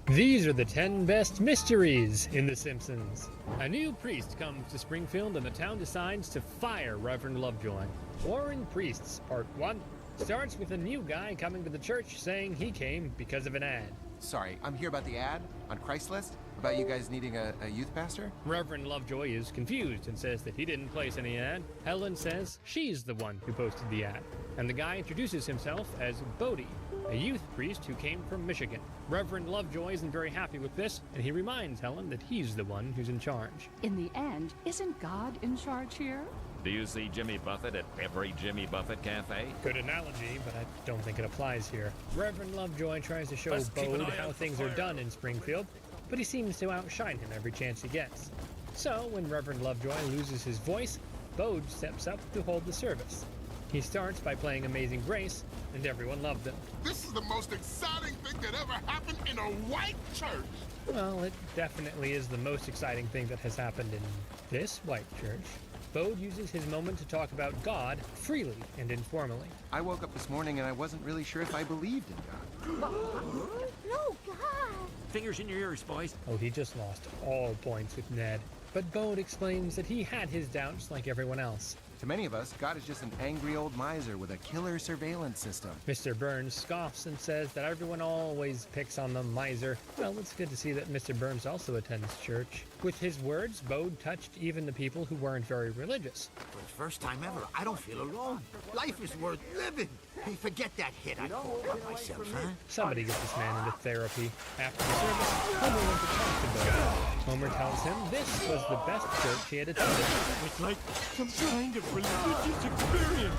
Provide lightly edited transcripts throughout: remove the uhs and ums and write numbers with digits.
These are the 10 best mysteries in The Simpsons. A new priest comes to Springfield and the town decides to fire Reverend Lovejoy. Warring Priests, Part 1, starts with a new guy coming to the church saying he came because of an ad. Sorry, I'm here about the ad on Craigslist about you guys needing a youth pastor. Reverend Lovejoy is confused and says that he didn't place any ad. Helen says she's the one who posted the ad. And the guy introduces himself as Bodie, a youth priest who came from Michigan. Reverend Lovejoy isn't very happy with this, and he reminds Helen that he's the one who's in charge. In the end, isn't God in charge here? Do you see Jimmy Buffett at every Jimmy Buffett cafe? Good analogy, but I don't think it applies here. Reverend Lovejoy tries to show Bode how things are done in Springfield, but he seems to outshine him every chance he gets. So, when Reverend Lovejoy loses his voice, Bode steps up to hold the service. He starts by playing Amazing Grace, and everyone loved him. This is the most exciting thing that ever happened in a white church. Well, it definitely is the most exciting thing that has happened in this white church. Bode uses his moment to talk about God freely and informally. I woke up this morning and I wasn't really sure if I believed in God. No, God! Fingers in your ears, boys. Oh, he just lost all points with Ned. But Bode explains that he had his doubts like everyone else. To many of us, God is just an angry old miser with a killer surveillance system. Mr. Burns scoffs and says that everyone always picks on the miser. Well, it's good to see that Mr. Burns also attends church. With his words, Bode touched even the people who weren't very religious. For the first time ever, I don't feel alone. Life is worth living. Hey, forget that hit I pulled on myself, huh? Somebody get this man into therapy. After the service, Homer went to talk to Bode. Homer tells him this was the best church he had attended. It's like some kind of religious experience.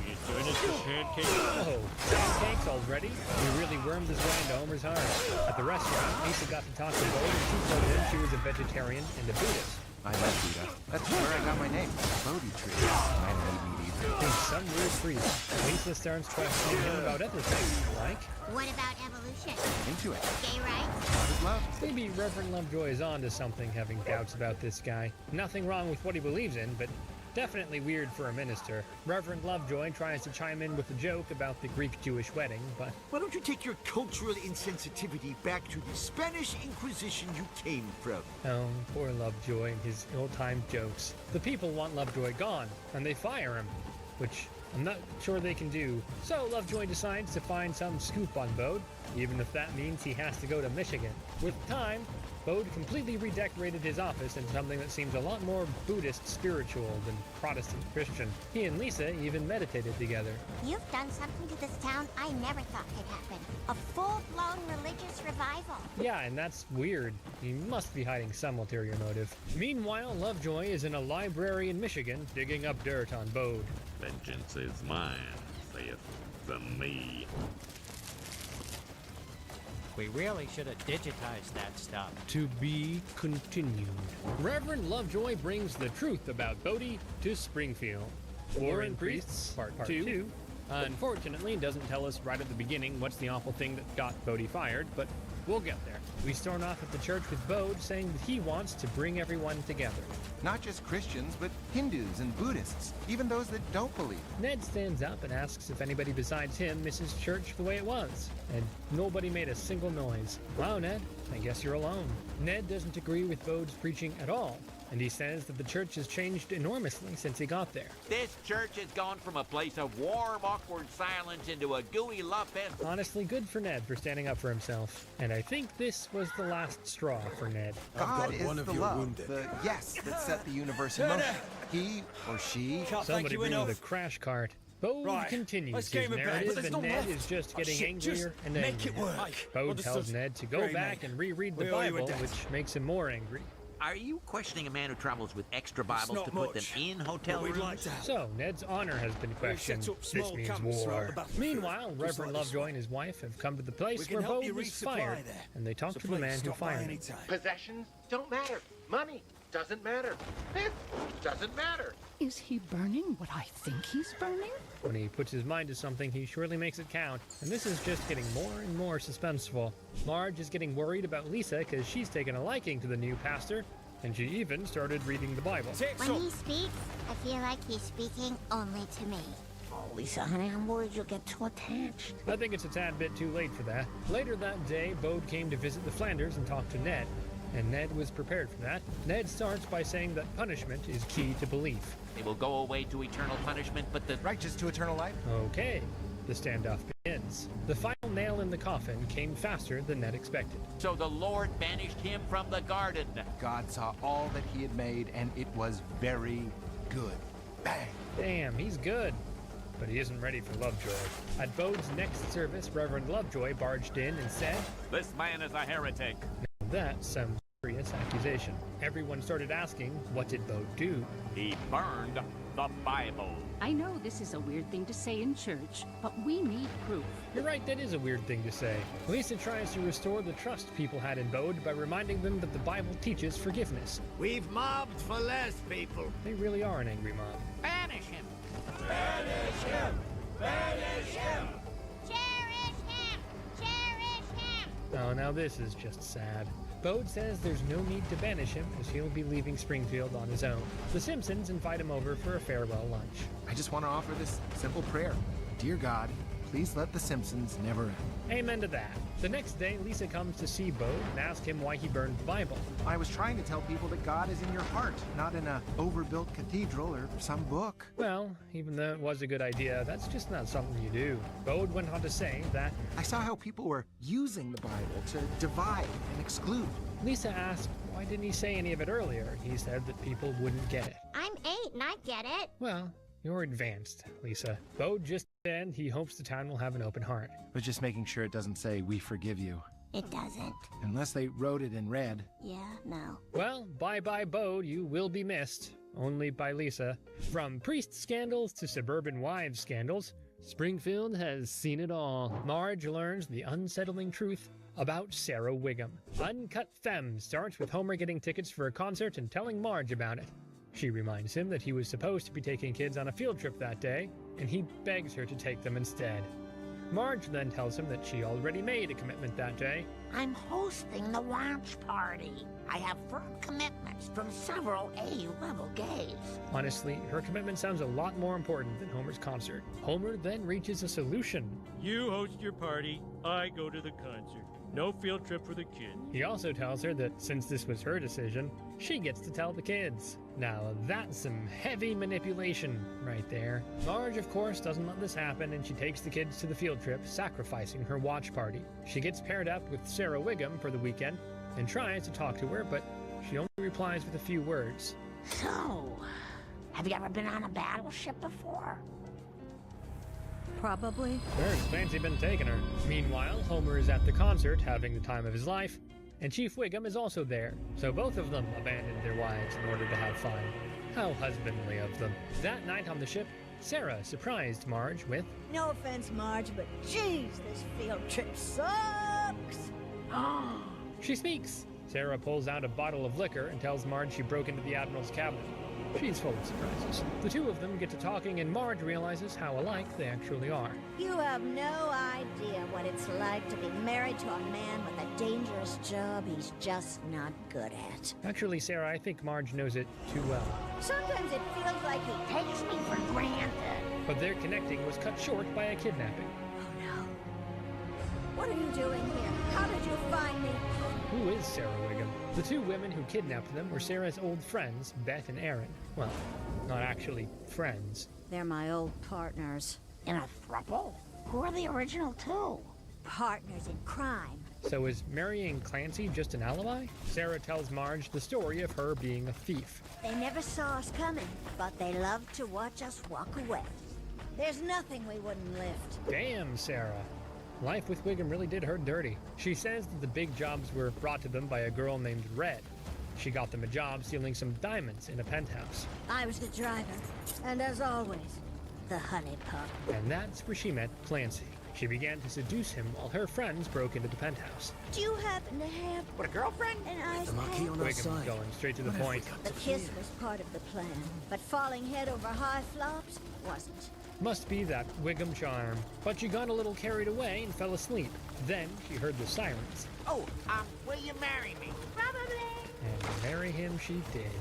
You join us for pancakes? Oh, pancakes already? He really wormed his way into Homer's heart. At the restaurant, Lisa got to talk to Bode and she told him she was a vegetarian and a Buddhist. I love Buddha. That's where I got my name. Bodhi tree. I hate meat either. In some weird priest, Lisa starts questioning him about other things, like What about evolution? Into it. Gay rights? Love is love. maybe Reverend Lovejoy is on to something having doubts about this guy. Nothing wrong with what he believes in, but definitely weird for a minister. Reverend Lovejoy tries to chime in with a joke about the Greek-Jewish wedding, but Why don't you take your cultural insensitivity back to the Spanish Inquisition you came from? oh, poor Lovejoy and his old-time jokes. The people want Lovejoy gone, and they fire him, which I'm not sure they can do. So Lovejoy decides to find some scoop on Bode, even if that means he has to go to Michigan. With time, Bode completely redecorated his office into something that seems a lot more Buddhist spiritual than Protestant Christian. He and Lisa even meditated together. You've done something to this town I never thought could happen. A full-blown religious revival. Yeah, and that's weird. He must be hiding some ulterior motive. Meanwhile, Lovejoy is in a library in Michigan digging up dirt on Bode. Vengeance is mine, saith the me. We really should have digitized that stuff. To be continued. Reverend Lovejoy brings the truth about Bodie to Springfield. Warring Priests, Part 2. Unfortunately, doesn't tell us right at the beginning what's the awful thing that got Bodie fired, but we'll get there. We start off at the church with Bode saying that he wants to bring everyone together. Not just Christians, but Hindus and Buddhists, even those that don't believe. Ned stands up and asks if anybody besides him misses church the way it was, and nobody made a single noise. Wow, Ned, I guess you're alone. Ned doesn't agree with Bode's preaching at all, and he says that the church has changed enormously since he got there. This church has gone from a place of warm, awkward silence into a gooey love fest. Honestly, good for Ned for standing up for himself. And I think this was the last straw for Ned. God is the love, the yes that set the universe in motion. He or she. Somebody bring the crash cart. Bode continues his narrative, and Ned is just getting angrier and angrier. Make it work. Bode tells Ned to go back and reread the Bible, which makes him more angry. Are you questioning a man who travels with extra Bibles to put them in hotel rooms? So, Ned's honor has been questioned. This means war. Meanwhile, Reverend Lovejoy and his wife have come to the place where Bode was fired, and they talk to the man who fired him. Possessions don't matter. Money doesn't matter. This doesn't matter. Is he burning what I think he's burning? When he puts his mind to something, he surely makes it count, and this is just getting more and more suspenseful. Marge is getting worried about Lisa because she's taken a liking to the new pastor, and she even started reading the Bible. When he speaks, I feel like he's speaking only to me. Lisa, honey, I'm worried you'll get too attached. I think it's a tad bit too late for that. Later that day, Bode came to visit the Flanders and talk to Ned, and Ned was prepared for that. Ned starts by saying that punishment is key to belief. They will go away to eternal punishment, but the Righteous to eternal life? Okay, the standoff begins. The final nail in the coffin came faster than Ned expected. so the Lord banished him from the garden. God saw all that he had made, and it was very good. Bang! Damn, he's good. But he isn't ready for Lovejoy. At Bode's next service, Reverend Lovejoy barged in and said, This man is a heretic. Now that's some serious accusation. Everyone started asking, what did Bode do? He burned the Bible. I know this is a weird thing to say in church, but we need proof. You're right, that is a weird thing to say. Lisa tries to restore the trust people had in Bode by reminding them that the Bible teaches forgiveness. We've mobbed for less, people. They really are an angry mob. Banish him. Cherish him! Cherish him! Oh, now this is just sad. Bode says there's no need to banish him as he'll be leaving Springfield on his own. The Simpsons invite him over for a farewell lunch. I just want to offer this simple prayer. Dear God, please let The Simpsons never end. Amen to that. The next day, Lisa comes to see Bode and ask him why he burned the Bible. I was trying to tell people that God is in your heart, not in a overbuilt cathedral or some book. Well, even though it was a good idea, that's just not something you do. Bode went on to say that I saw how people were using the Bible to divide and exclude. Lisa asked, why didn't he say any of it earlier? He said that people wouldn't get it. I'm 8 and I get it. Well, you're advanced, Lisa. Bode just said he hopes the town will have an open heart. Was just making sure it doesn't say, we forgive you. It doesn't. Unless they wrote it in red. Yeah, no. Well, bye-bye, Bode. You will be missed. Only by Lisa. From priest scandals to suburban wives scandals, Springfield has seen it all. Marge learns the unsettling truth about Sarah Wiggum. Uncut Femme starts with Homer getting tickets for a concert and telling Marge about it. She reminds him that he was supposed to be taking kids on a field trip that day, and he begs her to take them instead. Marge then tells him that she already made a commitment that day. I'm hosting the watch party. I have firm commitments from several A-level gays. Honestly, her commitment sounds a lot more important than Homer's concert. Homer then reaches a solution. You host your party, I go to the concert. No field trip for the kids. He also tells her that since this was her decision, she gets to tell the kids. Now that's some heavy manipulation right there. Marge, of course, doesn't let this happen, and she takes the kids to the field trip, sacrificing her watch party. She gets paired up with Sarah Wiggum for the weekend and tries to talk to her, but she only replies with a few words. So, have you ever been on a battleship before? Probably. Where's Clancy been taking her? Meanwhile, Homer is at the concert having the time of his life, and Chief Wiggum is also there, so both of them abandoned their wives in order to have fun. How husbandly of them. That night on the ship, Sarah surprised Marge with, No offense, Marge, but geez, this field trip sucks. She speaks! Sarah pulls out a bottle of liquor and tells Marge she broke into the Admiral's cabinet. She's full of surprises. The two of them get to talking, and Marge realizes how alike they actually are. You have no idea what it's like to be married to a man with a dangerous job he's just not good at. Actually, Sarah, I think Marge knows it too well. Sometimes it feels like he Takes me for granted. But their connecting was cut short by a kidnapping. Oh no. What are you doing here? How did you find me? Who is Sarah Wiggum? The two women who kidnapped them were Sarah's old friends, Beth and Aaron. Well, not actually friends. They're my old partners. In a throuple? Who are the original two? Partners in crime. So is marrying Clancy just an alibi? Sarah tells Marge the story of her being a thief. They never saw us coming, but they loved to watch us walk away. There's nothing we wouldn't lift. Damn, Sarah. Life with Wiggum really did her dirty. She says that the big jobs were brought to them by a girl named Red. She got them a job stealing some diamonds in a penthouse. I was the driver, and as always, the honey pup. And that's where she met Clancy. She began to seduce him while her friends broke into the penthouse. Do you happen to have What, a girlfriend? an ice pack? Wiggum going straight to the point. The kiss was part of the plan, but falling head over high flops wasn't. Must be that Wiggum charm. But she got a little carried away and fell asleep. Then she heard the sirens. Oh, will you marry me? Probably. And marry him she did.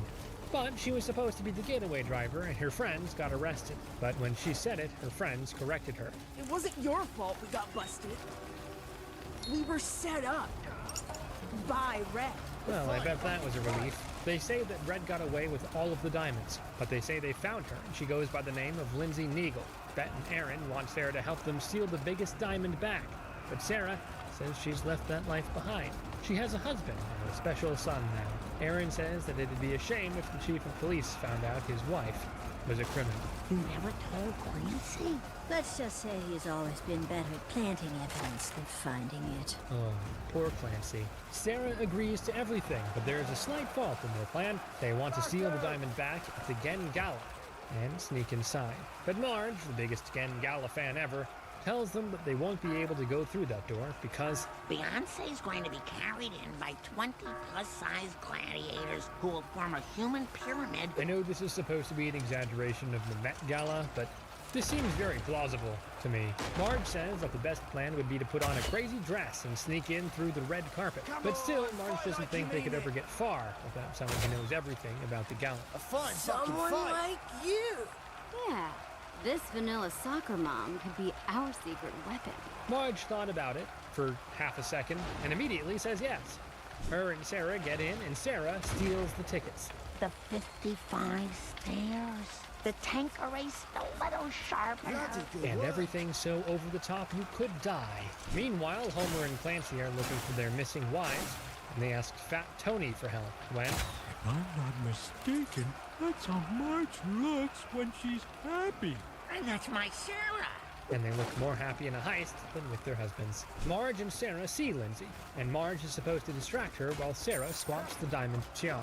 But she was supposed to be the getaway driver, and her friends got arrested. But when she said it, her friends corrected her. It wasn't your fault we got busted. We were set up by Red. Well, I bet that was a relief. They say that Red got away with all of the diamonds, but they say they found her, and she goes by the name of Lindsay Neagle. Bet and Aaron want Sarah to help them steal the biggest diamond back, but Sarah says she's left that life behind. She has a husband and a special son now. Aaron says that it'd be a shame if the chief of police found out his wife was a criminal. You never told Clancy? Let's just say he's always been better at planting evidence than finding it. Oh, poor Clancy. Sarah agrees to everything, but there is a slight fault in their plan. They want to steal the diamond back at the Gen Gala and sneak inside. But Marge, the biggest Gen Gala fan ever, tells them that they won't be able to go through that door because Beyonce's going to be carried in by 20 plus-size gladiators who will form a human pyramid. I know this is supposed to be an exaggeration of the Met Gala, but this seems very plausible to me. Marge says that the best plan would be to put on a crazy dress and sneak in through the red carpet. But still, Marge doesn't think they could ever get far without someone who knows everything about the gala. A fun Someone like you! Yeah, this vanilla soccer mom could be our secret weapon. Marge thought about it for half a second and immediately says yes. Her and Sarah get in, and Sarah steals the tickets. The 55 stairs. The Tanqueray stiletto sharpener. And everything so over the top you could die. Meanwhile, Homer and Clancy are looking for their missing wives, and they ask Fat Tony for help when... If I'm not mistaken, that's how Marge looks when she's happy. And that's my Sarah. And they look more happy in a heist than with their husbands. Marge and Sarah see Lindsay, and Marge is supposed to distract her while Sarah swaps the diamond tiara.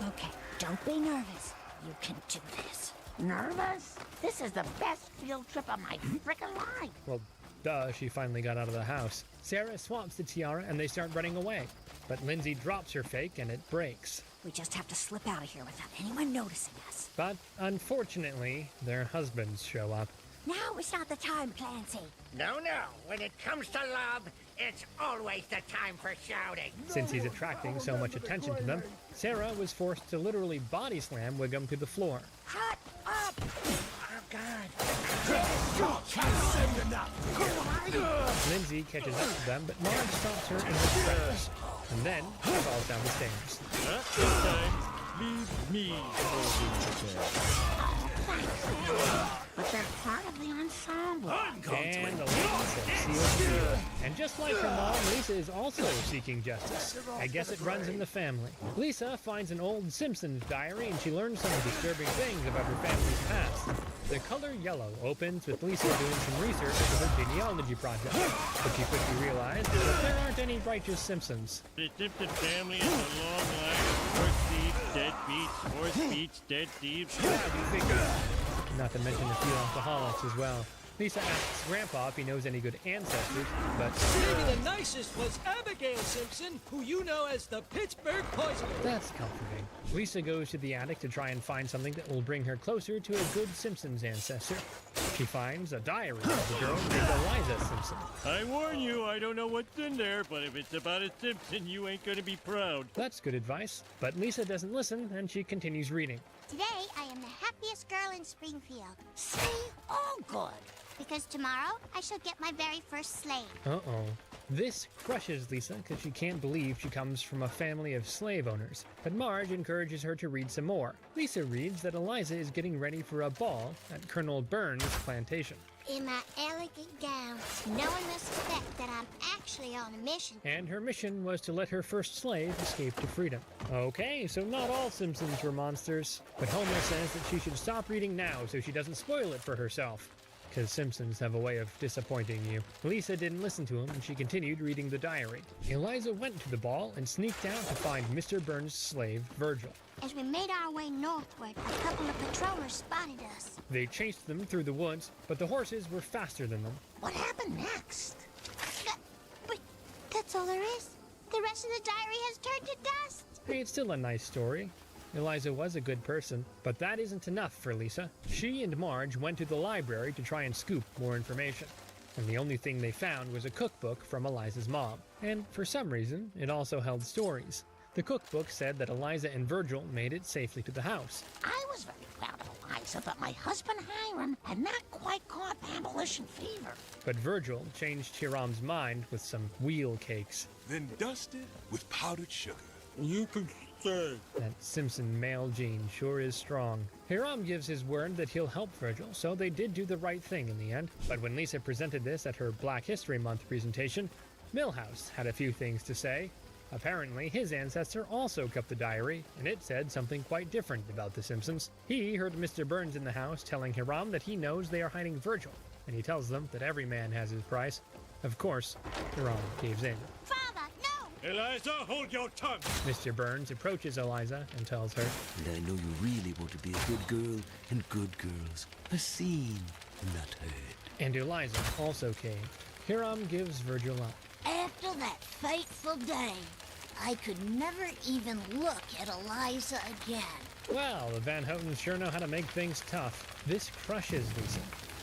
Okay, don't be nervous. You can do this. Nervous? This is the best field trip of my frickin' life. Well, duh, she finally got out of the house. Sarah swaps the tiara and they start running away. But Lindsay drops her fake and it breaks. We just have to slip out of here without anyone noticing us. But unfortunately, their husbands show up. Now is not the time, Clancy. No. When it comes to love, it's always the time for shouting. Since he's attracting so much attention to them, Sarah was forced to literally body slam Wiggum to the floor. Shut up! Oh, God. Lindsay catches up to them, but Marge stops her in her tracks. And then she falls down the stairs. Not this time. Leave me holding the bag. But they're part of the ensemble. And the ladies have sealed the deal. And just like her mom, Lisa is also seeking justice. I guess it runs in the family. Lisa finds an old Simpsons diary and she learns some disturbing things about her family's past. The Color Yellow opens with Lisa doing some research for her genealogy project. But she quickly realized that there aren't any righteous Simpsons. The Simpson family is a long line of horse thieves, deadbeats, horse beats, dead thieves. Yeah, you figure. Not to mention a few alcoholics as well. Lisa asks Grandpa if he knows any good ancestors, but... Maybe the nicest was Abigail Simpson, who you know as the Pittsburgh Poisoner. That's comforting. Lisa goes to the attic to try and find something that will bring her closer to a good Simpsons ancestor. She finds a diary of a girl named Eliza Simpson. I warn you, I don't know what's in there, but if it's about a Simpson, you ain't gonna be proud. That's good advice, but Lisa doesn't listen and she continues reading. Today, I am the happiest girl in Springfield. See? All good. Because tomorrow, I shall get my very first slave. Uh-oh. This crushes Lisa because she can't believe she comes from a family of slave owners. But Marge encourages her to read some more. Lisa reads that Eliza is getting ready for a ball at Colonel Burns' plantation. In my elegant gown, no one must suspect that I'm actually on a mission. And her mission was to let her first slave escape to freedom. Okay, so not all Simpsons were monsters. But Homer says that she should stop reading now so she doesn't spoil it for herself. Because Simpsons have a way of disappointing you. Lisa didn't listen to him and she continued reading the diary. Eliza went to the ball and sneaked out to find Mr. Burns' slave, Virgil. As we made our way northward, a couple of patrollers spotted us. They chased them through the woods, but the horses were faster than them. What happened next? But that's all there is. The rest of the diary has turned to dust. Hey, it's still a nice story. Eliza was a good person, but that isn't enough for Lisa. She and Marge went to the library to try and scoop more information. And the only thing they found was a cookbook from Eliza's mom. And for some reason, it also held stories. The cookbook said that Eliza and Virgil made it safely to the house. I was very proud of Eliza, but my husband Hiram had not quite caught abolition fever. But Virgil changed Hiram's mind with some wheel cakes. Then dust it with powdered sugar. You can stay. That Simpson male gene sure is strong. Hiram gives his word that he'll help Virgil, so they did do the right thing in the end. But when Lisa presented this at her Black History Month presentation, Milhouse had a few things to say. Apparently, his ancestor also kept the diary, and it said something quite different about the Simpsons. He heard Mr. Burns in the house telling Hiram that he knows they are hiding Virgil, and he tells them that every man has his price. Of course, Hiram caves in. Father, no! Eliza, hold your tongue! Mr. Burns approaches Eliza and tells her, And I know you really want to be a good girl, and good girls are seen, not heard. and Eliza also caved. Hiram gives Virgil up. After that fateful day, I could never even look at Eliza again. Well, the Van Hotens sure know how to make things tough. This crushes Lisa,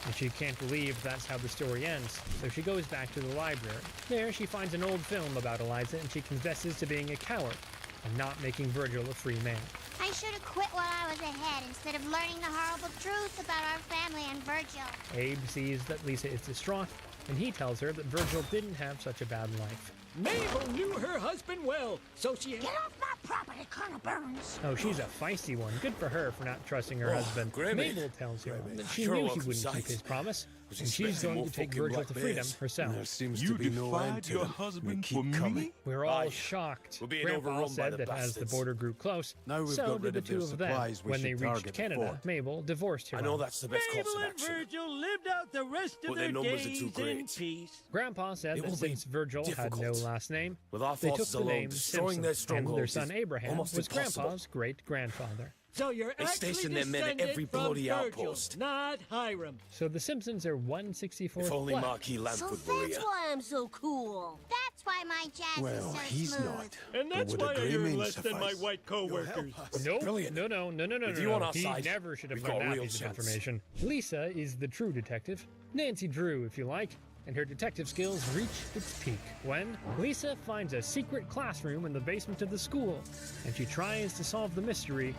and she can't believe that's how the story ends, so she goes back to the library. There, she finds an old film about Eliza, and she confesses to being a coward and not making Virgil a free man. I should have quit while I was ahead instead of learning the horrible truth about our family and Virgil. Abe sees that Lisa is distraught, and he tells her that Virgil didn't have such a bad life. Mabel knew her husband well, so she... Get off my property, Colonel Burns! Oh, she's a feisty one. Good for her for not trusting her husband. Mabel tells him that she knew he wouldn't keep his promise, and she's going to take Virgil to freedom herself. There seems to be no end to your husband for me? We're all shocked. We're being Grandpa overrun by said the that as the bastards. border grew close, Now we've so got did rid the of two their of them. supplies, we When they should reached target the Canada, fort. Mabel divorced him. I know that's the best course Mabel of and action. Virgil lived out the rest of But their their numbers are days too in great. peace. Grandpa said It that will be since Virgil had no difficult. last name, With our they took forces the alone, name destroying their Simpson, and their strongholds son is Abraham almost was impossible. Grandpa's great-grandfather. So you're They actually station their men at every descended from bloody Virgil, outpost. not Hiram. So the Simpsons are 164th If only black. Marquis Lamp So would that's worry. why I'm so cool. That's why my jazz Well, is so he's smooth. not. And that's But would why a I grey earn man less than my suffice? white co-workers. Nope. Brilliant. No. With you on our He side, never should have we've learned got that real piece of chance. information. Lisa is the true detective. Nancy Drew, if you like. And her detective skills reach its peak when Lisa finds a secret classroom in the basement of the school, and she tries to solve the mystery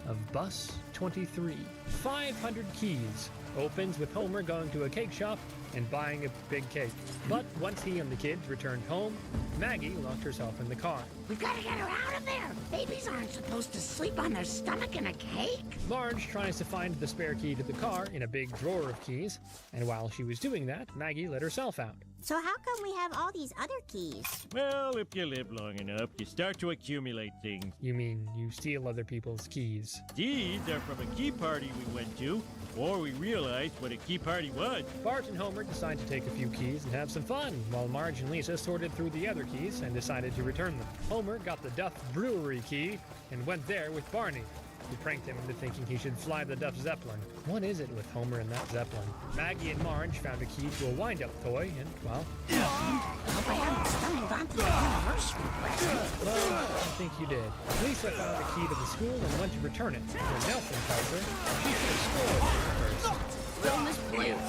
of Bus 23. 500 keys. Opens with Homer going to a cake shop and buying a big cake. But once he and the kids returned home, Maggie locked herself in the car. We've got to get her out of there! Babies aren't supposed to sleep on their stomach in a cake! Marge tries to find the spare key to the car in a big drawer of keys, and while she was doing that, Maggie let herself out. So how come we have all these other keys? Well, if you live long enough, you start to accumulate things. You mean you steal other people's keys? These are from a key party we went to, or we realized what a key party was. Bart and Homer decide to take a few keys and have some fun, while Marge and Lisa sorted through the other keys and decided to return them. Homer got the Duff Brewery key and went there with Barney, who pranked him into thinking he should fly the Duff Zeppelin. What is it with Homer and that Zeppelin? Maggie and Marge found a key to a wind-up toy, and, well... Hope I haven't stumbled onto the anniversary present. Well, I think you did. Lisa found a key to the school and went to return it. When Nelson tells her she should have scored first. From this place.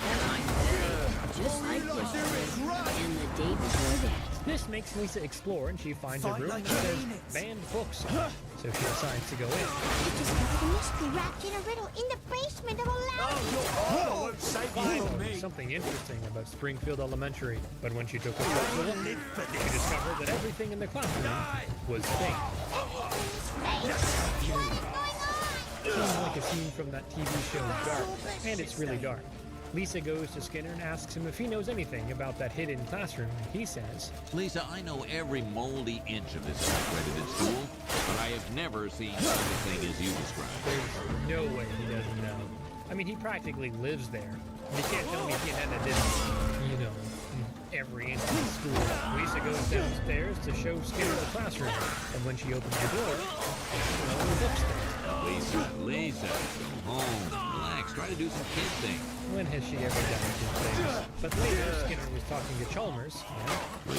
And I'm there, just like yesterday. And the day before that. This makes Lisa explore, and she finds a room that says banned books, so she decides to go in. I discovered a mystery wrapped in a riddle in the basement of a lounge. Finally, something interesting about Springfield Elementary. But when she took a closer look, she discovered that everything in the classroom was fake. Sounds like a scene from that TV show Dark, and it's really dark. Lisa goes to Skinner and asks him if he knows anything about that hidden classroom, and he says, Lisa, I know every moldy inch of this accredited school, but I have never seen such a thing as you described. There's no way he doesn't know. I mean, he practically lives there. And you can't tell me he didn't, you know, every inch of the school. Lisa goes downstairs to show Skinner the classroom, and when she opens the door, there's no one books there. Lisa, go home, relax, try to do some kid things. When has she ever done good things? But later, Skinner was was talking to Chalmers, and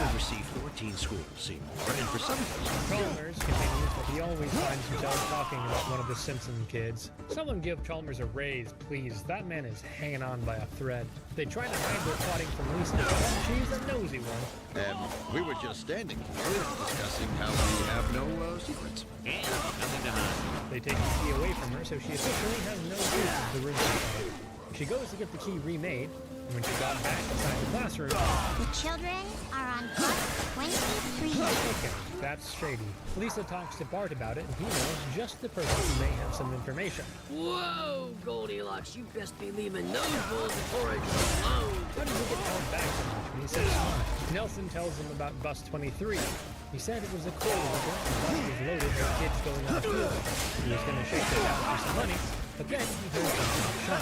Oversee 14 schools, Seymour, and for some reason, Chalmers continues that he always finds himself talking about one of the Simpson kids. Someone give Chalmers a raise, please. That man is hanging on by a thread. They try to hide their plotting from Lisa, but she's a nosy one. We were just standing here discussing how we have no secrets. And nothing to hide. They take the key away from her, so she officially has no use of the room. She goes to get the key remade, and when she got back inside the classroom... The children are on bus 23. Okay, that's shady. Lisa talks to Bart about it, and he knows just the person who may have some information. Whoa, Goldilocks, you best be leaving those bulls of porridge alone. How does he get held back so much when he says why? Nelson tells him about bus 23. He said it was a cold winter, and the bus was loaded with kids going on school. He was going to shake it out for some money, but then he heard something shot.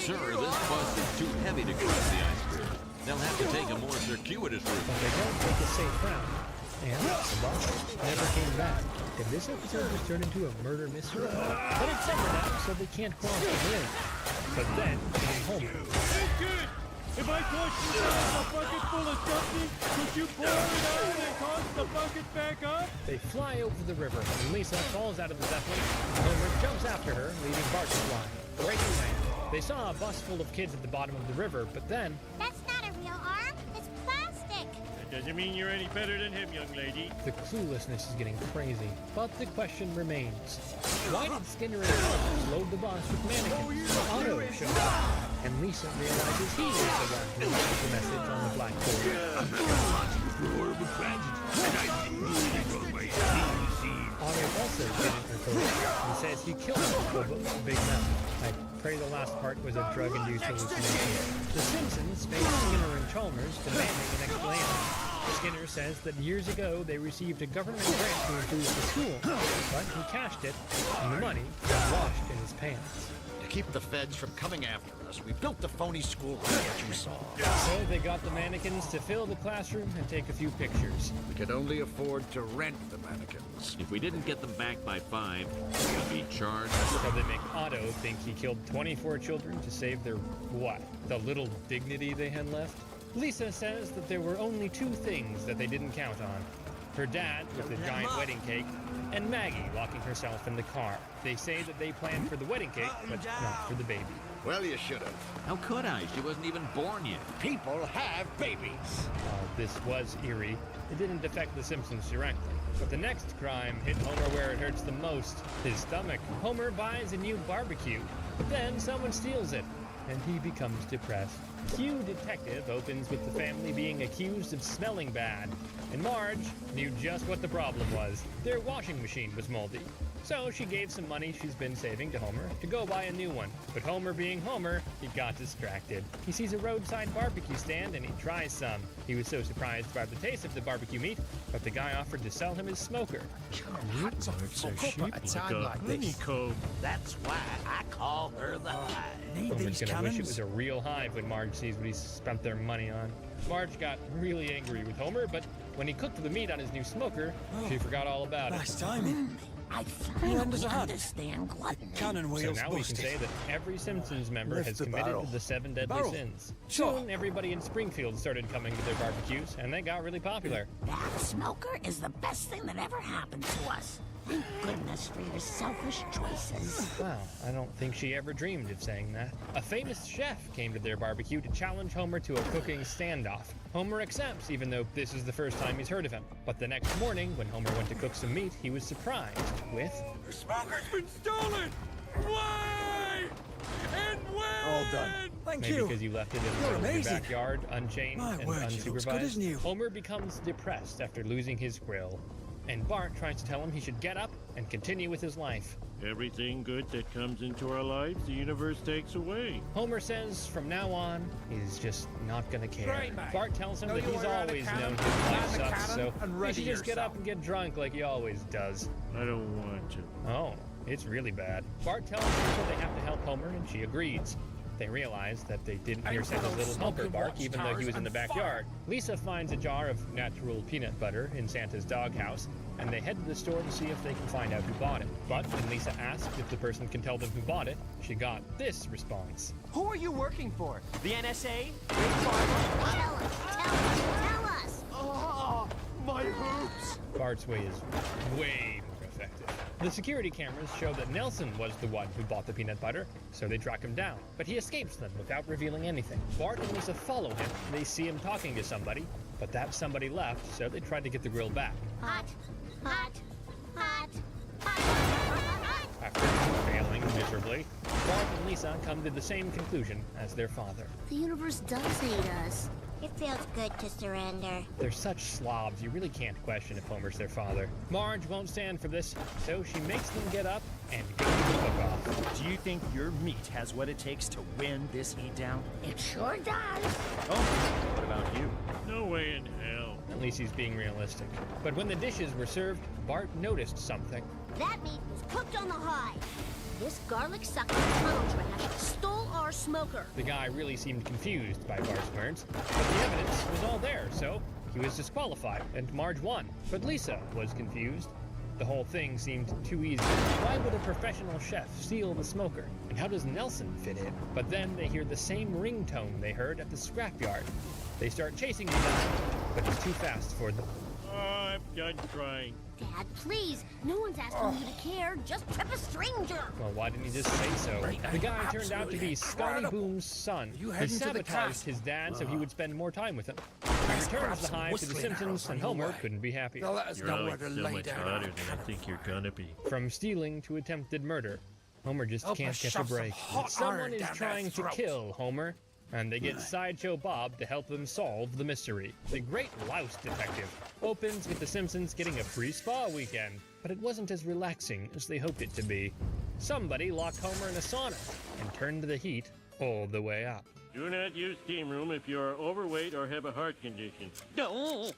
Sir, this bus is too heavy to cross the iceberg. They'll have to take a more circuitous route. But they don't take a safe route. And the bus never came back. Did this episode just turn into a murder mystery? But it's summer now, so they can't cross the bridge. But then came Homer. Hey, kid! If I toss you down a bucket full of something, could you pour it out and toss the bucket back up? They fly over the river, and Lisa falls out of the Zeppelin. Homer jumps after her, leaving Bart to fly. Breaking land. They saw a bus full of kids at the bottom of the river, but then... That's not a real arm. It's plastic. That doesn't mean you're any better than him, young lady. The cluelessness is getting crazy. But the question remains. Why did Skinner and Chalmers load the bus with mannequins? Otto shows up, and Lisa realizes he is the one who left the message on the blackboard. Otto also didn't report and says he killed Big Mouth. I pray the last part was a drug-induced hallucination. The Simpsons face Skinner and Chalmers demanding an explanation. Skinner says that years ago they received a government grant to improve the school, but he cashed it, and the money got washed in his pants. to keep the feds from coming after us, we built the phony school that you saw. So they got the mannequins to fill the classroom and take a few pictures. We could only afford to rent the mannequins. If we didn't get them back by 5, we'd be charged. So they make Otto think he killed 24 children to save their, what, the little dignity they had left? Lisa says that there were only 2 things that they didn't count on. Her dad with the giant wedding cake, and Maggie locking herself in the car. They say that they planned for the wedding cake, but not for the baby. Well, you should have. How could I? She wasn't even born yet. People have babies. This was eerie. It didn't affect the Simpsons directly. But the next crime hit Homer where it hurts the most, his stomach. Homer buys a new barbecue, but then someone steals it, and he becomes depressed. Q Detective opens with the family being accused of smelling bad, and Marge knew just what the problem was. Their washing machine was moldy. So she gave some money she's been saving to Homer to go buy a new one. But Homer being Homer, he got distracted. He sees a roadside barbecue stand and he tries some. He was so surprised by the taste of the barbecue meat, but the guy offered to sell him his smoker. It's a honeycomb. That's why I call her the hive. Homer's gonna wish it was a real hive when Marge sees what he's spent their money on. Marge got really angry with Homer, but when he cooked the meat on his new smoker, she forgot all about it. Nice timing. I finally understand gluttony. Cannon So wheels now we can busted. say that every Simpsons member Lift has the committed barrel. to the 7 deadly Barrel. sins. Sure. Soon, everybody in Springfield started coming to their barbecues, and they got really popular. That smoker is the best thing that ever happened to us. Thank goodness for your selfish choices. Wow, I don't think she ever dreamed of saying that. A famous chef came to their barbecue to challenge Homer to a cooking standoff. Homer accepts, even though this is the first time he's heard of him. But the next morning, when Homer went to cook some meat, he was surprised with... The smoker's been stolen! Why? And when? All done. Thank Maybe you. because you left it in the You're middle of your amazing. backyard, unchained My and word, she looks good as unsupervised. new. Homer becomes depressed after losing his grill. And Bart tries to tell him he should get up and continue with his life. Everything good that comes into our lives, the universe takes away. Homer says from now on, he's just not gonna care. Great, mate. Bart tells him Know that you he's order out a always cannon, known his life find the sucks, so cannon, and he ready should just get yourself. up and get drunk like he always does. I don't want to. Oh, it's really bad. Bart tells Lisa they have to help Homer, and she agrees. They realize that they didn't hear Santa's little helper bark even though he was in the backyard. Lisa finds a jar of natural peanut butter in Santa's doghouse, and they head to the store to see if they can find out who bought it. But when Lisa asked if the person can tell them who bought it, she got this response. Who are you working for? The NSA? Tell us! Oh, my hoops! Bart's way is way more effective. The security cameras show that Nelson was the one who bought the peanut butter, so they track him down. But he escapes them without revealing anything. Bart and Lisa follow him. They see him talking to somebody, but that somebody left, so they try to get the grill back. Hot, hot, hot, hot, hot. After failing miserably, Bart and Lisa come to the same conclusion as their father. The universe does hate us. It feels good to surrender. They're such slobs, you really can't question if Homer's their father. Marge won't stand for this, so she makes them get up and go to the cook-off. Do you think your meat has what it takes to win this heat down? It sure does. Oh, what about you? No way in hell. At least he's being realistic. But when the dishes were served, Bart noticed something. That meat was cooked on the high. This garlic sucking tunnel trash stole our smoker. The guy really seemed confused by Bart's words, but the evidence was all there, so he was disqualified, and Marge won. But Lisa was confused. The whole thing seemed too easy. Why would a professional chef steal the smoker? And how does Nelson fit in? But then they hear the same ringtone they heard at the scrapyard. They start chasing the guy, but he's too fast for them. I'm done trying. Dad, please. No one's asking you to care. Just trip a stranger. Well, why didn't he just say so? The guy turned out to be Scotty Boom's son. He sabotaged his dad so he would spend more time with him. He returns the hive to the Simpsons, and Homer couldn't be happier. You're like so much hotter than I think you're gonna be. From stealing to attempted murder, Homer just can't catch a break. Someone is trying to kill Homer, and they get Sideshow Bob to help them solve the mystery. The Great Louse Detective opens with the Simpsons getting a free spa weekend, but it wasn't as relaxing as they hoped it to be. Somebody locked Homer in a sauna and turned the heat all the way up. Do not use steam room if you are overweight or have a heart condition. No.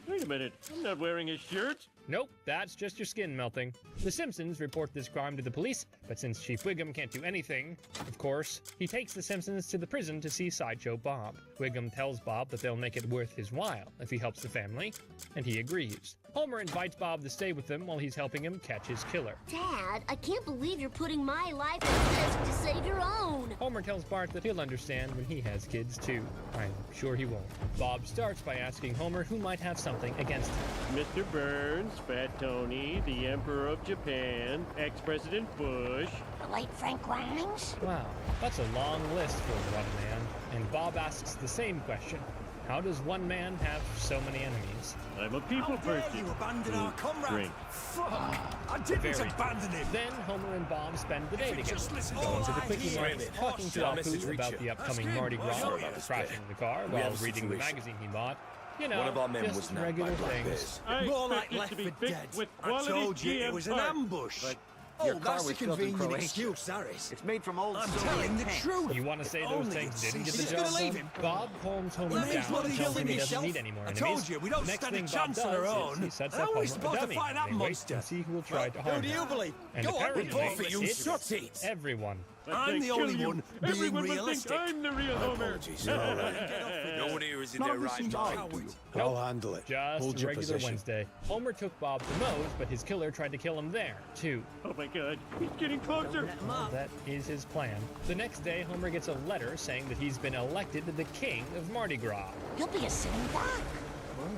Wait a minute, I'm not wearing a shirt. Nope, that's just your skin melting. The Simpsons report this crime to the police, but since Chief Wiggum can't do anything, of course, he takes the Simpsons to the prison to see Sideshow Bob. Wiggum tells Bob that they'll make it worth his while if he helps the family, and he agrees. Homer invites Bob to stay with them while he's helping him catch his killer. Dad, I can't believe you're putting my life at risk to save your own. Homer tells Bart that he'll understand when he has kids too. I'm sure he won't. Bob starts by asking Homer who might have something against him. Mr. Burns, Fat Tony, the Emperor of Japan, ex-President Bush. The late Frank Grimes? Wow, that's a long list for one man. And Bob asks the same question. How does one man have so many enemies? I'm a people person. You abandon our comrade. Drink. I didn't abandon him. Then Homer and Bob spend the day together, going to the quickie mart, talking to Apu about the upcoming Mardi Gras, crashing the car while reading the magazine he bought. You know, one of our men just was not regular like things. this. I More like expect it left to be for fixed dead. with I quality told you it GM was an parts. ambush. But Oh, your car that's a was built in convenient Croatia. excuse, Harris. It's made from old I'm Soviet telling the tanks. truth. You want to say those Only things it's didn't get the just job gonna leave done? him. Bob calms Homer Let me down bloody and tells kill him him he doesn't yourself. need any more I enemies. told you, we don't Next stand a thing Bob chance on our does own. is he sets How up are we Homer supposed a to dummy. fight that They wait monster? and see who will try to Who harm do you him. believe? And Go on, apparently, we both of you it's shut it. everyone. But I'm they the only kill you. one being Everyone realistic. will think I'm the real Homer. Apologies. All right. No one here is in Not their if right it's mind. Nope. handle it. Just a regular Wednesday. Homer took Bob to Moe's, but his killer tried to kill him there, too. Oh my God, he's getting closer. Well, that is his plan. The next day, Homer gets a letter saying that he's been elected the king of Mardi Gras. You'll be a sitting duck.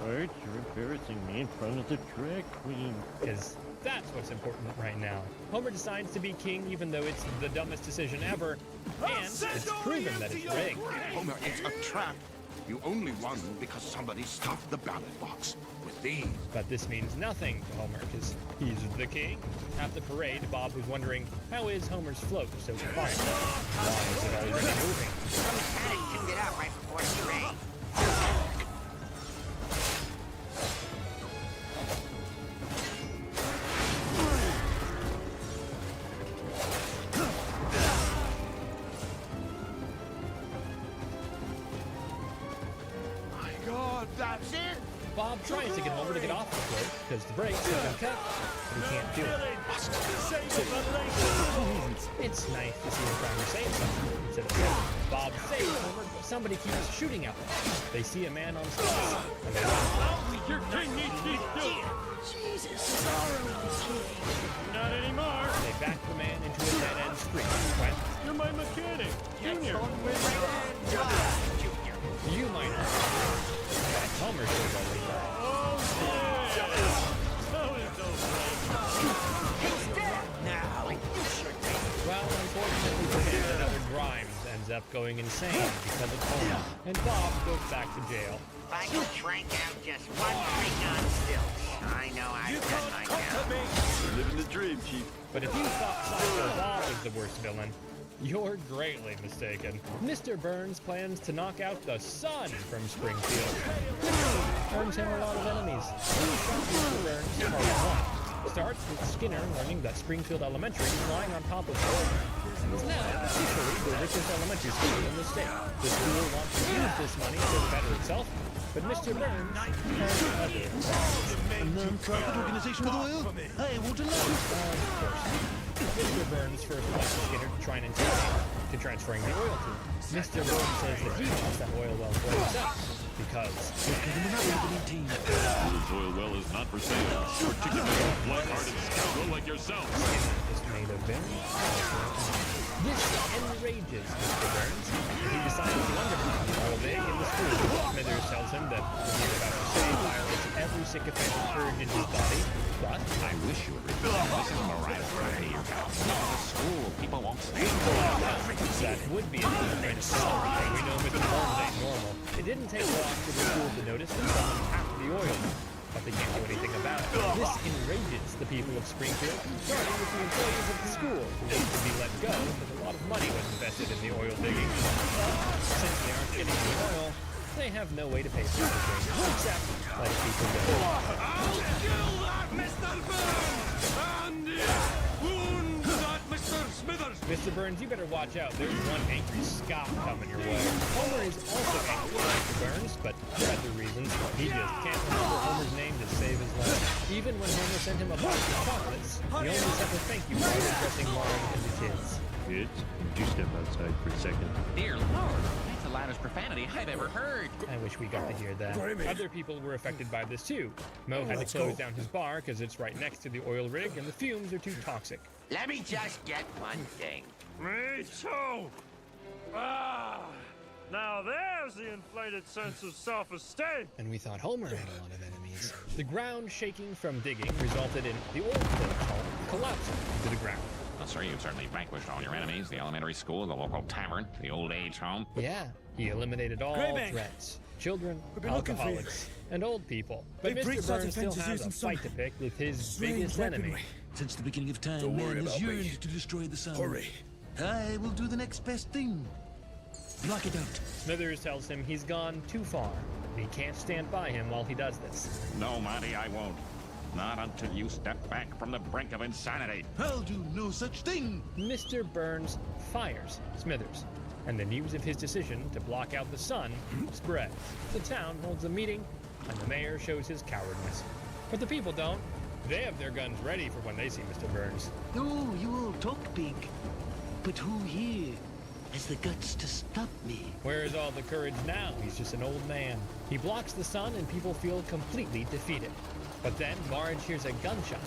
Art, you're embarrassing me in front of the drag queen. Because that's what's important right now. Homer decides to be king even though it's the dumbest decision ever, and it's proven that it's rigged. Homer, it's a trap. You only won because somebody stuffed the ballot box with these. But this means nothing to Homer, because he's the king. At the parade, Bob was wondering, how is Homer's float so quiet? Why is it already moving? Some mechanic tuned it out right before the parade. My God, that's it. Bob tries to get Homer to get off the float because the brakes have been cut, but he can't do it. It's nice to see him trying to save something. Instead of saving Bob saves Homer, but somebody keeps shooting at them. They see a man on stilts, and they run. Your king needs these stilts. Jesus, sorrow is king. Not anymore. They back the man into a dead-end street. When You're my mechanic, Junior. you might not. That's Homer shows already died. Oh, yeah. So is those He's dead now. Well, unfortunately for him, another Grimes ends up going insane because of Homer, and Bob goes back to jail. If I could crank out just one trick on stilts, I know I've done my job. Living the dream, Chief. But if you thought Psycho Bob was the worst villain, you're greatly mistaken. Mr. Burns plans to knock out the Sun from Springfield. Earns him a lot of enemies. Who shot Mr. Burns? Part 1. Starts with Skinner learning that Springfield Elementary is lying on top of the world. Is now officially the richest elementary school in the state. The school wants to use this money to better itself, but Mr. Burns has other plans. A non-profit organization with oil? I won't allow it. Of course. Mr. Burns first wants Skinner to try and intimidate him to transferring the oil to him. Mr. Burns says that he wants that oil well for himself because This oil well is not for sale, particularly a black-hearted scoundrel like yourself. is made of very This enrages Mr. Burns, and he decides to undermine the oil rig in the school. Smithers tells him that what he's about to say violates every sycophantic urge in his body, but I wish you would remember this is Mariah's behavior. The school people won't stand for it. that would be an outrage. We know Mr. Burns ain't normal. It didn't take long for the school to notice that someone tapped the oil, but they can't do anything about it. This enrages the people of Springfield, starting with the employees of the school, who need to be let go because a lot of money was invested in the oil digging. Since they aren't getting the oil, they have no way to pay for anything, except let people go. I'll kill that Mr. Burns! And wound that Mr. Smithers! Mr. Burns, you better watch out. There's one angry Scot coming your way. Homer is also angry with Mr. Burns, but for other reasons. He just can't remember Homer's name to save his life. Even when Homer sent him a box of chocolates, he only sent a thank you card addressing Marge and the kids. Kids, would you step outside for a second? Dear Lord, that's the loudest profanity I've ever heard. I wish we got to hear that. Other people were affected by this too. Mo had to close down his bar because it's right next to the oil rig and the fumes are too toxic. Let me just get one thing. Me too! Ah! Now there's the inflated sense of self-esteem! And we thought Homer had a lot of enemies. The ground shaking from digging resulted in the old folks' home collapsing into the ground. Well, sir, you've certainly vanquished all your enemies. The elementary school, the local tavern, the old age home. Yeah, he eliminated all Greybank. threats. Children, been looking for you. alcoholics, and old people. But They've Mr. breached our Burns still defenses has a using some fight to pick with his strange biggest enemy. weaponry. Since the beginning of time, Don't worry man has about me. yearned to destroy the sun. Hurry. I will do the next best thing. Block it out. Smithers tells him he's gone too far, and he can't stand by him while he does this. No, Monty, I won't. Not until you step back from the brink of insanity. I'll do no such thing. Mr. Burns fires Smithers, and the news of his decision to block out the sun spreads. The town holds a meeting, and the mayor shows his cowardness. But the people don't. They have their guns ready for when they see Mr. Burns. Oh, you all talk big. But who here has the guts to stop me? Where is all the courage now? He's just an old man. He blocks the sun, and people feel completely defeated. But then Marge hears a gunshot,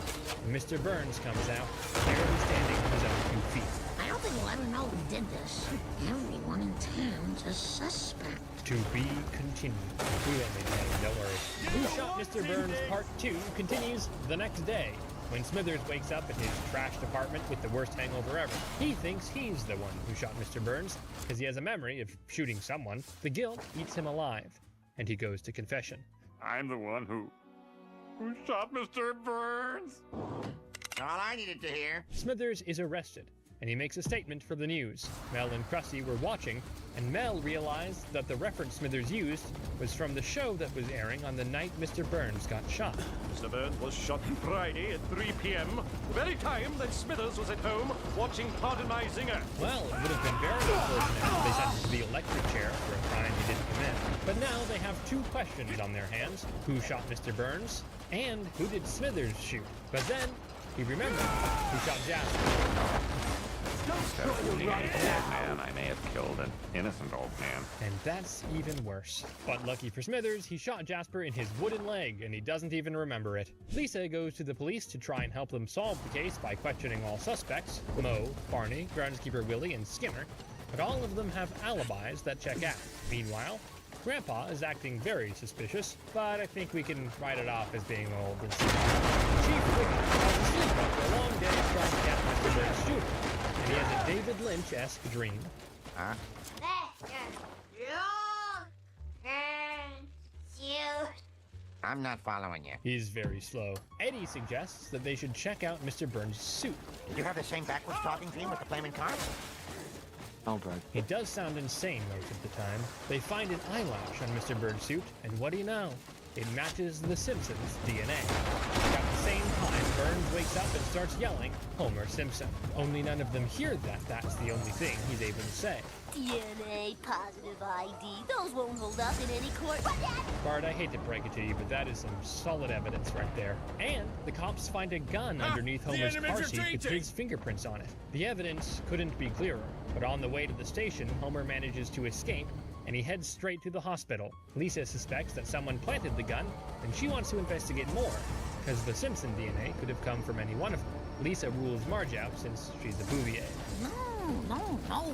and Mr. Burns comes out, barely standing on his own 2 feet. I don't think we'll ever know who did this. Everyone in town's a suspect. To be continued. We won't need to don't worry. Who Shot Mr. Burns Part 2 continues the next day, when Smithers wakes up in his trashed apartment with the worst hangover ever. He thinks he's the one who shot Mr. Burns, because he has a memory of shooting someone. The guilt eats him alive, and he goes to confession. I'm the one who shot Mr. Burns. All I needed to hear. Smithers is arrested, and he makes a statement for the news. Mel and Krusty were watching, and Mel realized that the reference Smithers used was from the show that was airing on the night Mr. Burns got shot. Mr. Burns was shot Friday at 3 p.m., the very time that Smithers was at home watching Pardon My Zinger. Well, it would have been very unfortunate if they sent him to the electric chair for a crime he didn't commit. But now they have two questions on their hands: who shot Mr. Burns, and who did Smithers shoot? But then he remembered who shot Jasper. Instead of shooting a dead man, I may have killed an innocent old man. And that's even worse. But lucky for Smithers, he shot Jasper in his wooden leg, and he doesn't even remember it. Lisa goes to the police to try and help them solve the case by questioning all suspects: Moe, Barney, groundskeeper Willie, and Skinner. But all of them have alibis that check out. Meanwhile, Grandpa is acting very suspicious, but I think we can write it off as being old and slow. Chief Wiggum falls asleep after a long day trying to catch Mr. Burns' shooter, and he has a David Lynch-esque dream. Huh? I'm not following you. He's very slow. Eddie suggests that they should check out Mr. Burns' suit. Did you have the same backwards talking dream with the flaming car? Oh, Brad. It does sound insane most of the time. They find an eyelash on Mr. Burns' suit, and what do you know? It matches the Simpsons' DNA. At the same time, Burns wakes up and starts yelling, "Homer Simpson." Only none of them hear that that's the only thing he's able to say. DNA, positive ID, those won't hold up in any court. Bart, I hate to break it to you, but that is some solid evidence right there. And the cops find a gun underneath Homer's car seat with his fingerprints on it. The evidence couldn't be clearer, but on the way to the station, Homer manages to escape, and he heads straight to the hospital. Lisa suspects that someone planted the gun, and she wants to investigate more, because the Simpson DNA could have come from any one of them. Lisa rules Marge out since she's a Bouvier. No.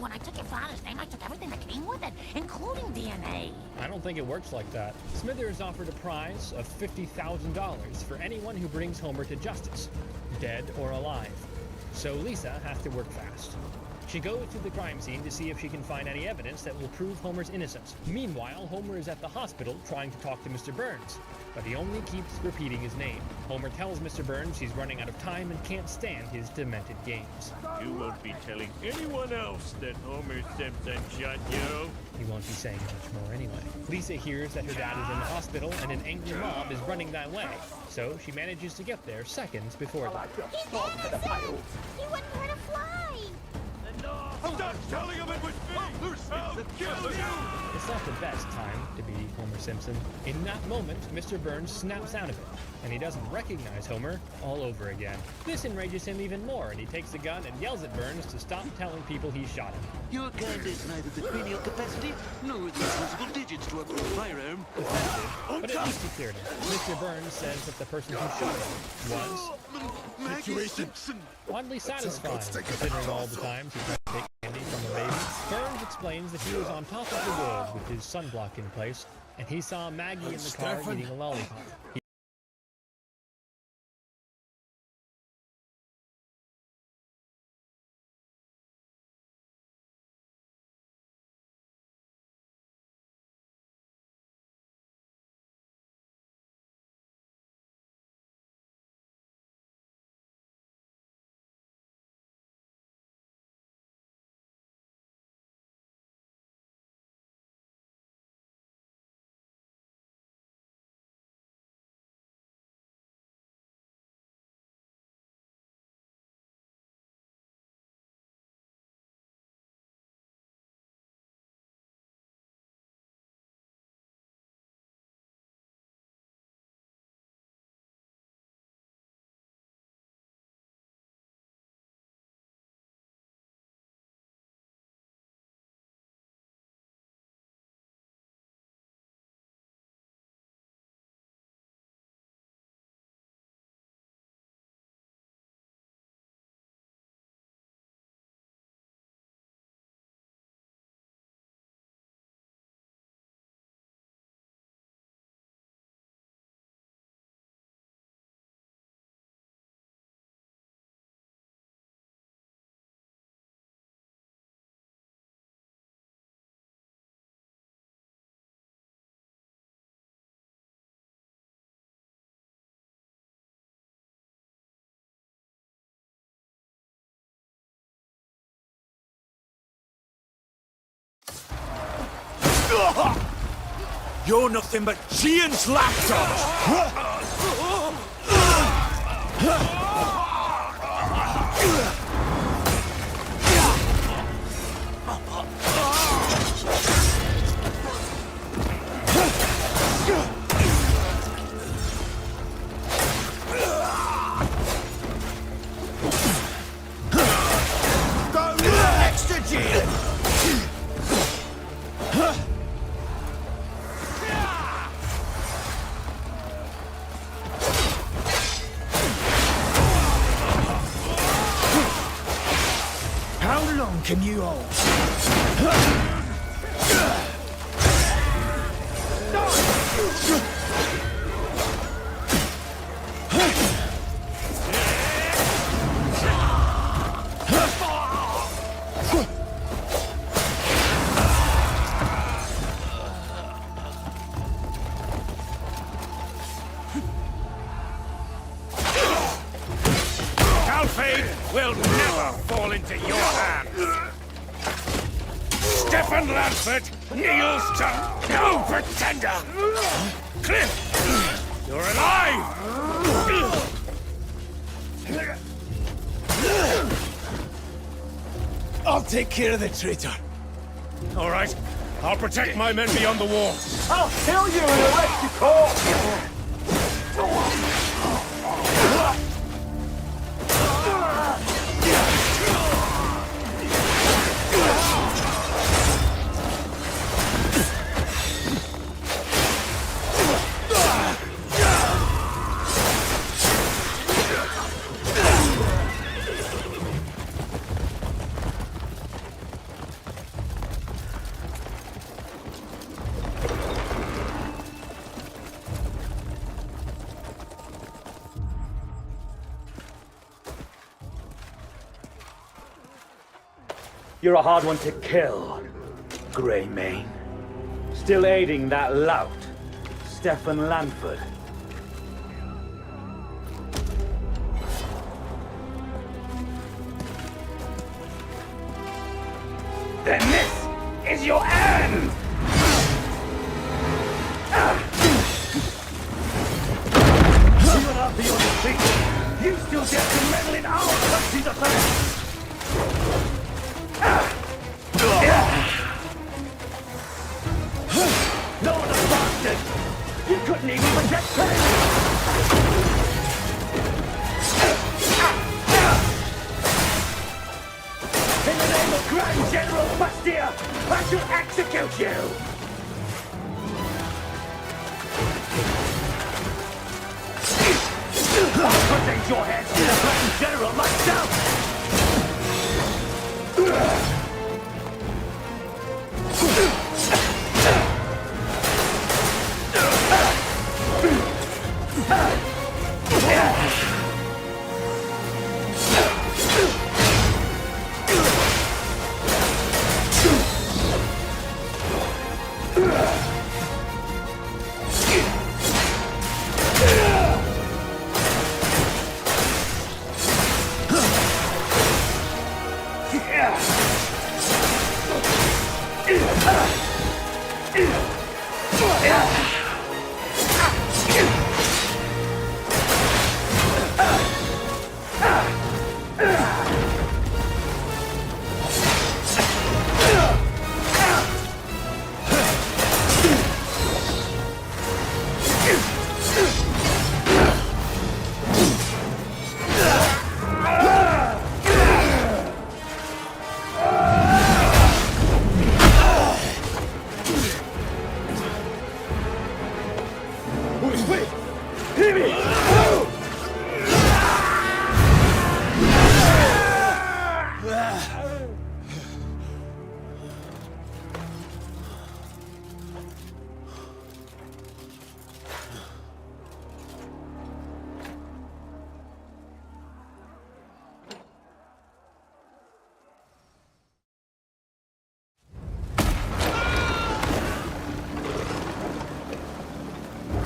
When I took your father's name, I took everything that came with it, including DNA. I don't think it works like that. Smithers offered a prize of $50,000 for anyone who brings Homer to justice, dead or alive. So Lisa has to work fast. She goes to the crime scene to see if she can find any evidence that will prove Homer's innocence. Meanwhile, Homer is at the hospital trying to talk to Mr. Burns, but he only keeps repeating his name. Homer tells Mr. Burns he's running out of time and can't stand his demented games. You won't be telling anyone else that Homer Simpson shot you. He won't be saying much more anyway. Lisa hears that her dad is in the hospital and an angry mob is running that way, so she manages to get there seconds before them. He's innocent! He wouldn't hurt a fly! Stop telling him it was me! I'll kill you! It's not the best time to be Homer Simpson. In that moment, Mr. Burns snaps out of it, and he doesn't recognize Homer all over again. This enrages him even more, and he takes the gun and yells at Burns to stop telling people he shot him. Your kind has neither the cranial capacity nor the possible digits to operate a firearm. Effective, but at least he cleared him. Mr. Burns says that the person who shot him was Maggie Simpson. oddly satisfying, considering all the times he tried to take candy from a baby. Burns explains that he was on top of the wood with his sunblock in place, and he saw Maggie in the car eating a lollipop. You're nothing but Gian's laptop! can you all? Calfade will never fall into your hands. Stefan Lanford kneels to no pretender. Cliff, you're alive! I'll take care of the traitor. All right, I'll protect my men beyond the wall. I'll kill you in a rescue call! You're a hard one to kill, Greymane. Still aiding that lout, Stefan Lanford. Then this is your end! You will not be on your feet. You still get to meddle in our country's affairs. No, the bastard! You couldn't even protect him! In the name of Grand General Bastia, I shall execute you! I'll protect your head to the Grand General myself!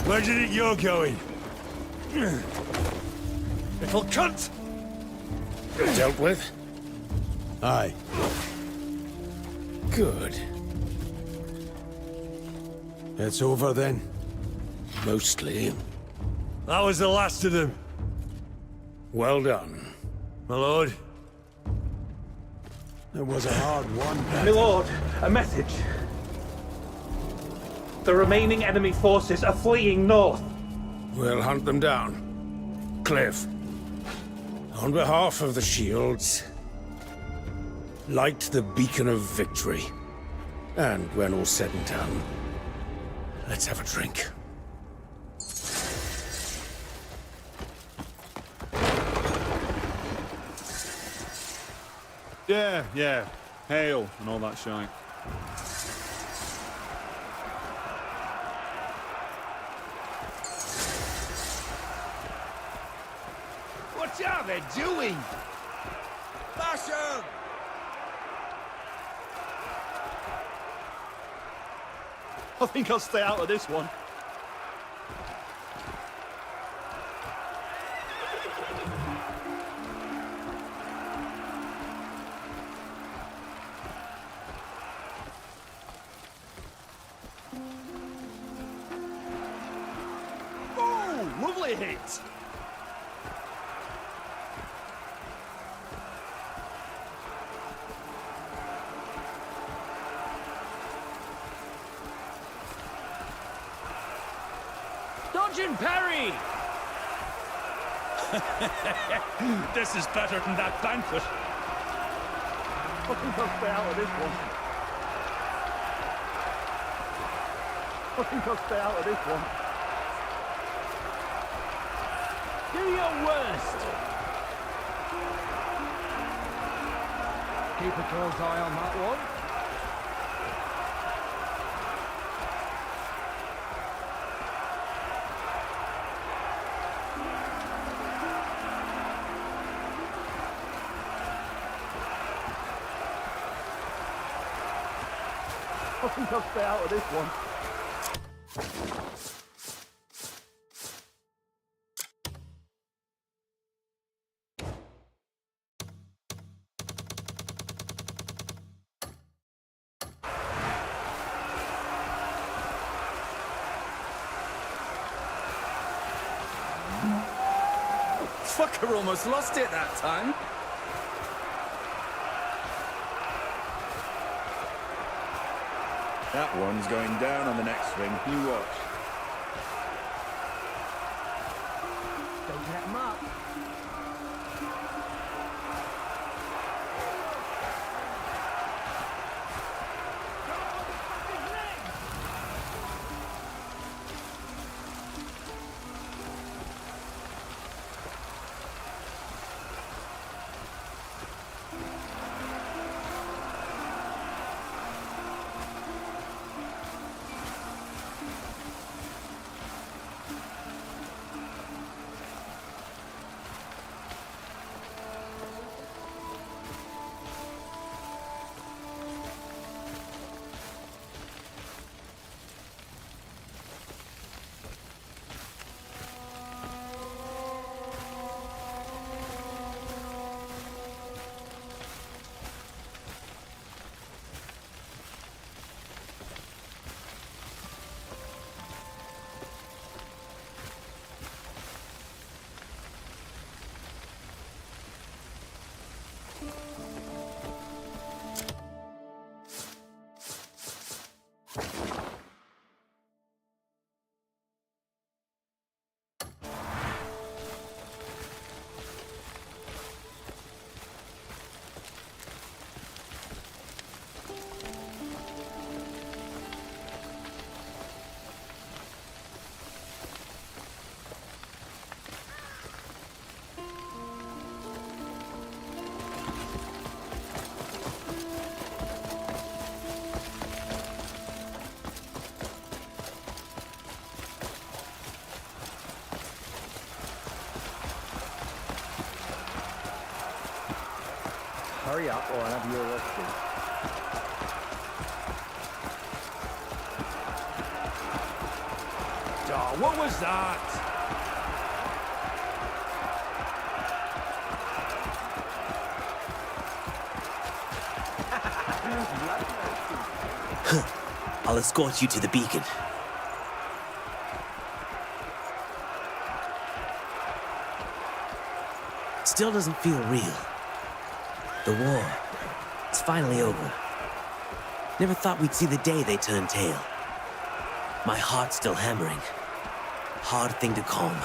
Where do you think you're going? Little cunt! Dealt with? Aye. Good. It's over then? Mostly. That was the last of them. Well done. My lord. It was a hard one. My lord, a message. The remaining enemy forces are fleeing north. We'll hunt them down. Cliff, on behalf of the Shields, light the beacon of victory. And when all's said and done, let's have a drink. Yeah. hail, and all that shite. What are they doing? Bash 'em! I think I'll stay out of this one. Oh, lovely hit! Dodge and parry! This is better than that banquet. I think I'll stay out of this one. I think I'll stay out of this one. Do your worst! Keep a close eye on that one. I think I'll stay out of this one. Fucker almost lost it that time. That one's going down on the next swing. You watch. Don't let him up. Hurry up or I'll have you arrested. Oh, what was that? I'll escort you to the beacon. Still doesn't feel real. The war, it's finally over. Never thought we'd see the day they turned tail. My heart's still hammering. Hard thing to calm.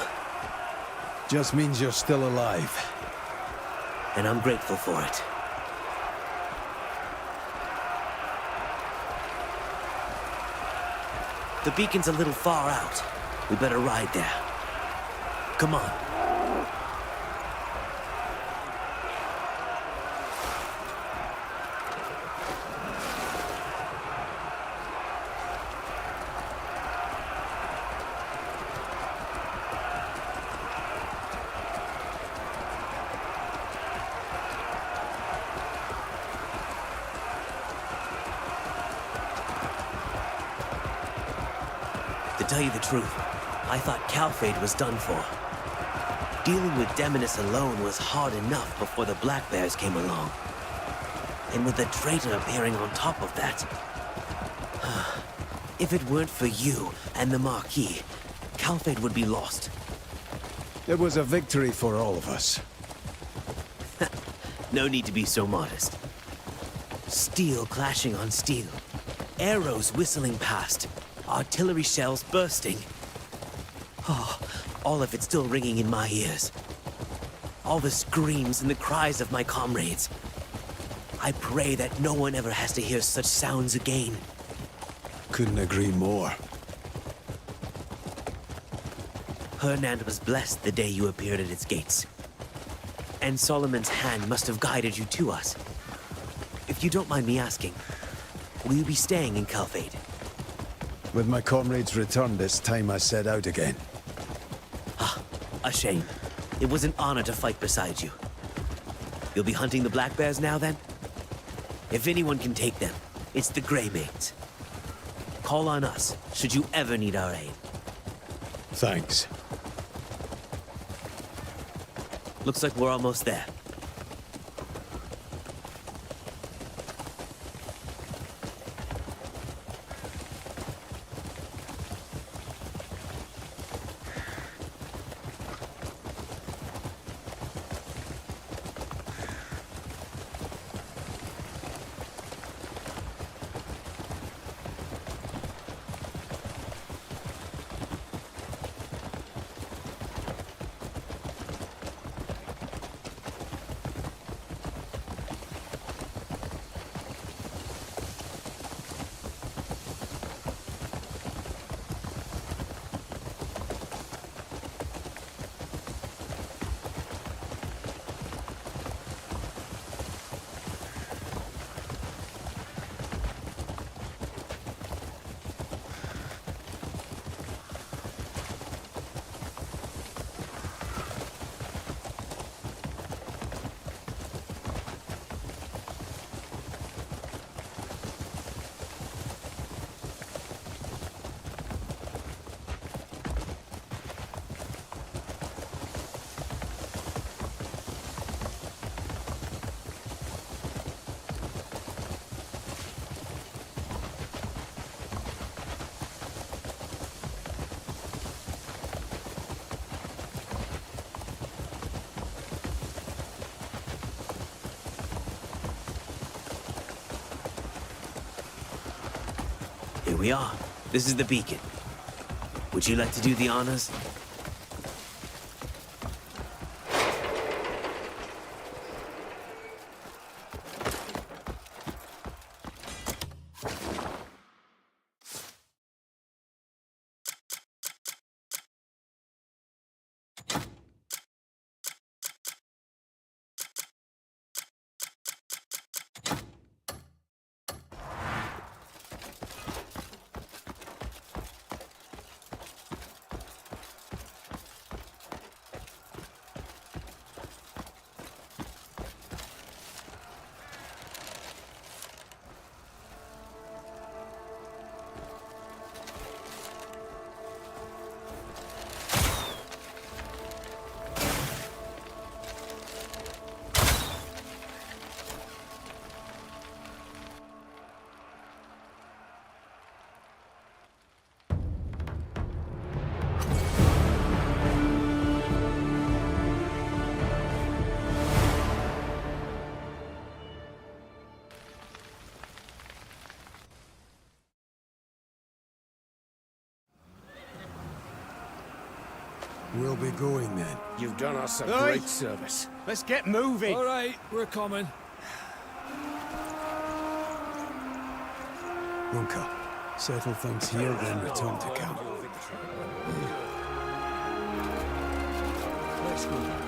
Just means you're still alive. And I'm grateful for it. The beacon's a little far out. We better ride there. Come on. To tell you the truth, I thought Calphade was done for. Dealing with Demonis alone was hard enough before the Black Bears came along. And with the traitor appearing on top of that... If it weren't for you and the Marquis, Calphade would be lost. It was a victory for all of us. No need to be so modest. Steel clashing on steel. Arrows whistling past. Artillery shells bursting. Oh, all of it still ringing in my ears. All the screams and the cries of my comrades. I pray that no one ever has to hear such sounds again. Couldn't agree more. Hernand was blessed the day you appeared at its gates. And Solomon's hand must have guided you to us. If you don't mind me asking, will you be staying in Calphade? With my comrades returned, it's time I set out again. Ah, a shame. It was an honor to fight beside you. You'll be hunting the Black Bears now, then? If anyone can take them, it's the Greymaids. Call on us, should you ever need our aid. Thanks. Looks like we're almost there. Here we are. This is the beacon. Would you like to do the honors? We'll be going then. You've done us a Aye. great service. Let's get moving. All right, we're coming. Runka, settle things here, then return to camp. Let's go.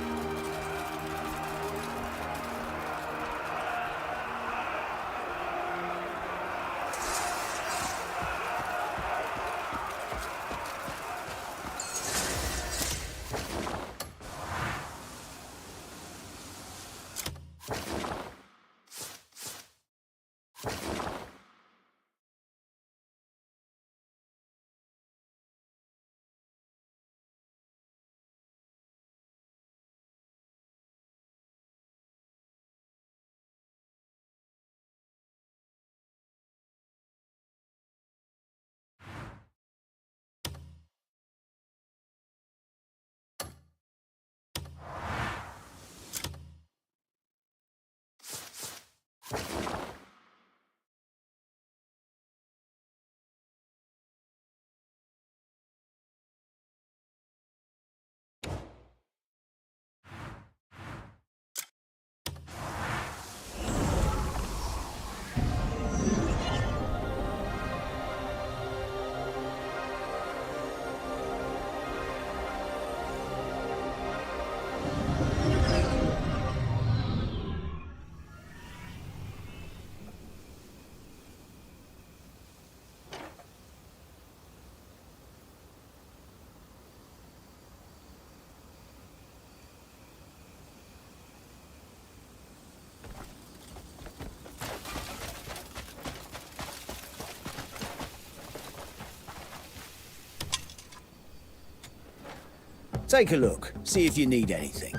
Take a look. See if you need anything.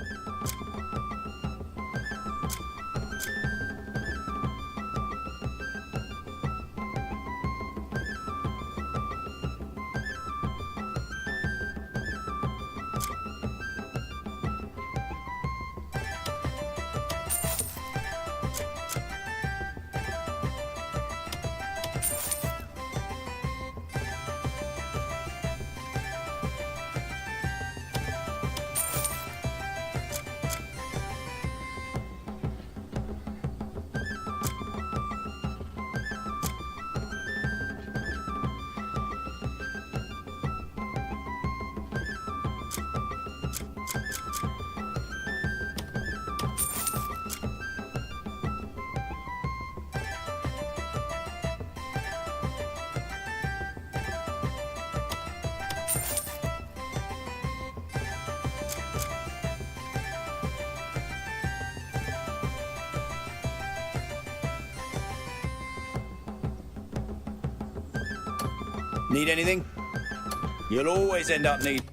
Need anything? You'll always end up needing...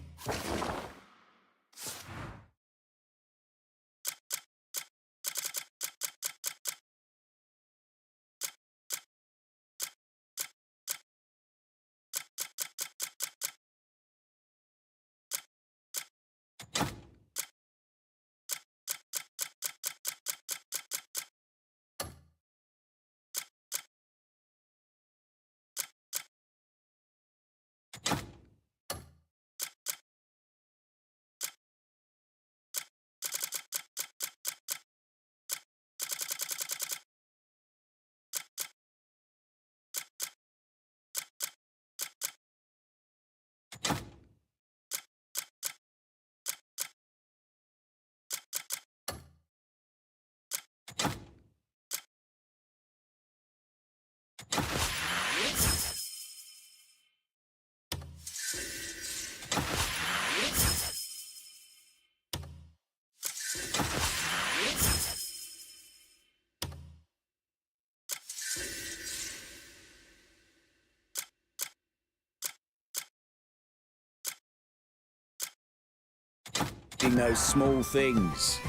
those small things.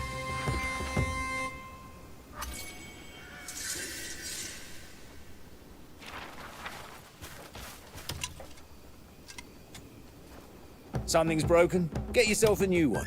Something's broken? Get yourself a new one.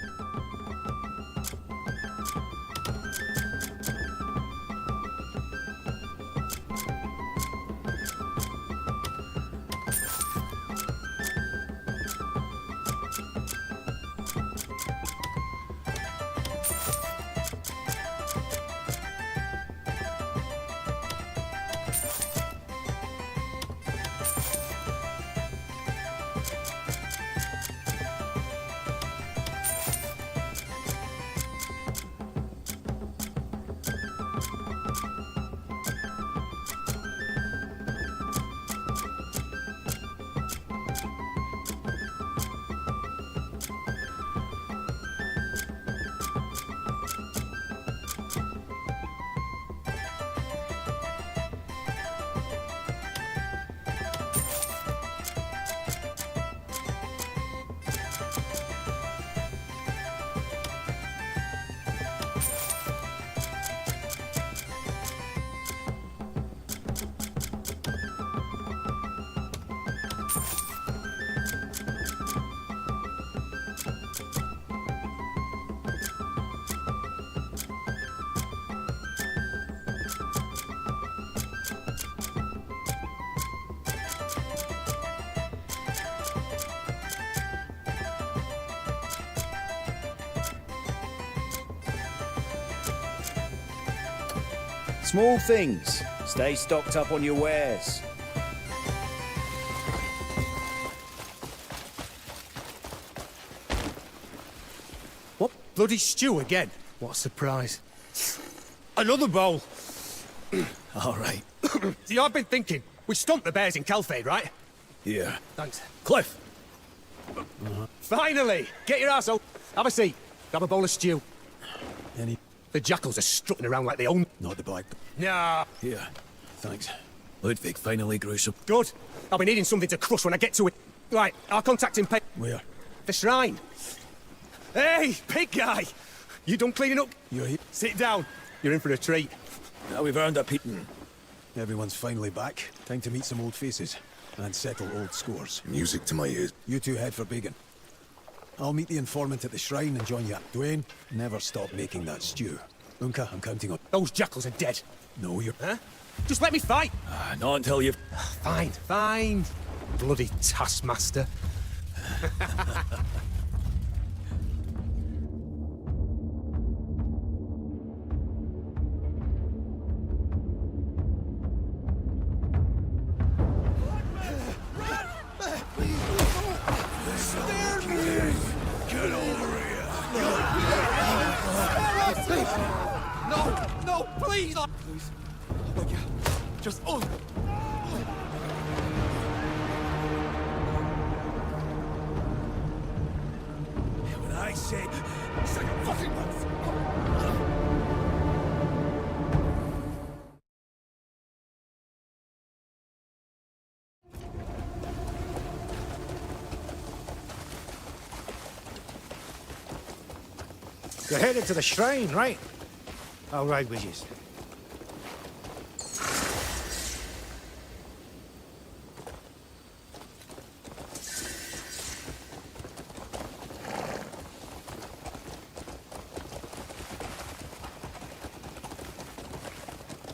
Small things. Stay stocked up on your wares. What? Bloody stew again? What a surprise. Another bowl. All right. See, I've been thinking. We stumped the bears in Calfade, right? Yeah. Thanks. Cliff! Finally! Get your ass out. Have a seat. Grab a bowl of stew. Any... The jackals are strutting around like they own... Not the black... Nah. Here. Thanks. Ludwig finally grew some... Good. I'll be needing something to crush when I get to it. Right, I'll contact him... Where? The shrine. Hey, big guy! You done cleaning up? You're here. Sit down. You're in for a treat. Now we've earned a peep. Everyone's finally back. Time to meet some old faces and settle old scores. Music to my ears. You two head for Beacon. I'll meet the informant at the shrine and join you. Dwayne, never stop making that stew. Unka, I'm counting on... Those jackals are dead. No, you're... Huh? Just let me fight. Not until you've... Fine, fine. Bloody taskmaster. Get over here. No, please! Please. Oh, yeah. Just... Oh! When I say... It's like a fucking month. You're headed to the shrine, right? I'll ride with you.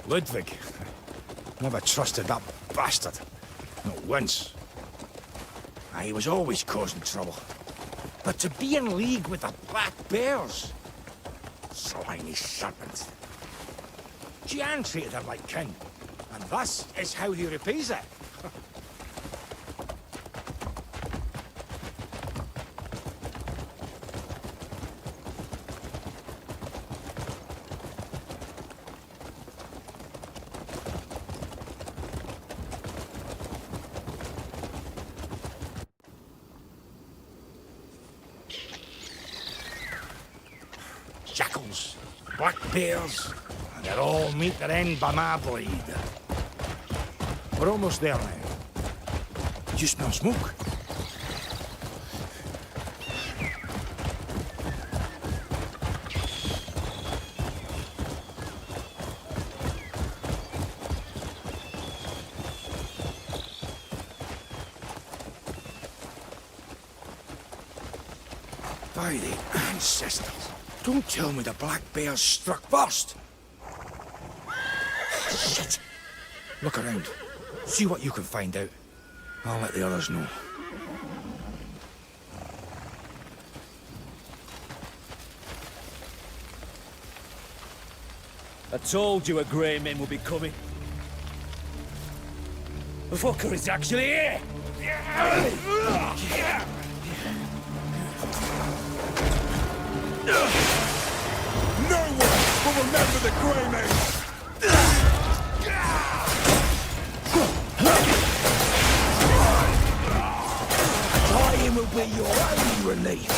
Ludwig. Never trusted that bastard. Not once. He was always causing trouble. But to be in league with the Black Bears... slimy serpent. Jian treated him like king. And thus is how he repays it. Jackals, black bears, and they'll all meet their end by my blade. We're almost there now. You smell smoke? By the ancestors. Don't tell me the Black Bears struck first. Shit. Look around. See what you can find out. I'll let the others know. I told you a grey men would be coming. The fucker is actually here! No one will remember the Grey Men! Dying will be your only relief.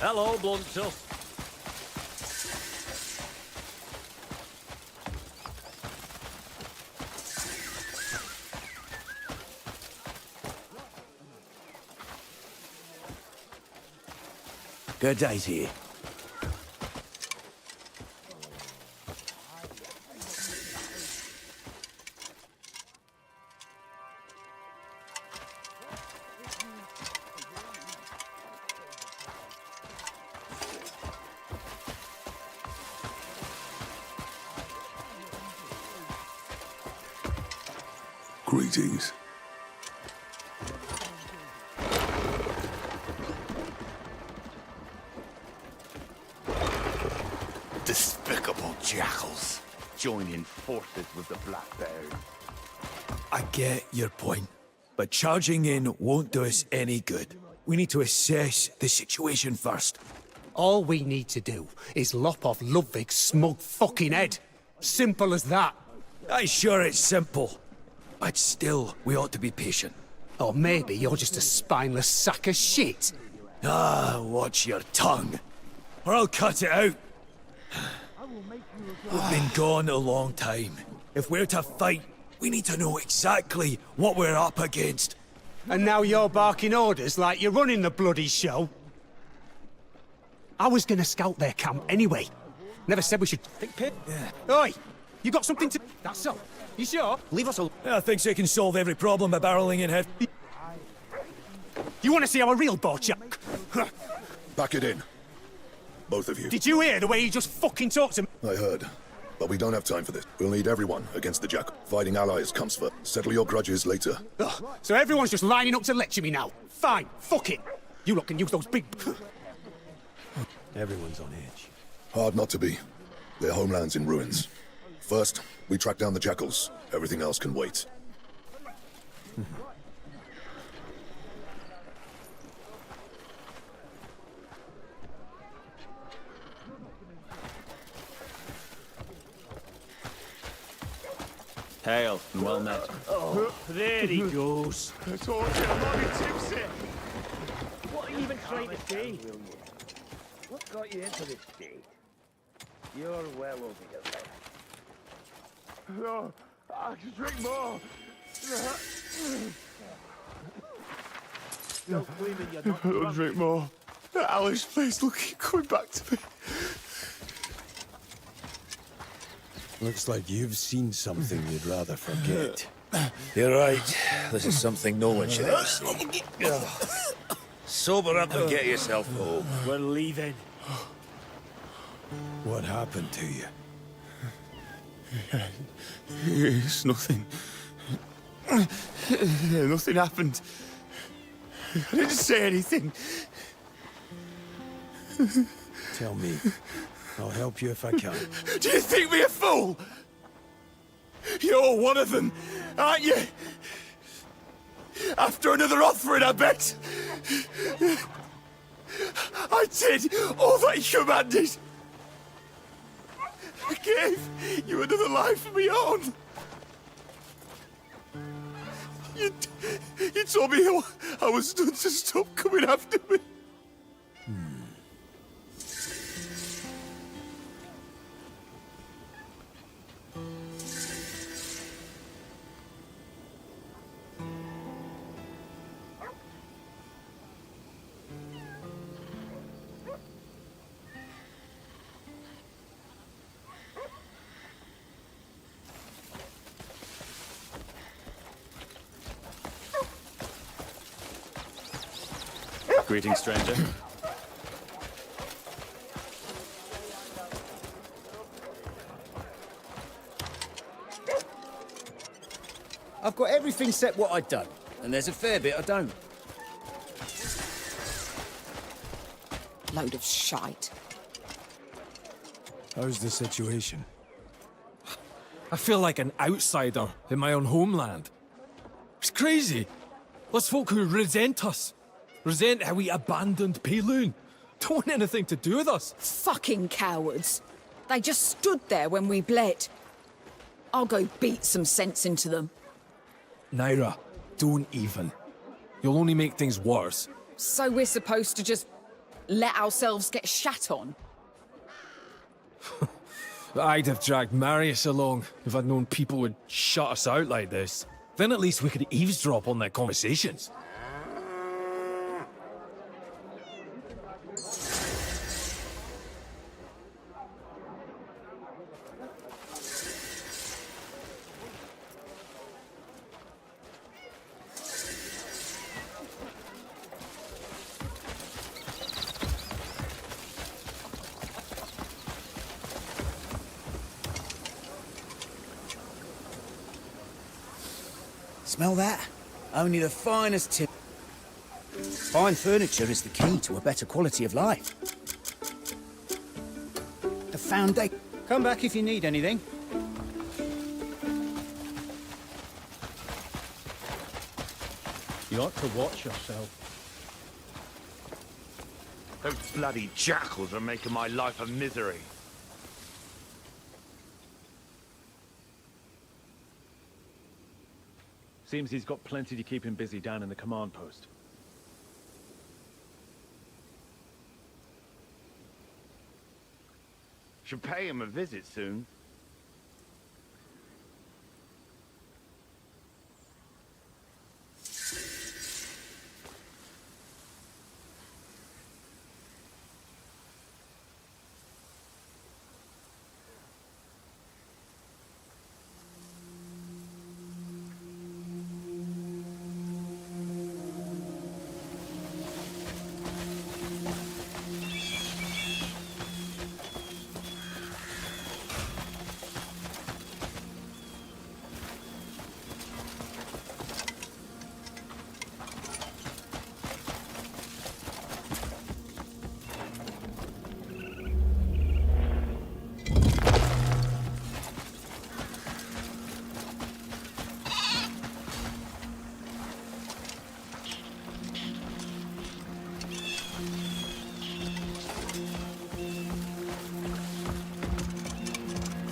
Hello, Blunter. Good days here. Greetings. Despicable jackals, joining forces with the Black Bears. I get your point, but charging in won't do us any good. We need to assess the situation first. All we need to do is lop off Ludwig's smug fucking head. Simple as that. I'm sure it's simple. But still, we ought to be patient. Or maybe you're just a spineless sack of shit. Ah, watch your tongue. Or I'll cut it out. We've been gone a long time. If we're to fight, we need to know exactly what we're up against. And now you're barking orders like you're running the bloody show. I was gonna scout their camp anyway. Never said we should think pit. Yeah. Oi! You got something to... That's all. You sure? Leave us alone. I think they can solve every problem by barreling in head. You want to see how a real Borchak? Back it in. Both of you. Did you hear the way he just fucking talked to me? I heard. But we don't have time for this. We'll need everyone against the Jack. Fighting allies comes first. Settle your grudges later. Ugh, so everyone's just lining up to lecture me now. Fine, fuck it. You lot can use those big... Everyone's on edge. Hard not to be. Their homeland's in ruins. First, we track down the jackals. Everything else can wait. Hail and well met. Oh, there he goes. I told you, I'm not tipsy. What are you even trying to say? What got you into this state? You're well over your limit. No, I can drink more. Don't claim you're not I'll drunk. drink more. Alice, please look, coming back to me. Looks like you've seen something you'd rather forget. You're right. This is something no one should ever see. Sober up and get yourself home. We're leaving. What happened to you? It's nothing. Nothing happened. I didn't say anything. Tell me. I'll help you if I can. Do you think me a fool? You're one of them, aren't you? After another offering, I bet. I did all that you commanded. I gave you another life of my own. You told me I was done to stop coming after me. Greetings, stranger. I've got everything set what I'd done, and there's a fair bit I don't. Load of shite. How's the situation? I feel like an outsider in my own homeland. It's crazy. There's folk who resent us. Resent how we abandoned Payloon. Don't want anything to do with us. Fucking cowards. They just stood there when we bled. I'll go beat some sense into them. Naira, don't even. You'll only make things worse. So we're supposed to just let ourselves get shat on? I'd have dragged Marius along if I'd known people would shut us out like this. Then at least we could eavesdrop on their conversations. Smell that? Only the finest tip. Fine furniture is the key to a better quality of life. The foundation. Come back if you need anything. You ought to watch yourself. Those bloody jackals are making my life a misery. Seems he's got plenty to keep him busy down in the command post. Should pay him a visit soon.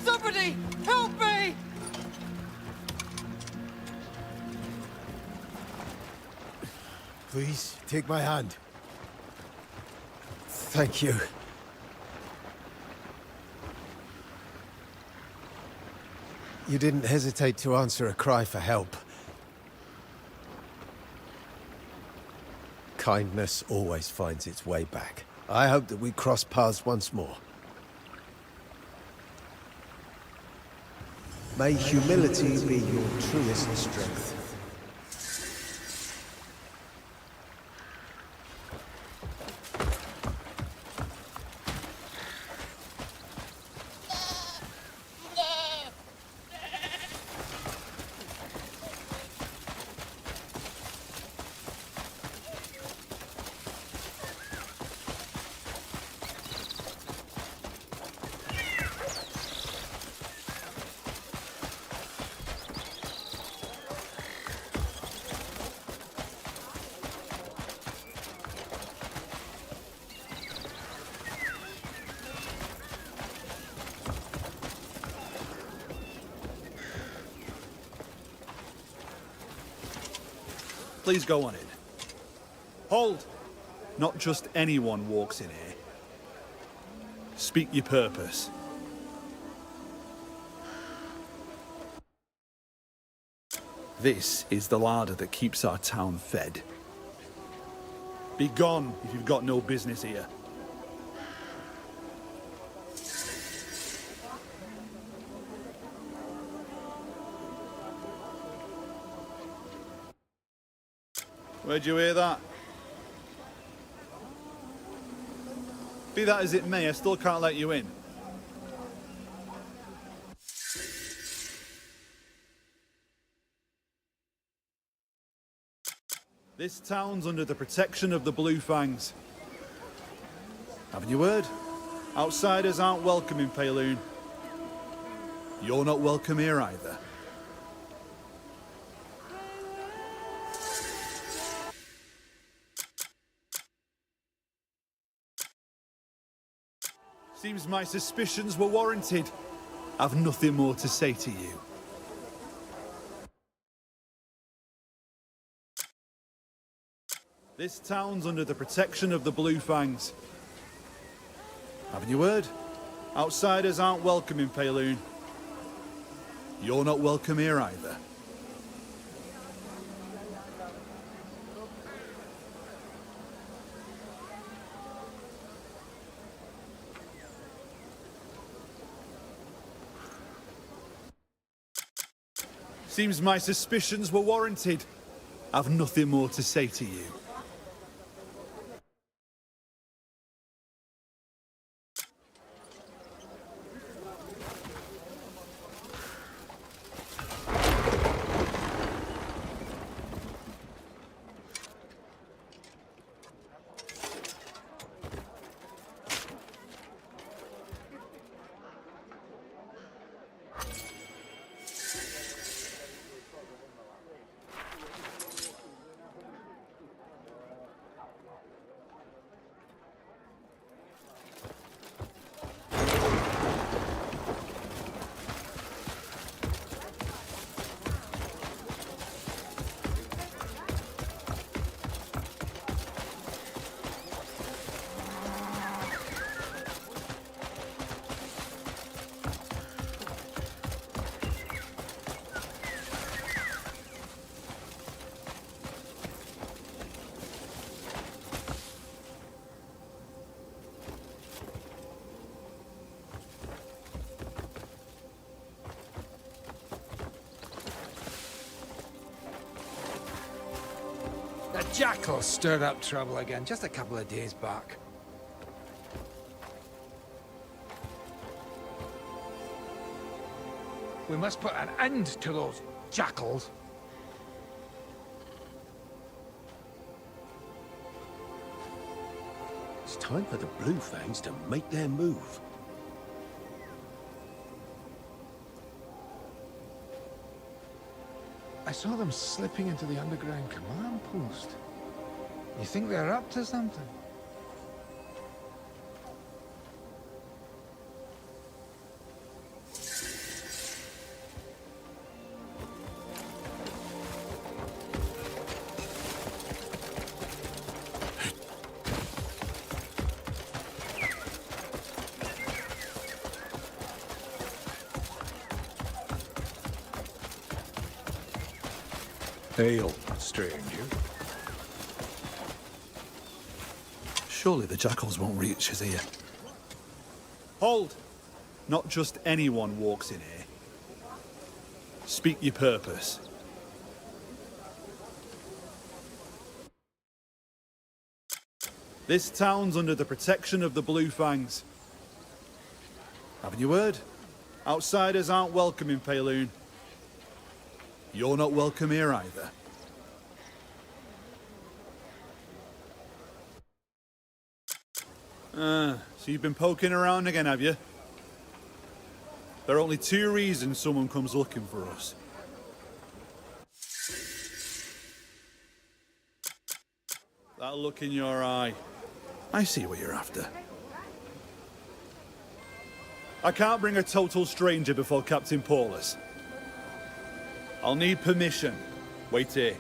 Somebody, help me! Please, take my hand. Thank you. You didn't hesitate to answer a cry for help. Kindness always finds its way back. I hope that we cross paths once more. May humility be your truest strength. Please go on in. Hold! Not just anyone walks in here. Speak your purpose. This is the larder that keeps our town fed. Be gone if you've got no business here. Where'd you hear that? Be that as it may, I still can't let you in. This town's under the protection of the Blue Fangs. Haven't you heard? Outsiders aren't welcome in Payloon. You're not welcome here either. Seems my suspicions were warranted. I've nothing more to say to you. This town's under the protection of the Blue Fangs. Haven't you heard? Outsiders aren't welcome in Payloon. You're not welcome here either. Seems my suspicions were warranted. I've nothing more to say to you. The jackal stirred up trouble again just a couple of days back. We must put an end to those jackals. It's time for the Blue Fangs to make their move. I saw them slipping into the underground command post. You think they're up to something? Hail, stranger. Surely the jackals won't reach us here. Hold! Not just anyone walks in here. Speak your purpose. This town's under the protection of the Blue Fangs. Haven't you heard? Outsiders aren't welcome in Payloon. You're not welcome here either. So you've been poking around again, have you? There are only two reasons someone comes looking for us. That look in your eye. I see what you're after. I can't bring a total stranger before Captain Paulus. I'll need permission. Wait here.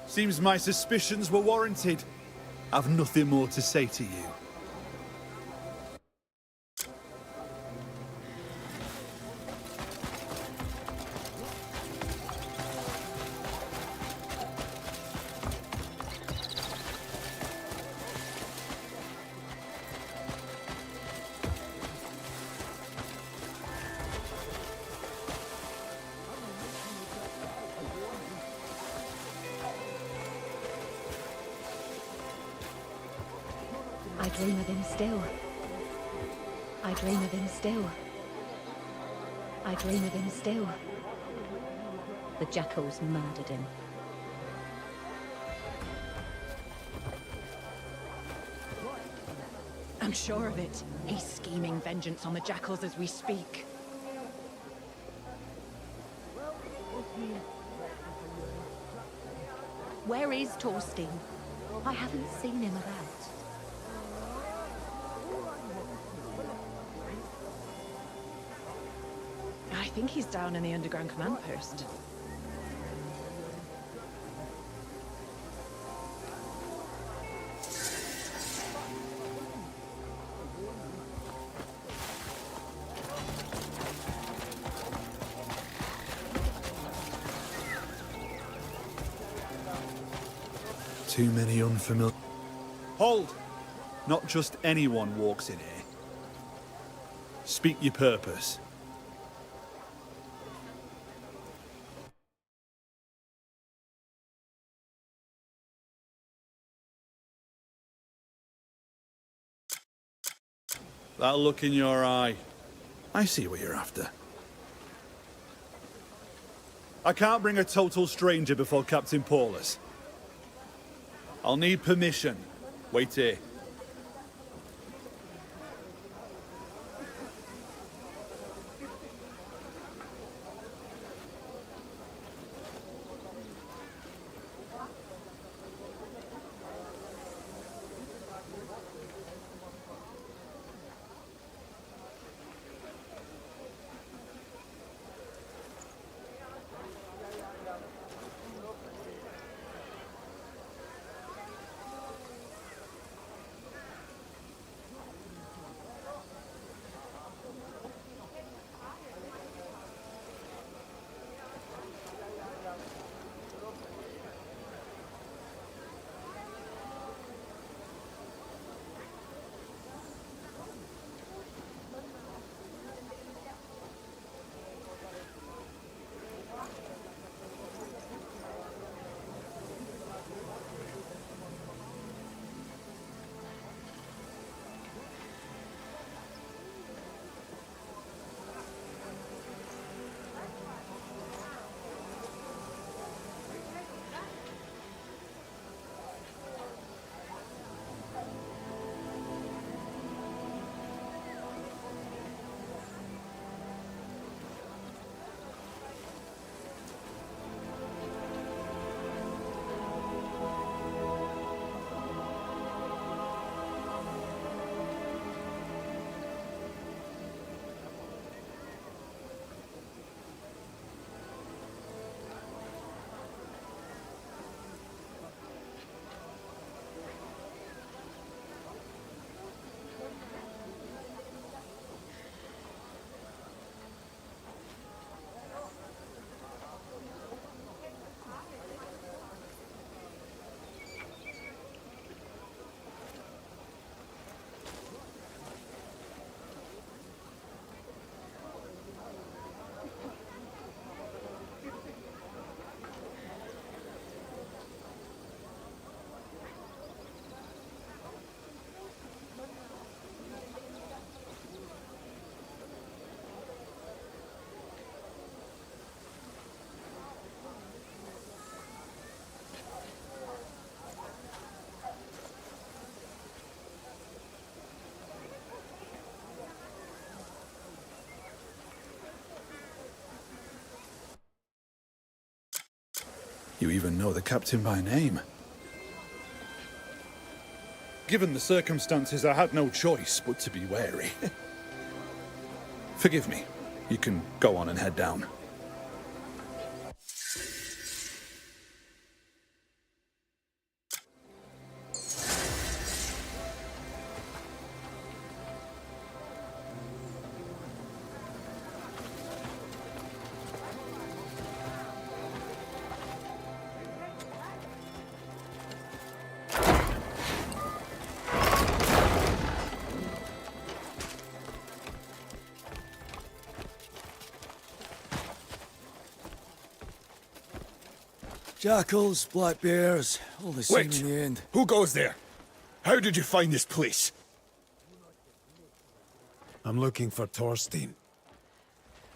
Seems my suspicions were warranted. I've nothing more to say to you. I dream of him still. I dream of him still. I dream of him still. The jackals murdered him. I'm sure of it. He's scheming vengeance on the jackals as we speak. Where is Thorstein? I haven't seen him about. I think he's down in the underground command post. too many unfamiliar... Hold! Not just anyone walks in here. Speak your purpose. That look in your eye. I see what you're after. I can't bring a total stranger before Captain Paulus. I'll need permission. Wait here. You even know the captain by name. Given the circumstances, I had no choice but to be wary. Forgive me. You can go on and head down. Jackals, black bears, all the same in the end. Who goes there? How did you find this place? I'm looking for Thorstein.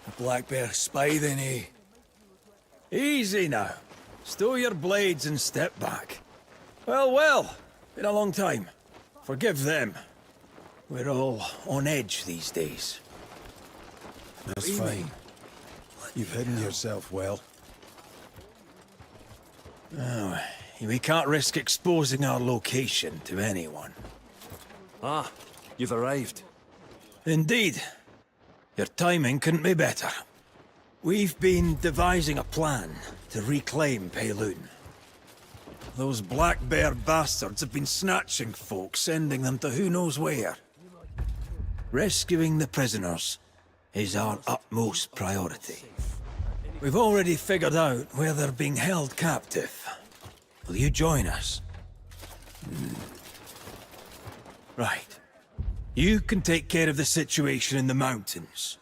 A black bear spy then, eh? Easy now. Stow your blades and step back. Well, well. Been a long time. Forgive them. We're all on edge these days. That's fine. You've hidden yourself well. Oh, we can't risk exposing our location to anyone. Ah, you've arrived. Indeed. Your timing couldn't be better. We've been devising a plan to reclaim Peilun. Those black bear bastards have been snatching folk, sending them to who knows where. Rescuing the prisoners is our utmost priority. We've already figured out where they're being held captive. Will you join us? Right. You can take care of the situation in the mountains.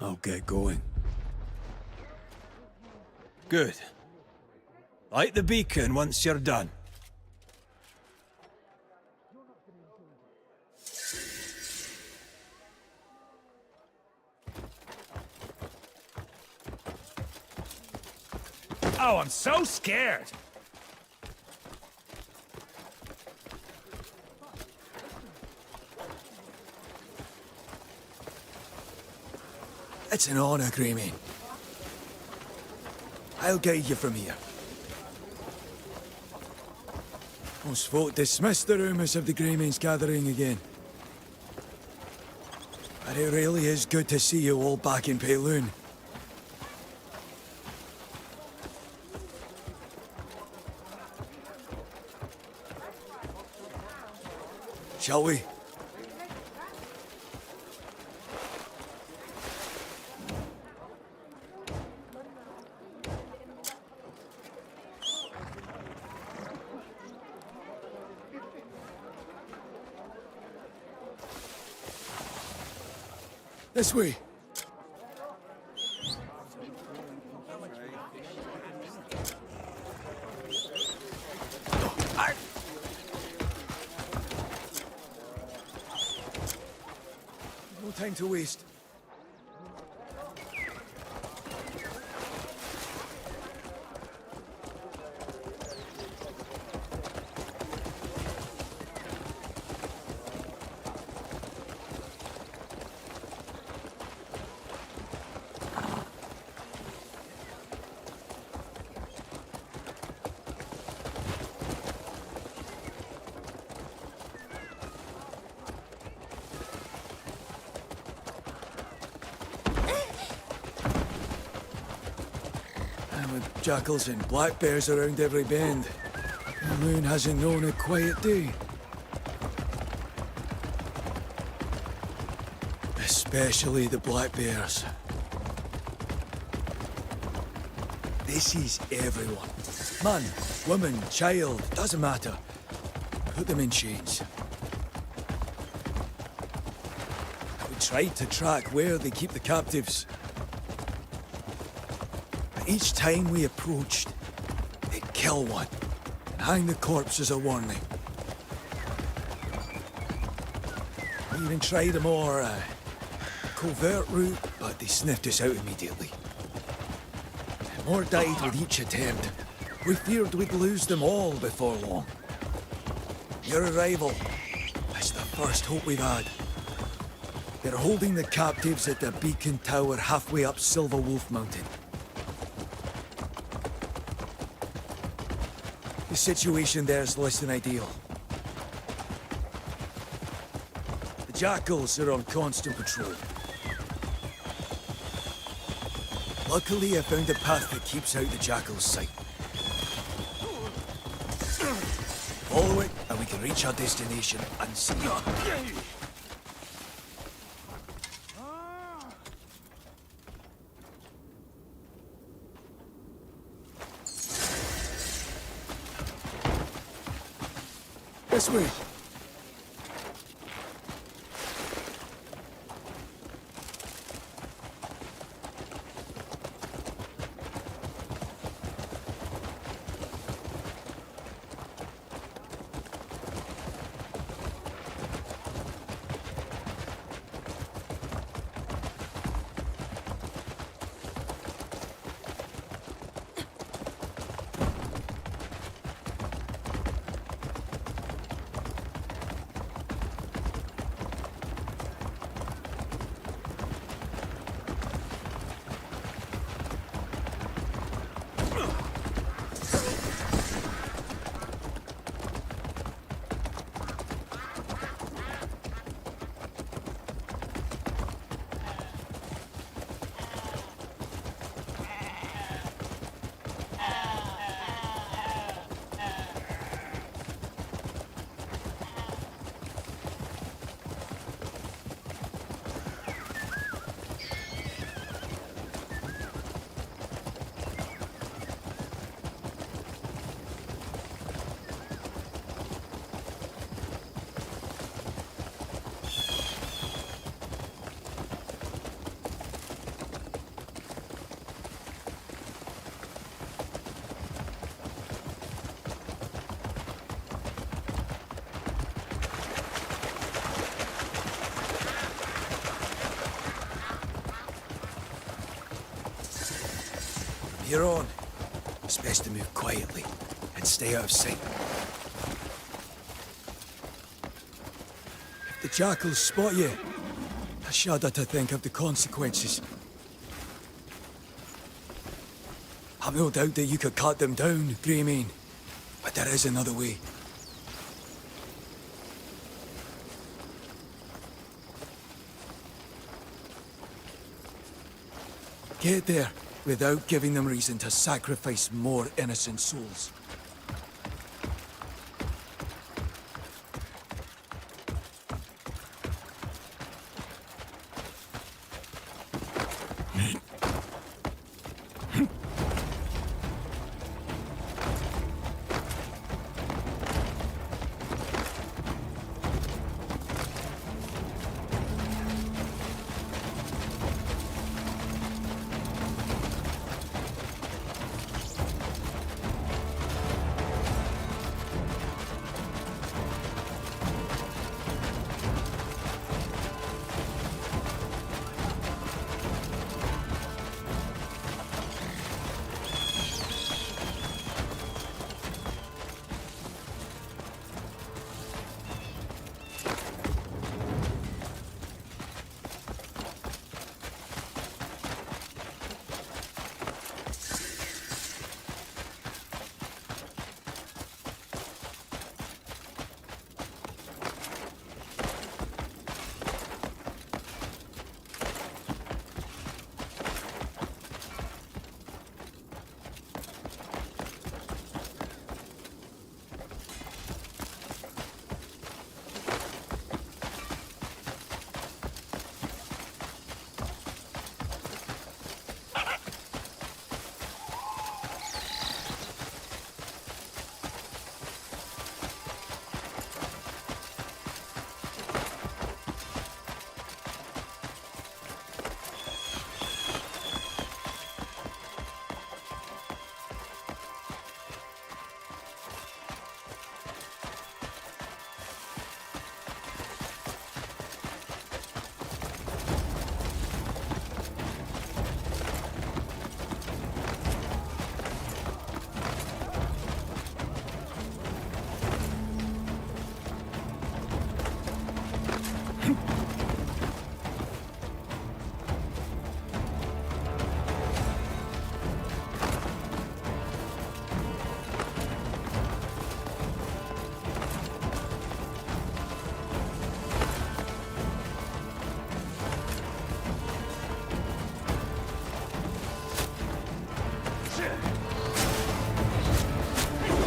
I'll get going. Good. Light the beacon once you're done. Oh, I'm so scared! It's an honor, Greymane. I'll guide you from here. Most folk dismiss the rumours of the Greymane's gathering again. But it really is good to see you all back in Payloon. Shall we? This way. No time to waste. Jackals and black bears around every bend. The moon hasn't known a quiet day. Especially the black bears. They seize everyone. Man, woman, child, doesn't matter. Put them in chains. We tried to track where they keep the captives. Each time we approached, they'd kill one and hang the corpse as a warning. We even tried a more covert route, but they sniffed us out immediately. And more died with each attempt. We feared we'd lose them all before long. Your arrival is the first hope we've had. They're holding the captives at the beacon tower halfway up Silver Wolf Mountain. The situation there's less than ideal. The Jackals are on constant patrol. Luckily, I found a path that keeps out the Jackals' sight. Follow it, and we can reach our destination unseen. This way. you're on, it's best to move quietly and stay out of sight. If the jackals spot you, I shudder to think of the consequences. I've no doubt that you could cut them down, Greymane, but there is another way. Get there without giving them reason to sacrifice more innocent souls.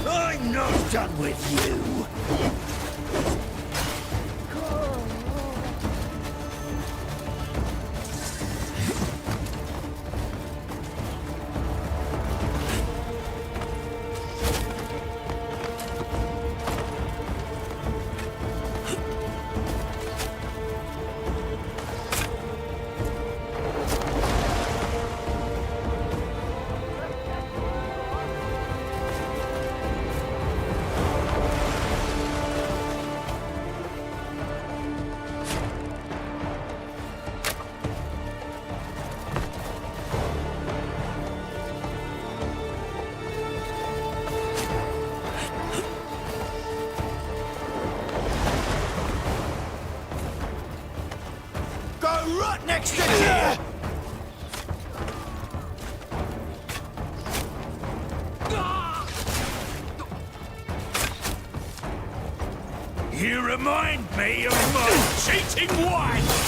I'm not done with you! Right next to you! You remind me of my cheating wife!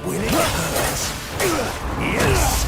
When it hurts. Yes!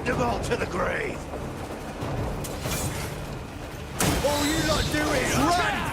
Send them all to the grave. All you lot do is run!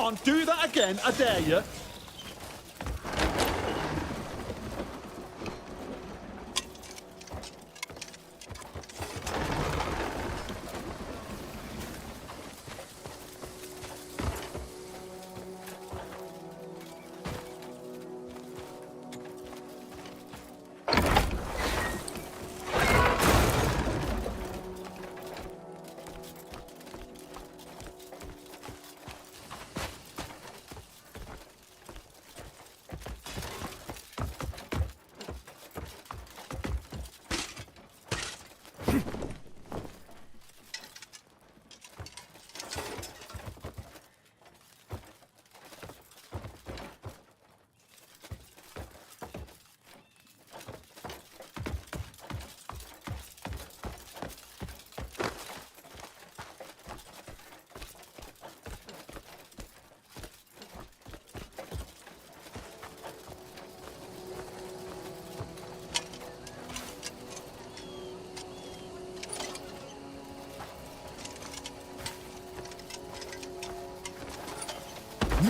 on, do that again, I dare you.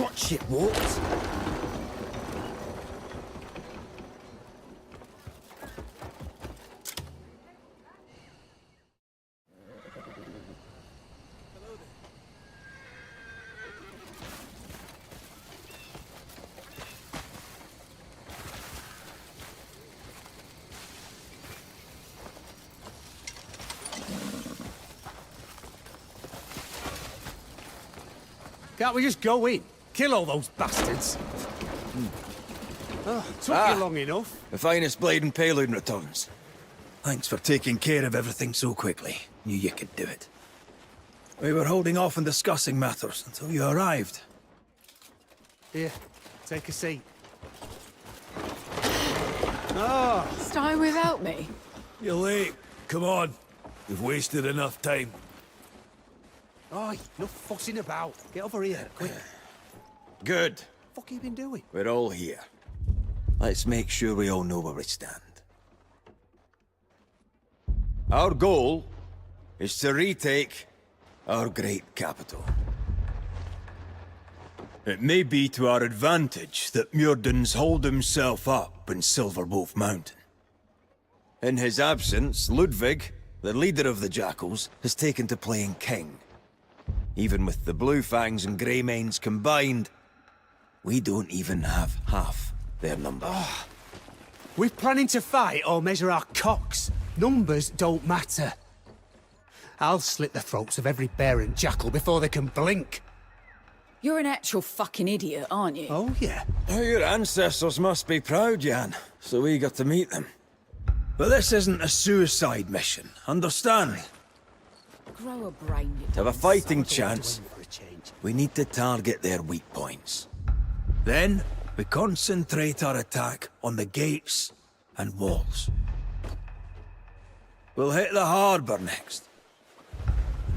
Watch it, Walt. Can't we just go in? Kill all those bastards. Oh, took you long enough. The finest blade in Payloon returns. Thanks for taking care of everything so quickly. Knew you could do it. We were holding off on discussing matters until you arrived. Here, take a seat. Oh. Stay without me? You're late. Come on. We've wasted enough time. Oi, no fussing about. Get over here, quick. Good. What have you been doing? We're all here. Let's make sure we all know where we stand. Our goal is to retake our great capital. It may be to our advantage that Muirden's holed himself up in Silver Wolf Mountain. In his absence, Ludwig, the leader of the Jackals, has taken to playing king. Even with the Blue Fangs and Greymanes combined, we don't even have half their number. Oh. We're planning to fight or measure our cocks. Numbers don't matter. I'll slit the throats of every bear and jackal before they can blink. You're an actual fucking idiot, aren't you? Oh, yeah. Oh, your ancestors must be proud, Jan. So eager to meet them. But this isn't a suicide mission, understand? Grow a brain, you To have a fighting chance, we need to target their weak points. Then, we concentrate our attack on the gates and walls. We'll hit the harbour next.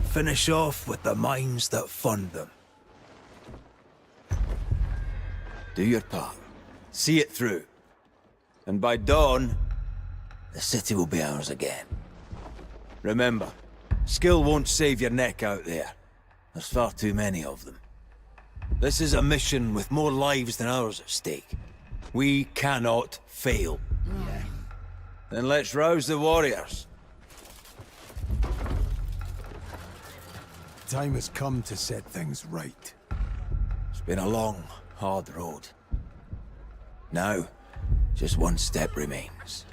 Finish off with the mines that fund them. Do your part. See it through. And by dawn, the city will be ours again. Remember, skill won't save your neck out there. There's far too many of them. This is a mission with more lives than ours at stake. We cannot fail. Yeah. Then let's rouse the warriors. Time has come to set things right. It's been a long, hard road. Now, just one step remains.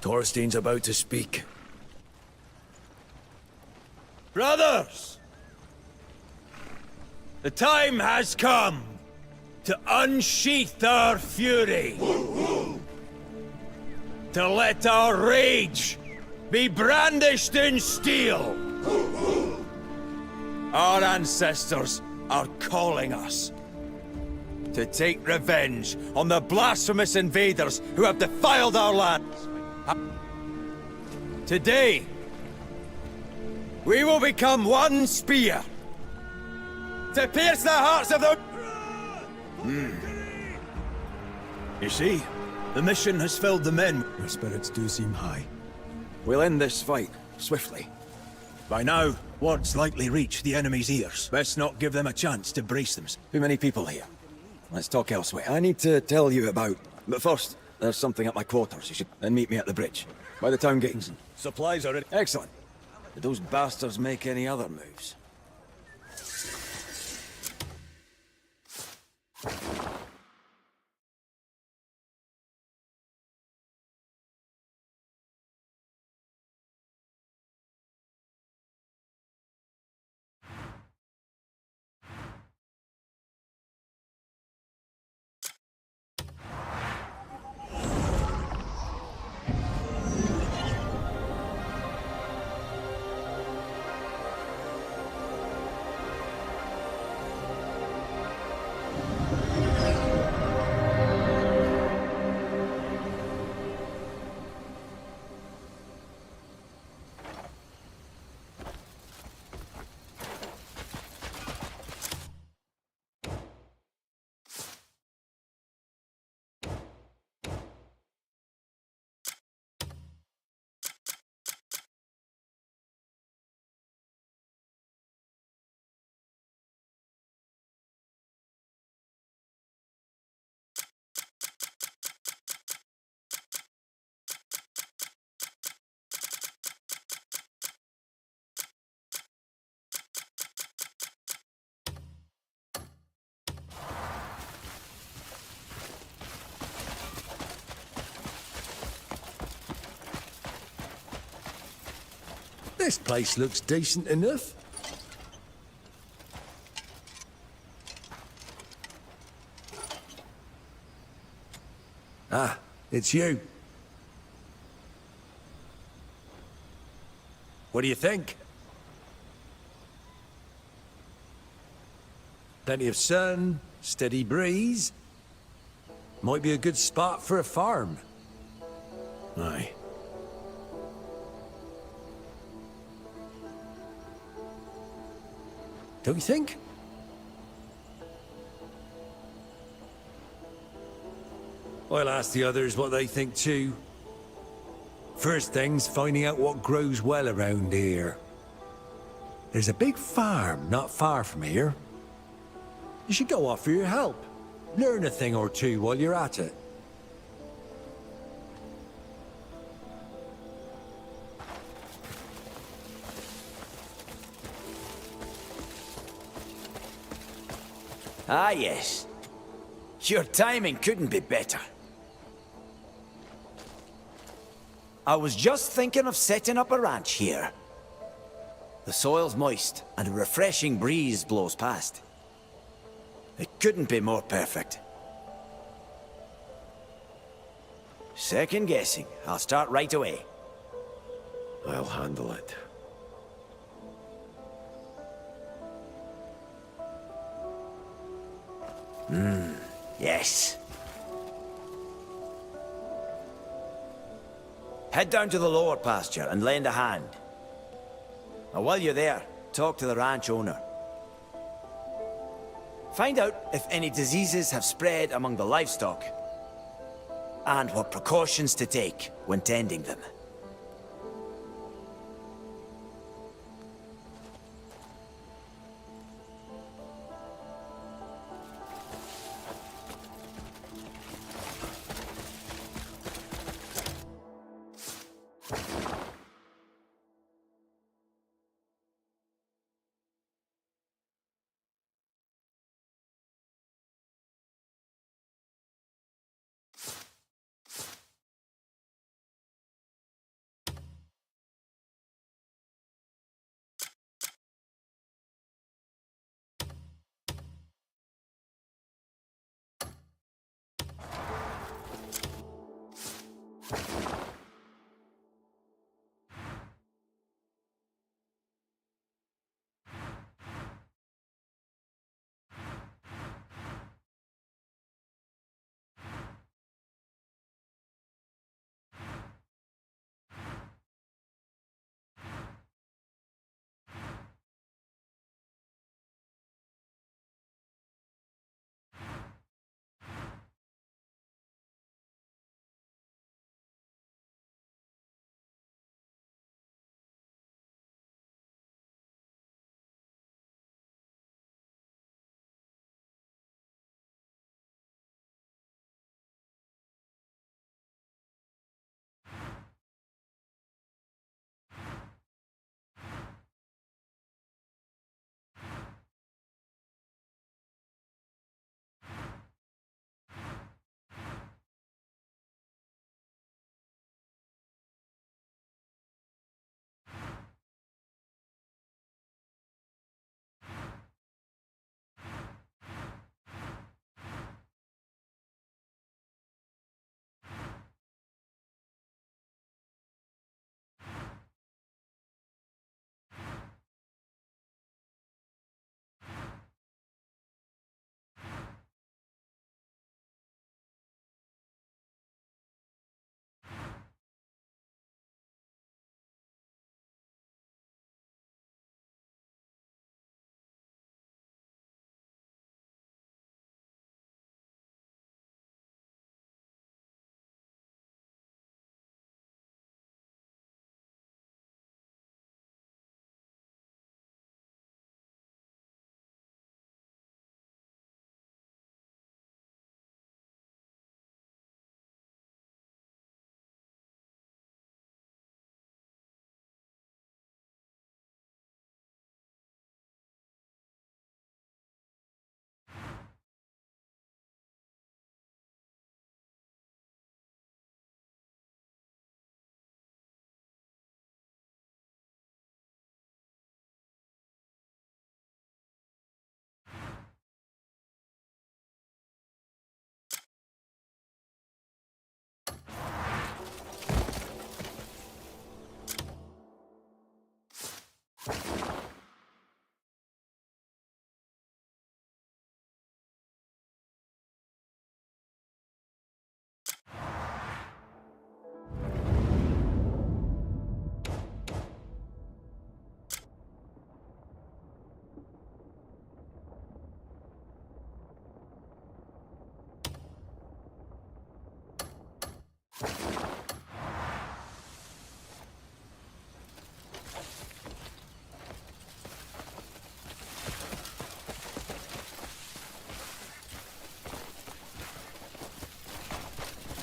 Thorstein's about to speak. Brothers! The time has come to unsheath our fury. To let our rage be brandished in steel. Our ancestors are calling us to take revenge on the blasphemous invaders who have defiled our land. Today, we will become one spear to pierce the hearts of the... You see, the mission has filled the men. Their spirits do seem high. We'll end this fight, swiftly. By now, word's likely reached the enemy's ears. Best not give them a chance to brace them. Too many people here. Let's talk elsewhere. I need to tell you about... But first, there's something at my quarters. You should then meet me at the bridge. By the town gates. Supplies are ready. Excellent. Did those bastards make any other moves? This place looks decent enough. Ah, it's you. What do you think? Plenty of sun, steady breeze. Might be a good spot for a farm. Aye. Don't you think? I'll ask the others what they think too. First thing's finding out what grows well around here. There's a big farm not far from here. You should go offer your help. Learn a thing or two while you're at it. Ah, yes. Your timing couldn't be better. I was just thinking of setting up a ranch here. The soil's moist, and a refreshing breeze blows past. It couldn't be more perfect. Second guessing. I'll start right away. I'll handle it. Yes. Head down to the lower pasture and lend a hand. And while you're there, talk to the ranch owner. Find out if any diseases have spread among the livestock, and what precautions to take when tending them.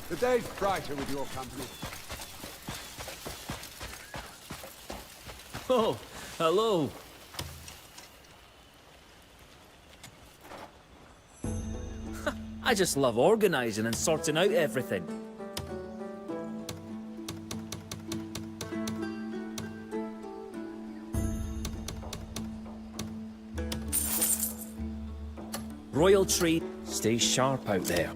The day's brighter with your company. Oh, hello. I just love organizing and sorting out everything. Royal Tree, stay sharp out there.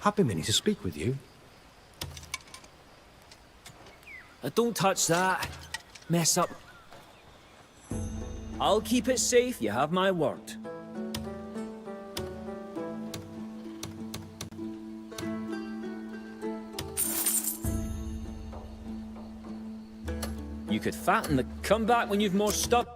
Happy Minnie to speak with you. Don't touch that. Mess up. I'll keep it safe, you have my word. You could fatten the comeback when you've more stuff.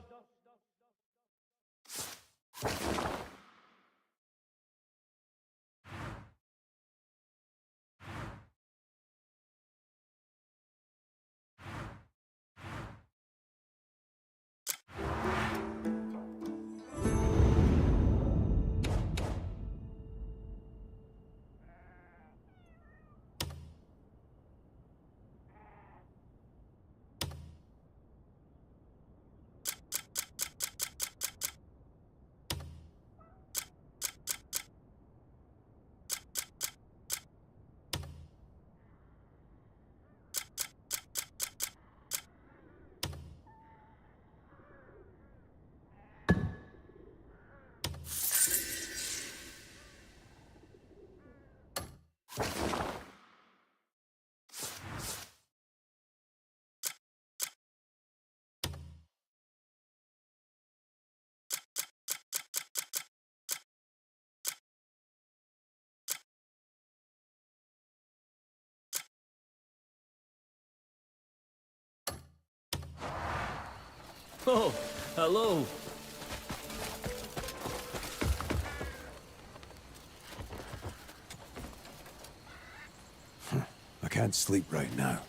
Oh, hello. I can't sleep right now.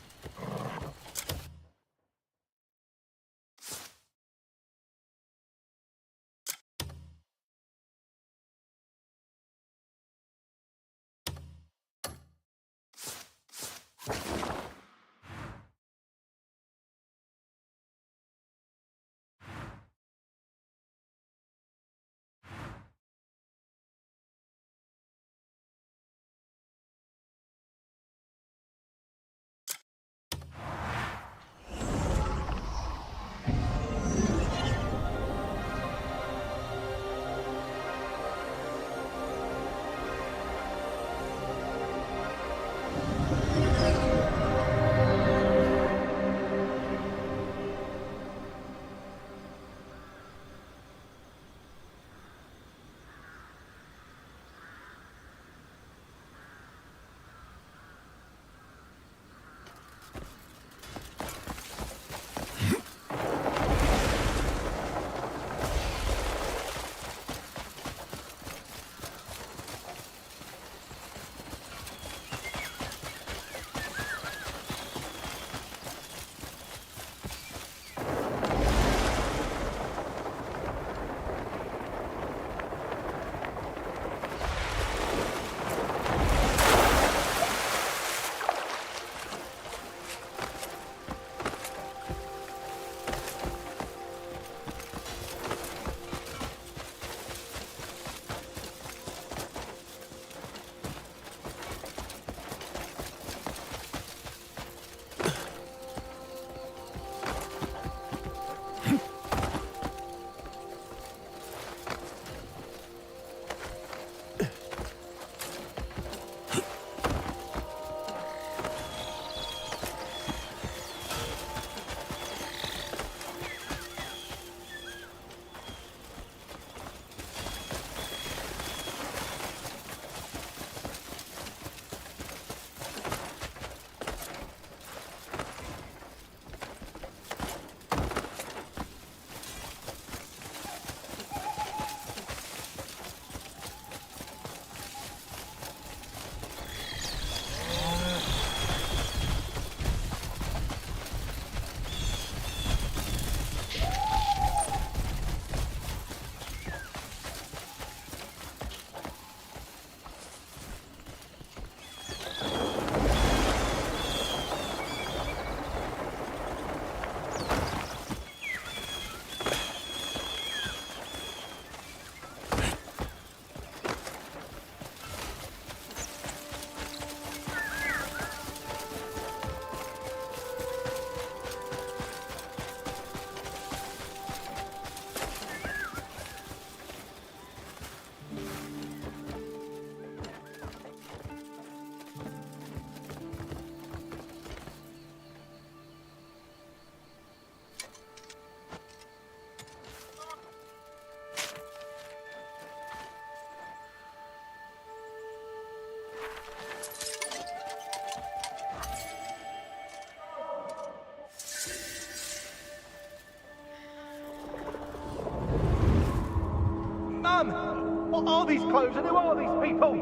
All these clothes, and who are these people?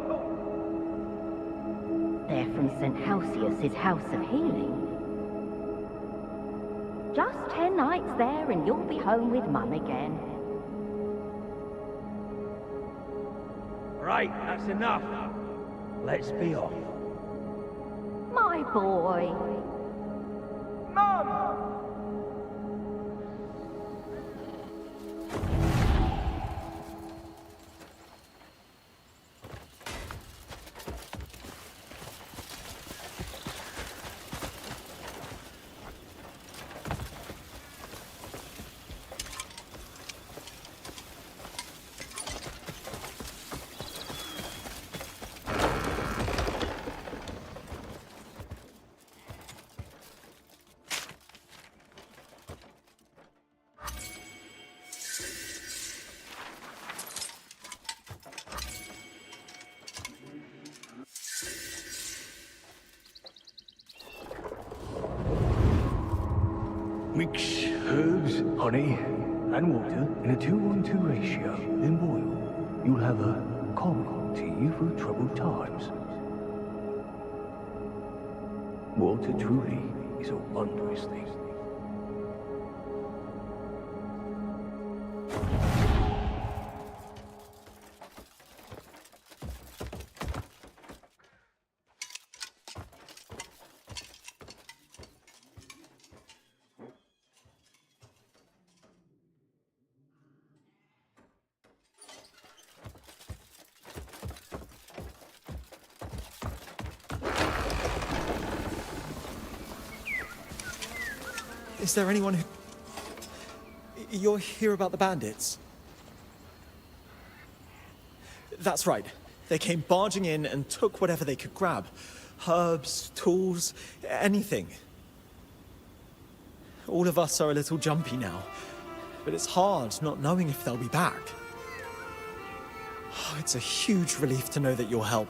They're from St. Halcyus' House of Healing. Just 10 nights there and you'll be home with Mum again. Right, that's enough. Let's be off. My boy. Mum! Mix herbs, honey, and water in a 2-1-2 ratio. Then boil. You'll have a common tea for troubled times. Water truly is a wondrous thing. Is there anyone who... You're here about the bandits? That's right. They came barging in and took whatever they could grab. Herbs, tools, anything. All of us are a little jumpy now. But it's hard not knowing if they'll be back. Oh, it's a huge relief to know that you'll help.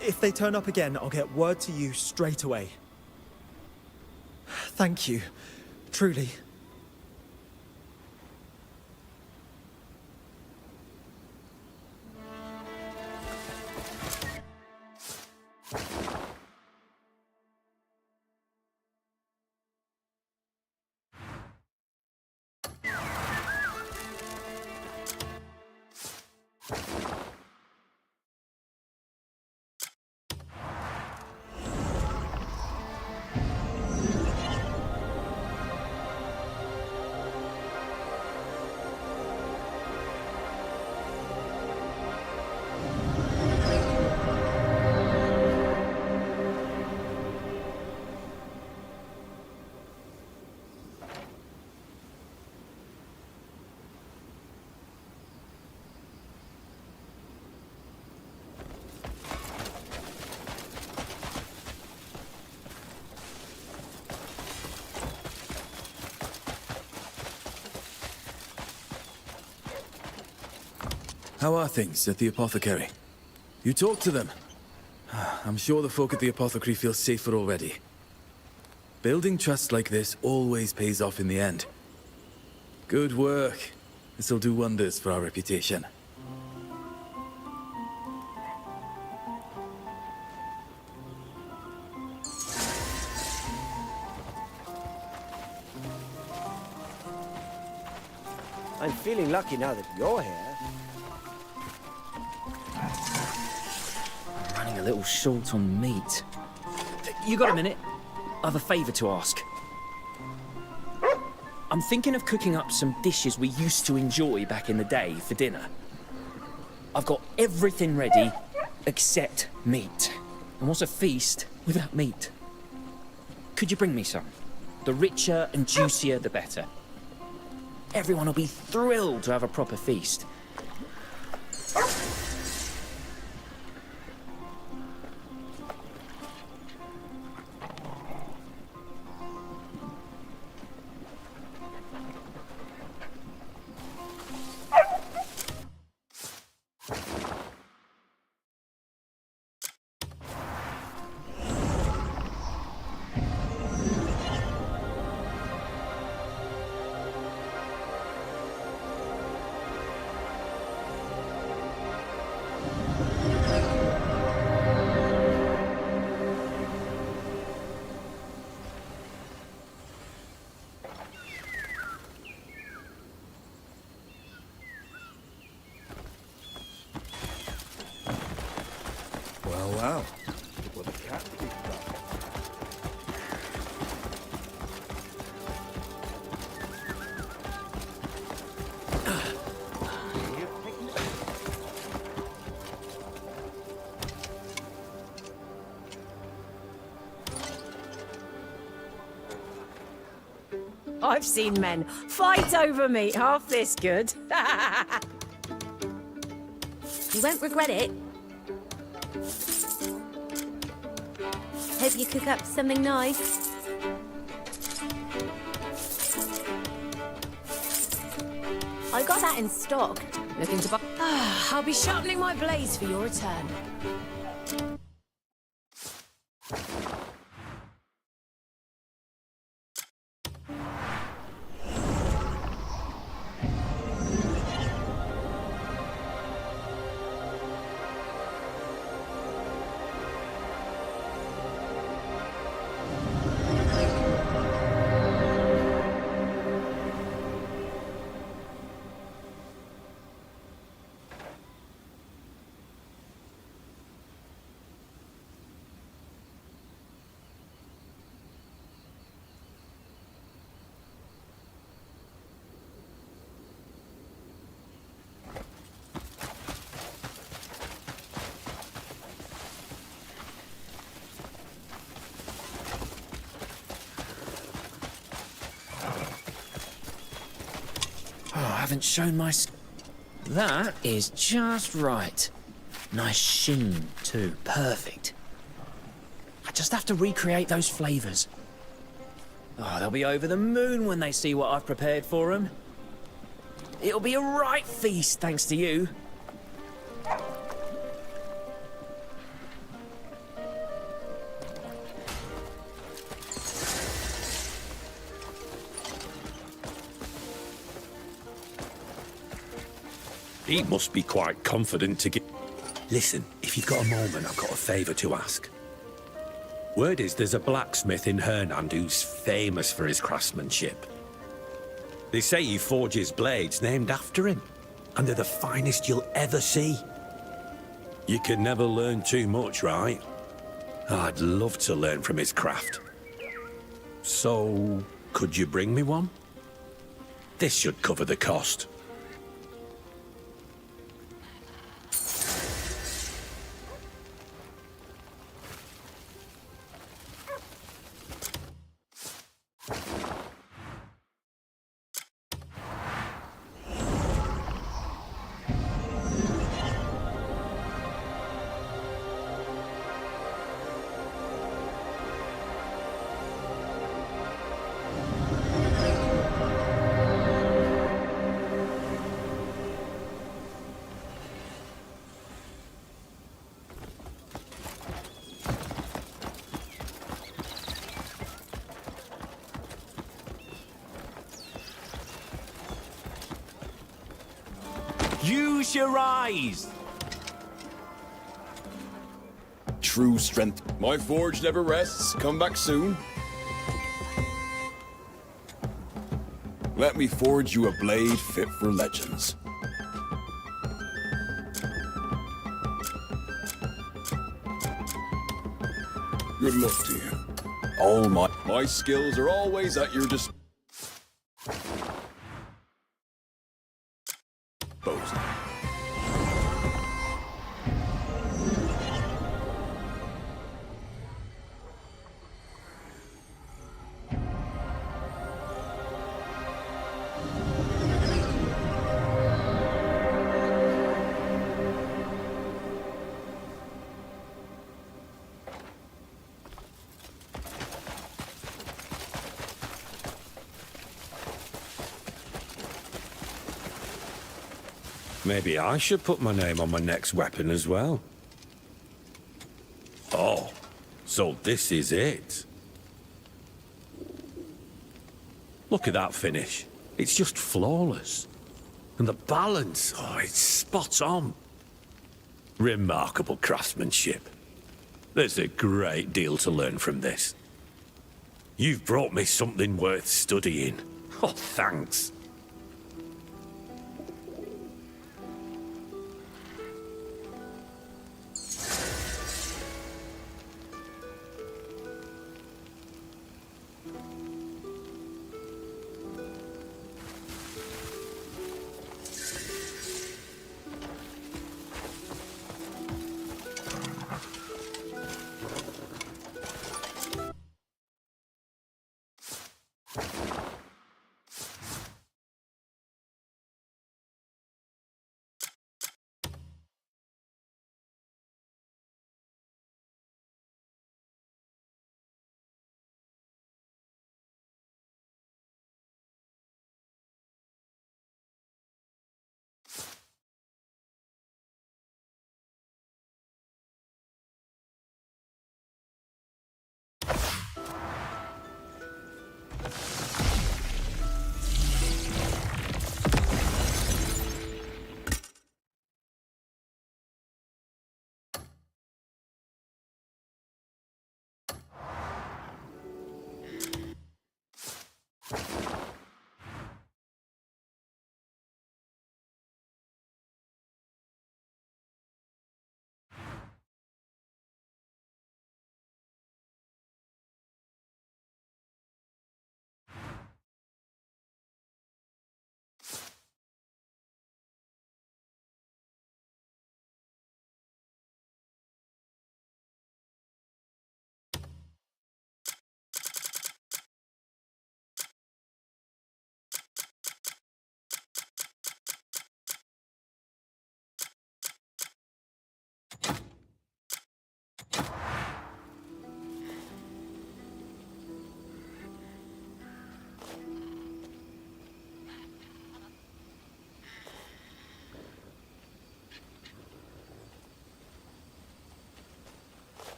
If they turn up again, I'll get word to you straight away. Thank you, truly. How are things at the apothecary? You talked to them? I'm sure the folk at the apothecary feel safer already. Building trust like this always pays off in the end. Good work. This'll do wonders for our reputation. I'm feeling lucky now that you're here. I'm running a little short on meat. You got a minute? I have a favour to ask. I'm thinking of cooking up some dishes we used to enjoy back in the day for dinner. I've got everything ready except meat. And what's a feast without meat? Could you bring me some? The richer and juicier, the better. Everyone will be thrilled to have a proper feast. how. Well, the cat picked up. I've seen men fight over meat half this good. You won't regret it. Hope you cook up something nice. I got that in stock. Looking to buy. I'll be sharpening my blades for your return. I haven't shown my... That is just right. Nice sheen, too. Perfect. I just have to recreate those flavours. Oh, they'll be over the moon when they see what I've prepared for them. It'll be a right feast, thanks to you. He must be quite confident to get... Listen, if you've got a moment, I've got a favour to ask. Word is there's a blacksmith in Hernand who's famous for his craftsmanship. They say he forges blades named after him, and they're the finest you'll ever see. You can never learn too much, right? I'd love to learn from his craft. So, could you bring me one? This should cover the cost. Use your eyes! True strength. My forge never rests. Come back soon. Let me forge you a blade fit for legends. Good luck to you. All my skills are always at your disposal. Maybe I should put my name on my next weapon as well. Oh, so this is it. Look at that finish. It's just flawless. And the balance, oh, it's spot on. Remarkable craftsmanship. There's a great deal to learn from this. You've brought me something worth studying. Oh, thanks.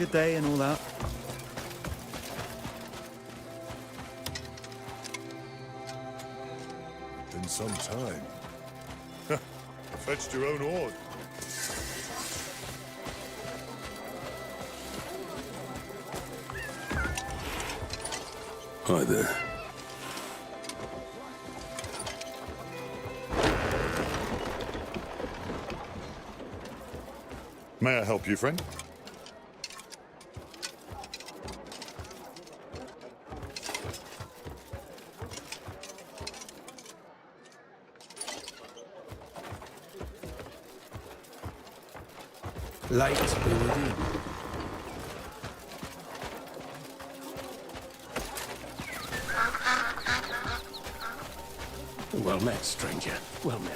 good day and all that. Been some time. Fetched your own ore. Hi there. May I help you, friend? Light be with you. Well met, stranger. Well met.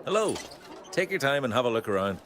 Hello. Take your time and have a look around.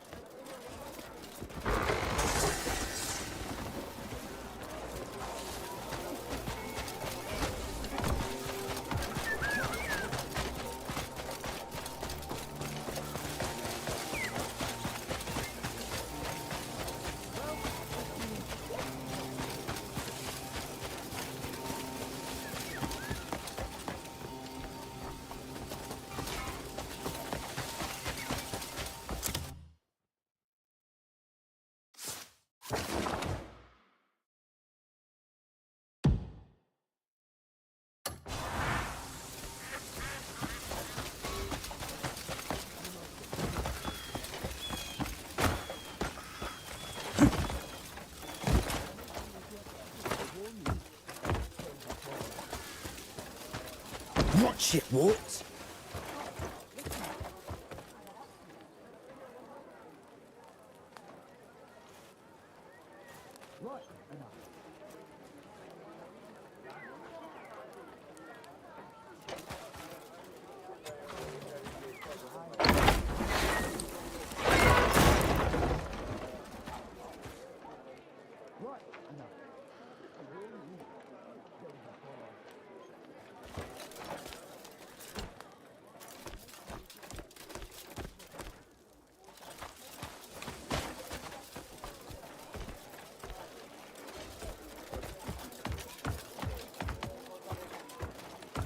Watch it, what?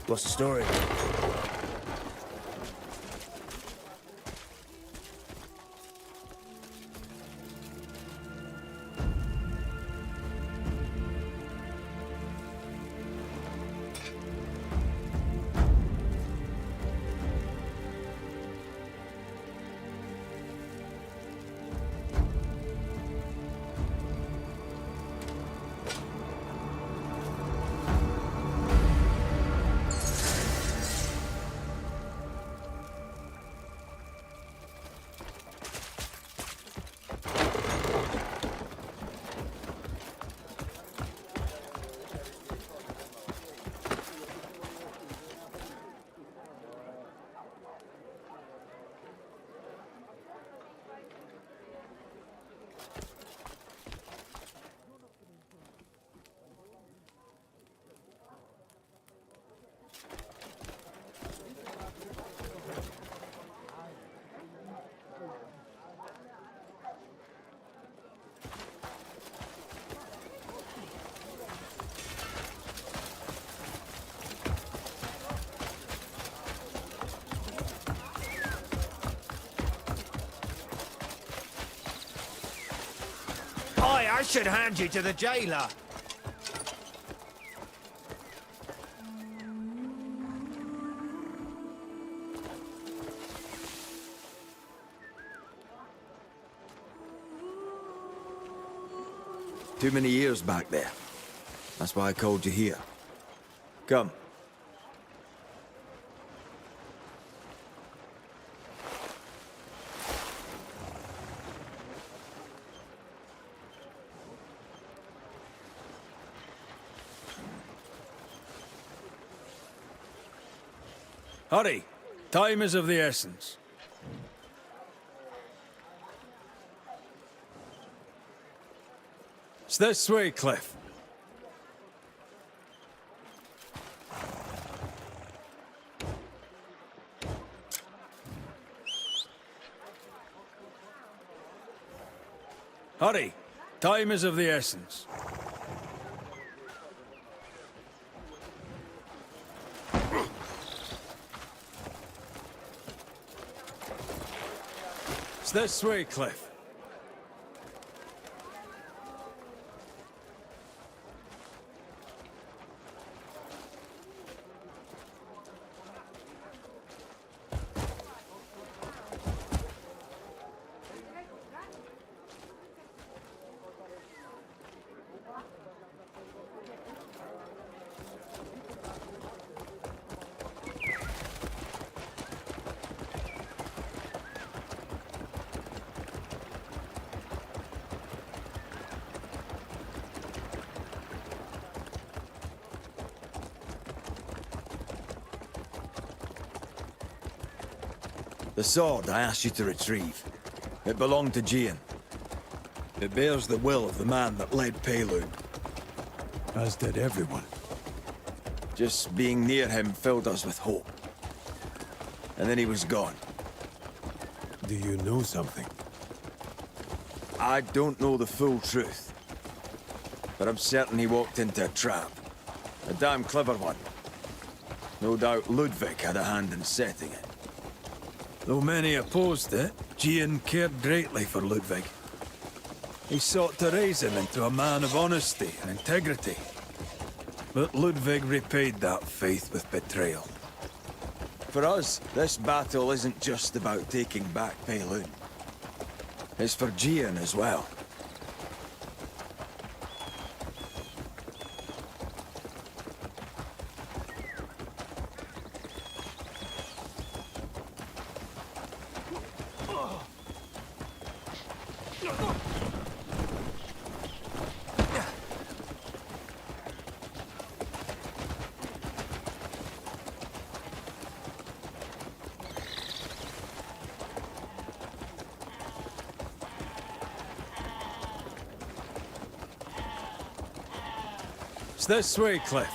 What's the story? I should hand you to the jailer. Too many years back there. That's why I called you here. Come. Hurry. Time is of the essence. It's this way, Cliff. Hurry! Time is of the essence. It's this way, Cliff. The sword I asked you to retrieve. It belonged to Gian. It bears the will of the man that led Payloon. As did everyone. Just being near him filled us with hope. And then he was gone. Do you know something? I don't know the full truth. But I'm certain he walked into a trap. A damn clever one. No doubt Ludwig had a hand in setting it. Though many opposed it, Gian cared greatly for Ludwig. He sought to raise him into a man of honesty and integrity. But Ludwig repaid that faith with betrayal. For us, this battle isn't just about taking back Payloon. It's for Gian as well. It's this way, Cliff.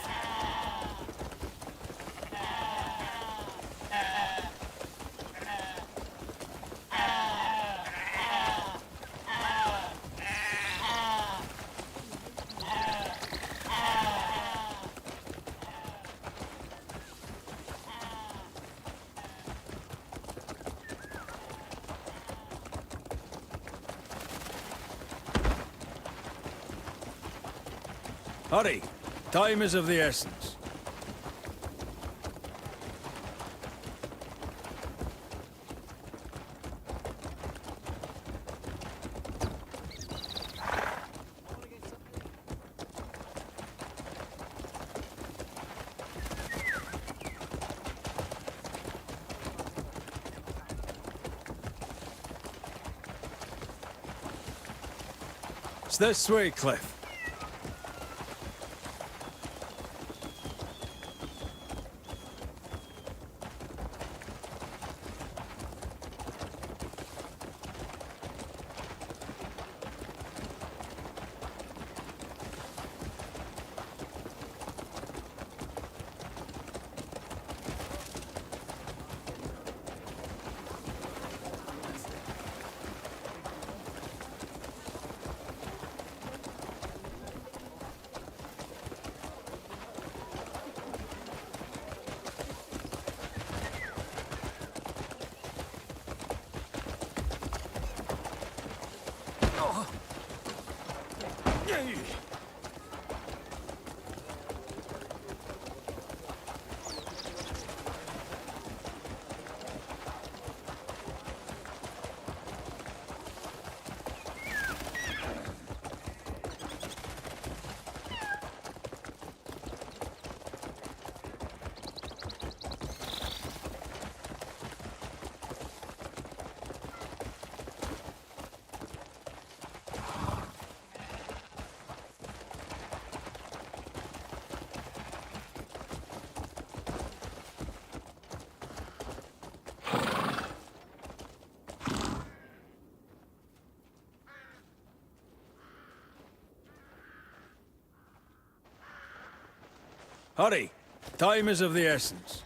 Hurry! Time is of the essence. It's this way, Cliff. Hurry! Time is of the essence.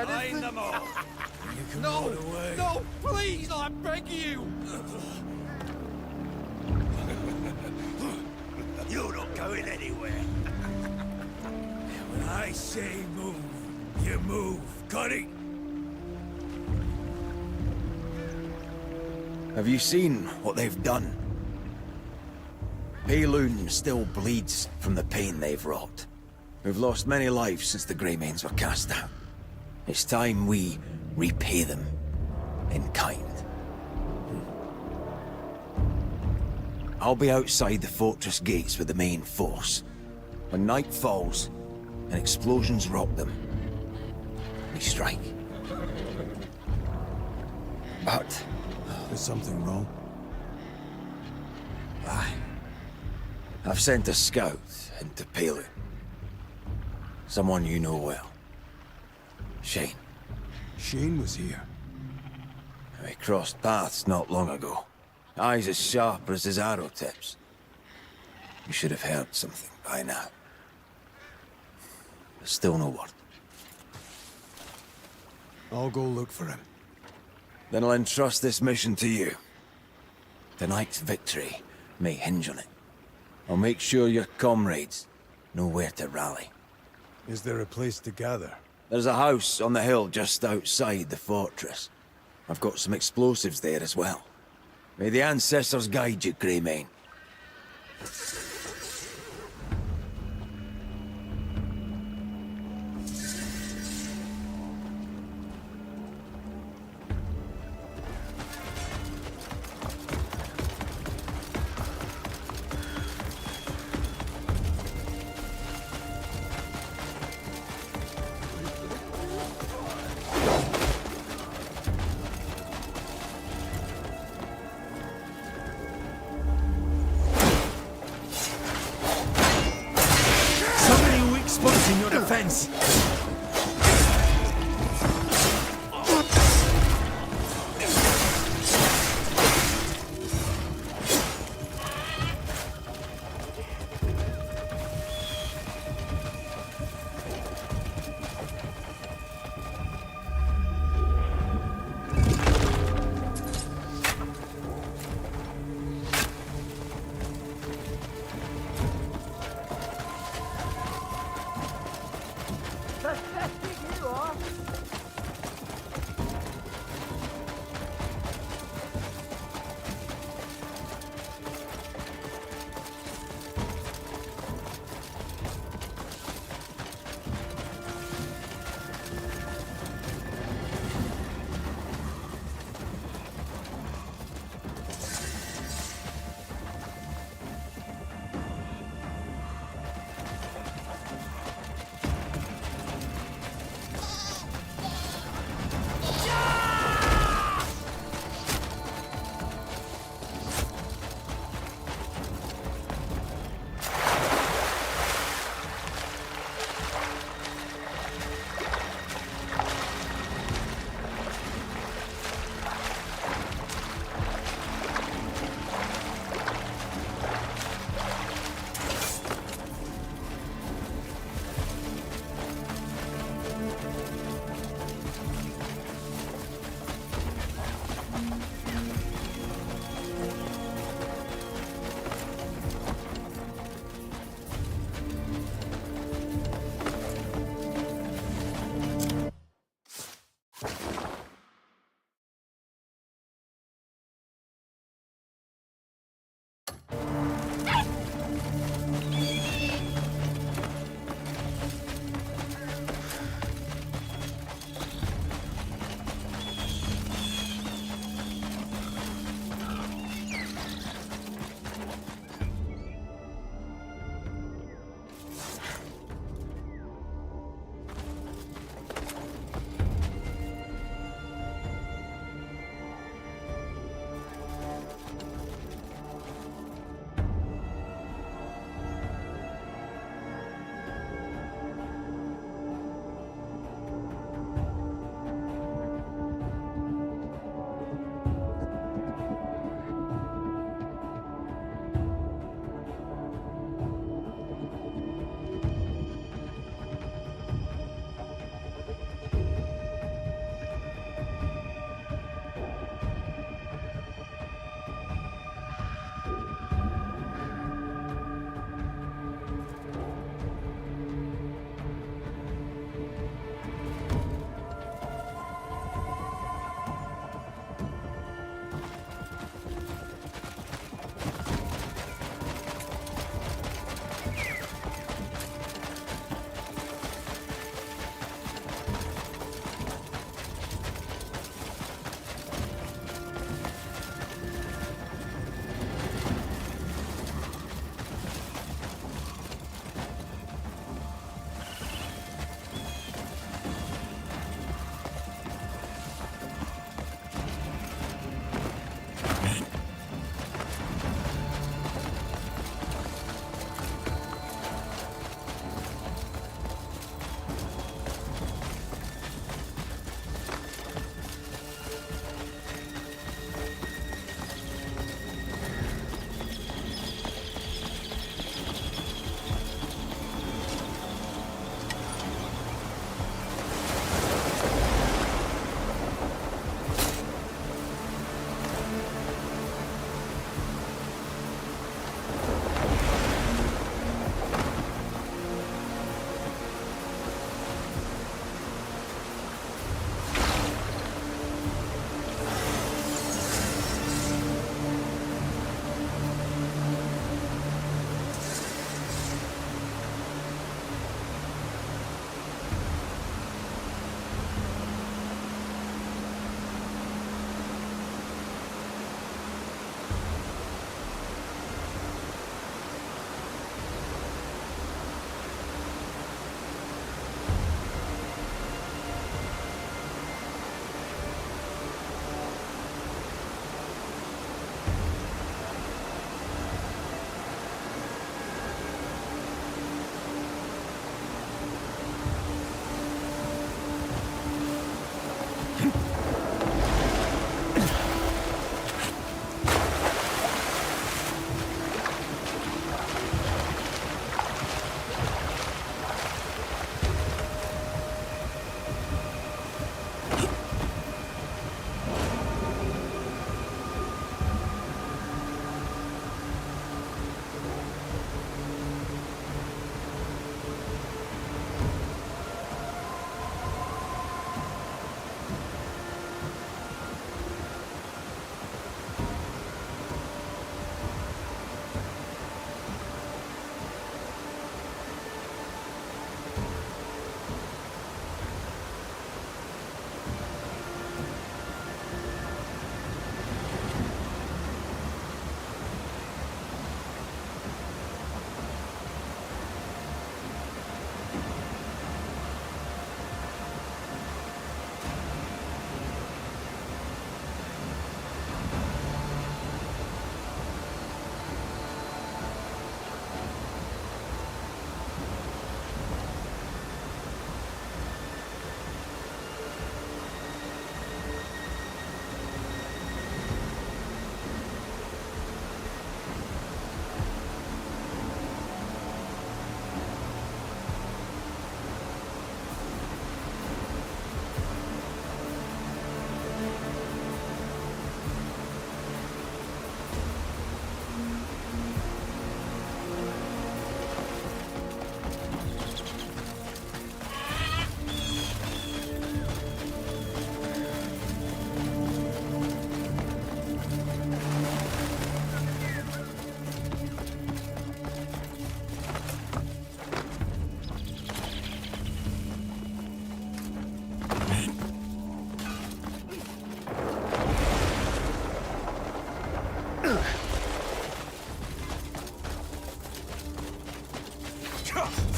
Find them all. No, no, please, I beg you. You're not going anywhere. When I say move, you move. Got it? Have you seen what they've done? Payloon still bleeds from the pain they've wrought. We've lost many lives since the Greymanes were cast out. It's time we repay them in kind. I'll be outside the fortress gates with the main force. When night falls and explosions rock them, we strike. But... Is something wrong? I've sent a scout into Payloon. Someone you know well. Shane. Shane was here. We crossed paths not long ago. Eyes as sharp as his arrow tips. You should have heard something by now. There's still no word. I'll go look for him. Then I'll entrust this mission to you. Tonight's victory may hinge on it. I'll make sure your comrades know where to rally. Is there a place to gather? There's a house on the hill just outside the fortress. I've got some explosives there as well. May the ancestors guide you, Greymane. Spots in your defense.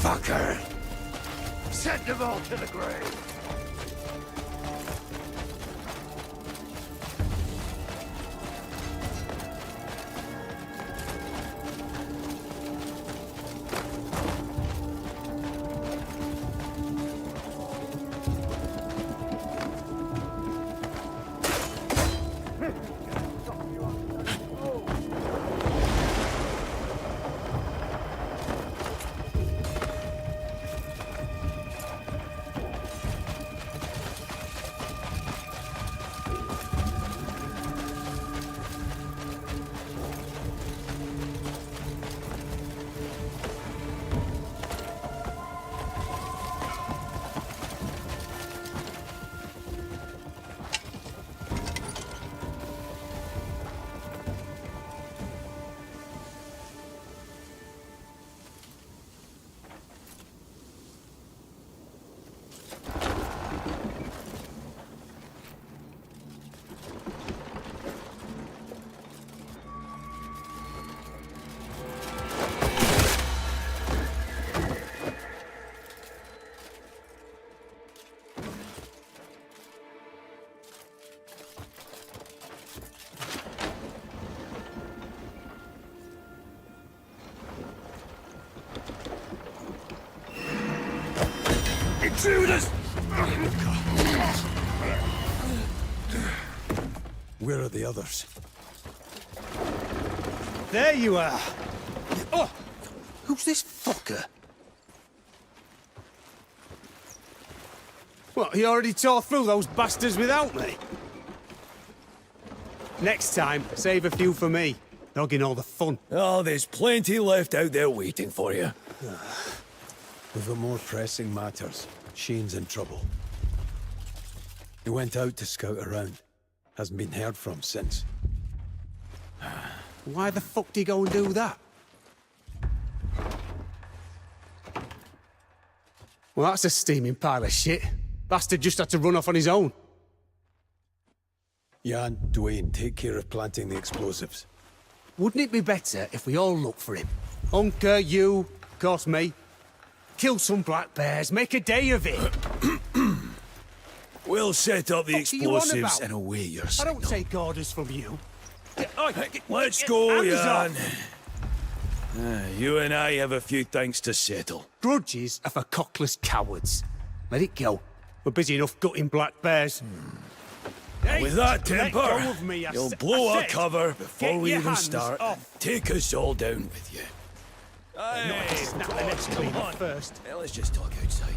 Fucker! Send them all to the grave. Intruders! Where are the others? There you are. Oh! Who's this fucker? What, you already tore through those bastards without me? Next time, save a few for me. Dogging all the fun. Oh, there's plenty left out there waiting for you. We've got more pressing matters. Shane's in trouble. He went out to scout around. Hasn't been heard from since. Why the fuck did he go and do that? Well, that's a steaming pile of shit. Bastard just had to run off on his own. Jan, Dwayne, take care of planting the explosives. Wouldn't it be better if we all look for him? Unker, you, of course me. Kill some black bears, make a day of it. We'll set up the explosives and away your I signal. don't take orders from you. Let's go, hands Jan. You and I have a few things to settle. Grudges are for cockless cowards. Let it go. We're busy enough gutting black bears. Hey, With that let temper, go of me, you'll I blow our said. cover before Get we your even hands start. off. Take us all down with you. Hey, snap the next cleaner first. Well, let's just talk outside.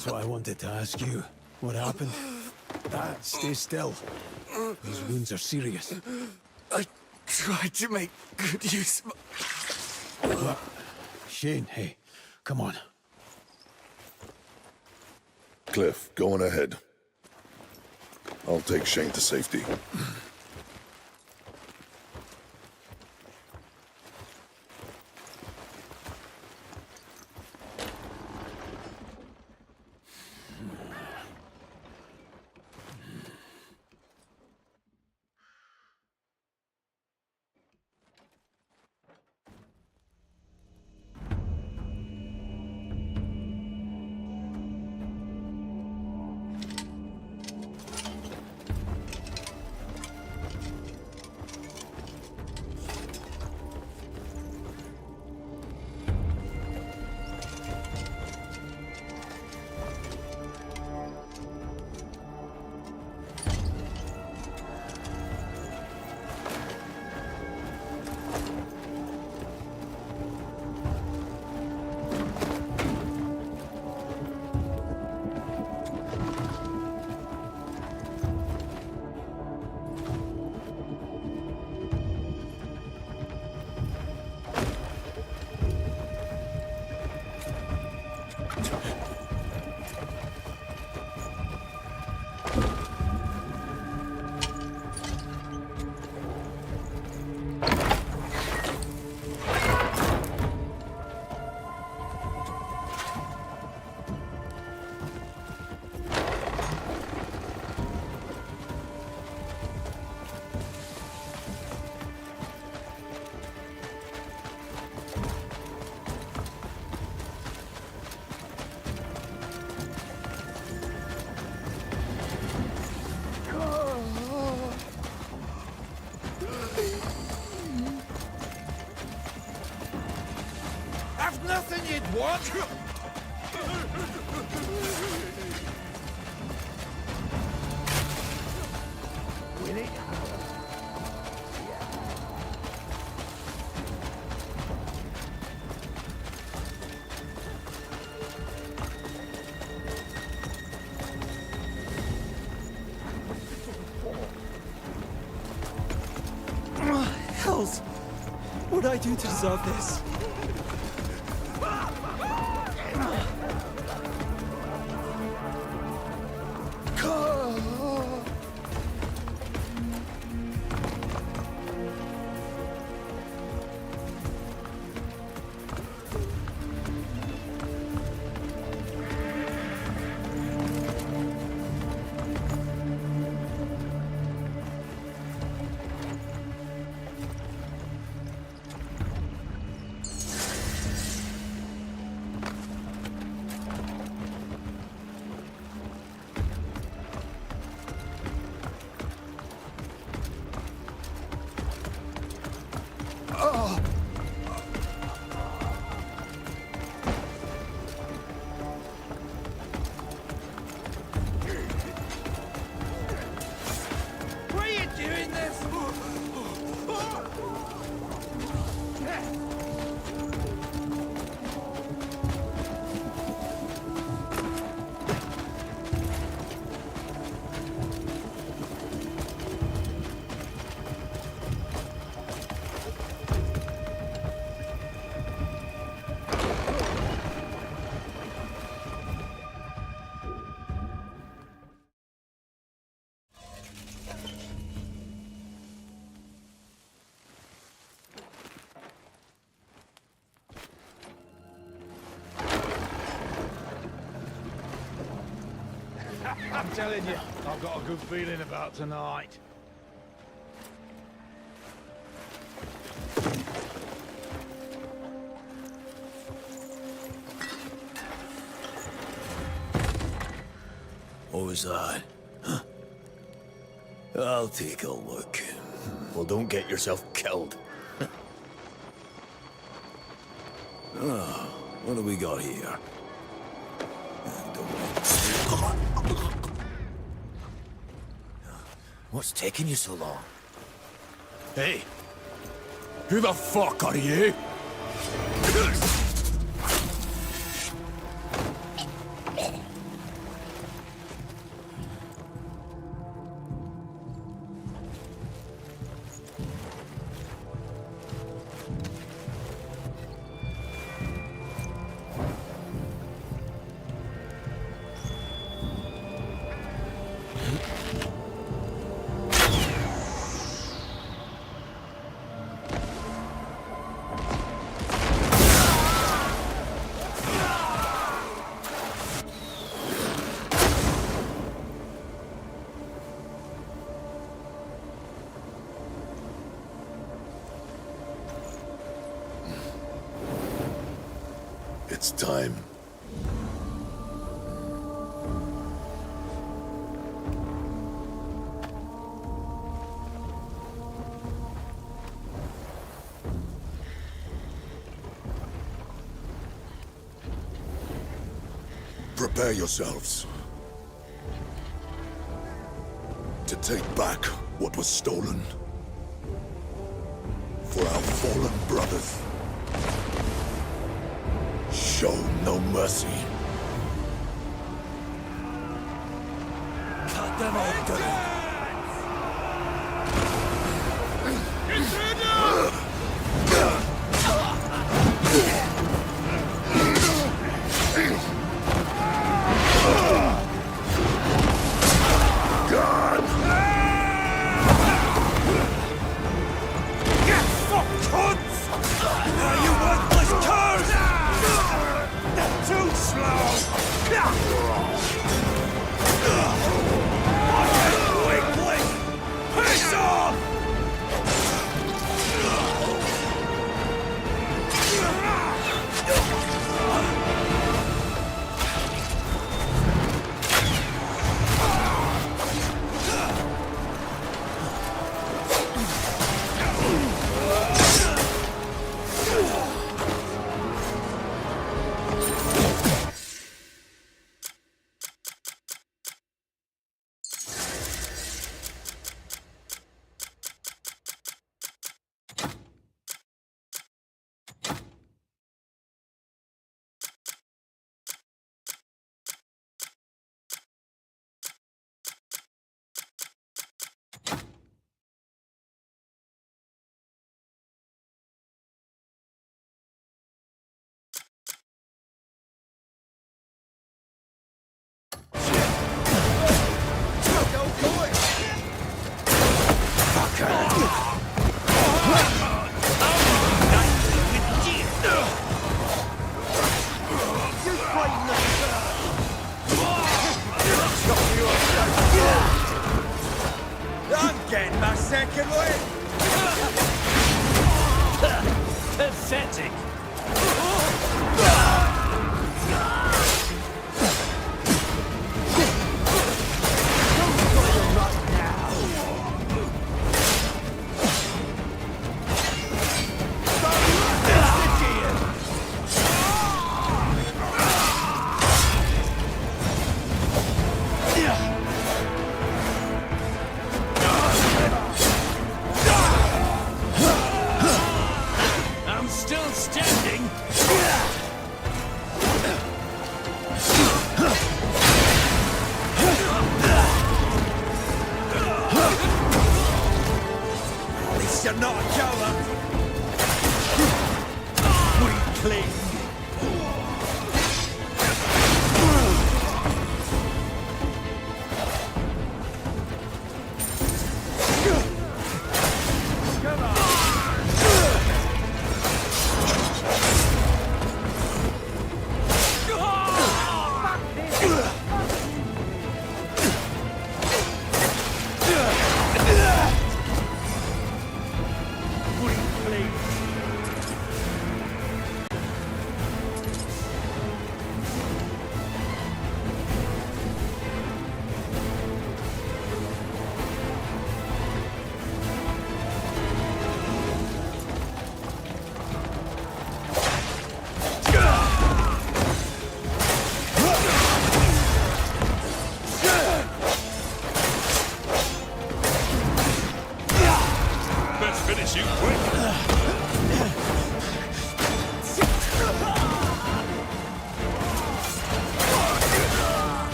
That's what I wanted to ask you. What happened? Stay still. These wounds are serious. I tried to make good use of... Shane, hey, come on. Cliff, go on ahead. I'll take Shane to safety. I've nothing you'd want! Winnie? Hells! What did I do to deserve this? Why are you doing this? I'm telling you, I've got a good feeling about tonight. What was that? Huh? I'll take a look. Well, don't get yourself killed. What do we got here? What's taking you so long? Hey! Who the fuck are you? It's time. Prepare yourselves to take back what was stolen for our fallen brothers. Show no mercy. Cut them all down. I'm getting my second win! Pathetic! I'm still standing!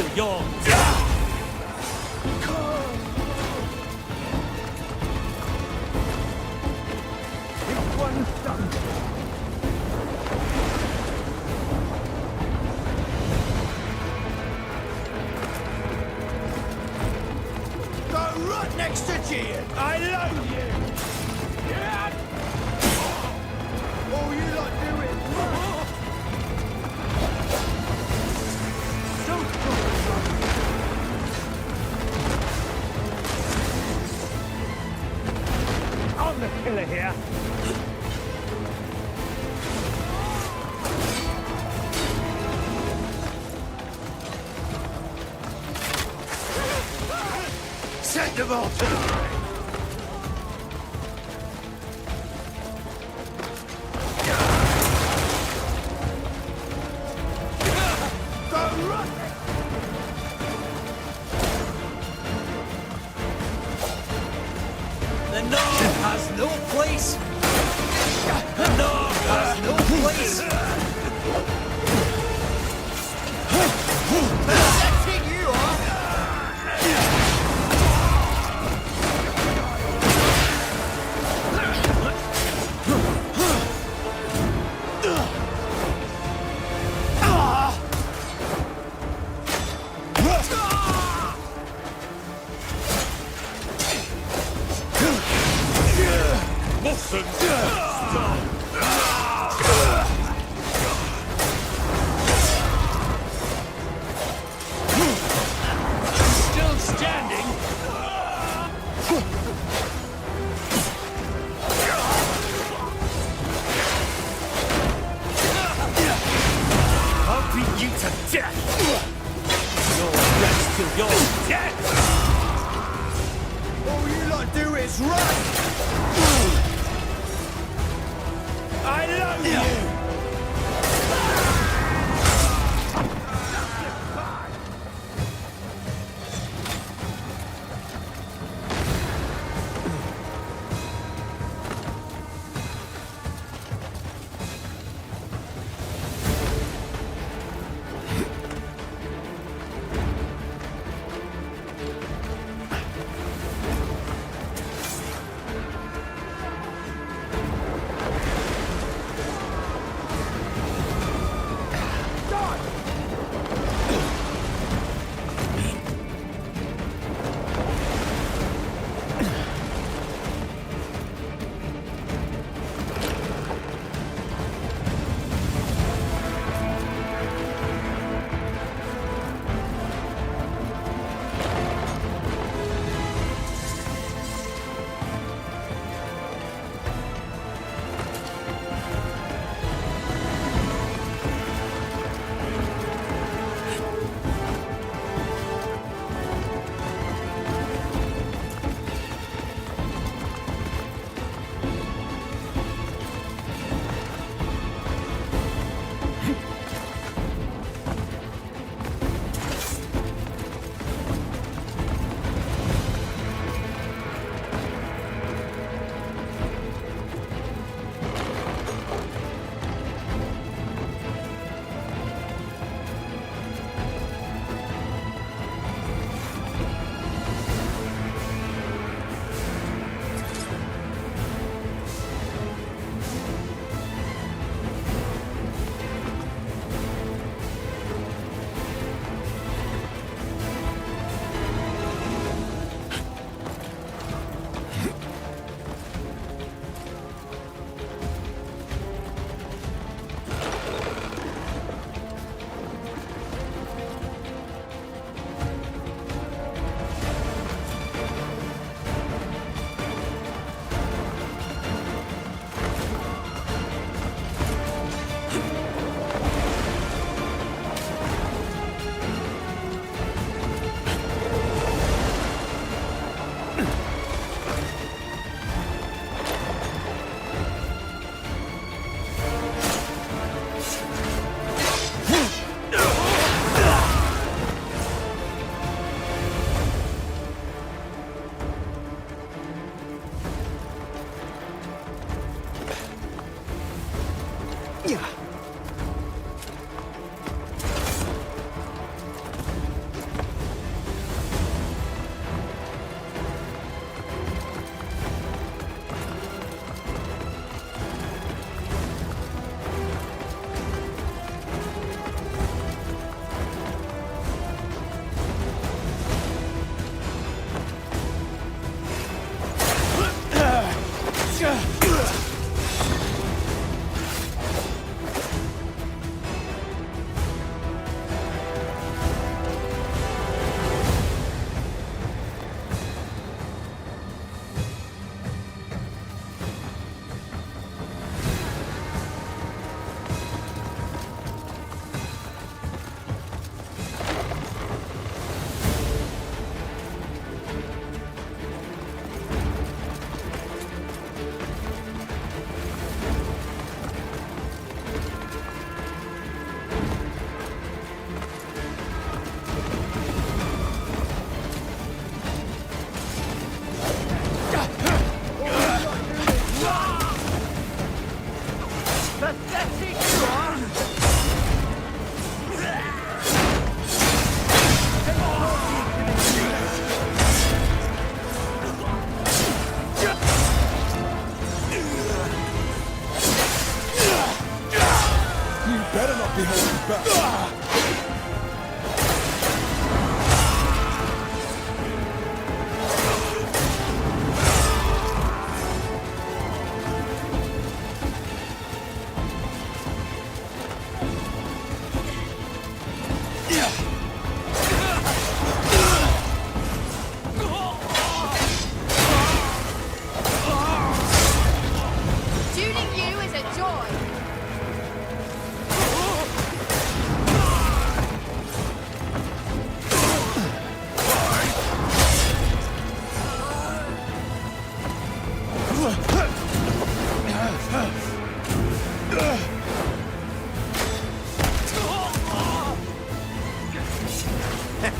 till you're This one's done. Go right next to Gian! I love you! Yeah. All you lot do is run! I'm the killer here. Send them all to the grave! Go run! The North has no place. The North has no place. Setting you up! Still standing. I'll beat you to death. You'll rest till you're dead. All you lot do is run! I love you!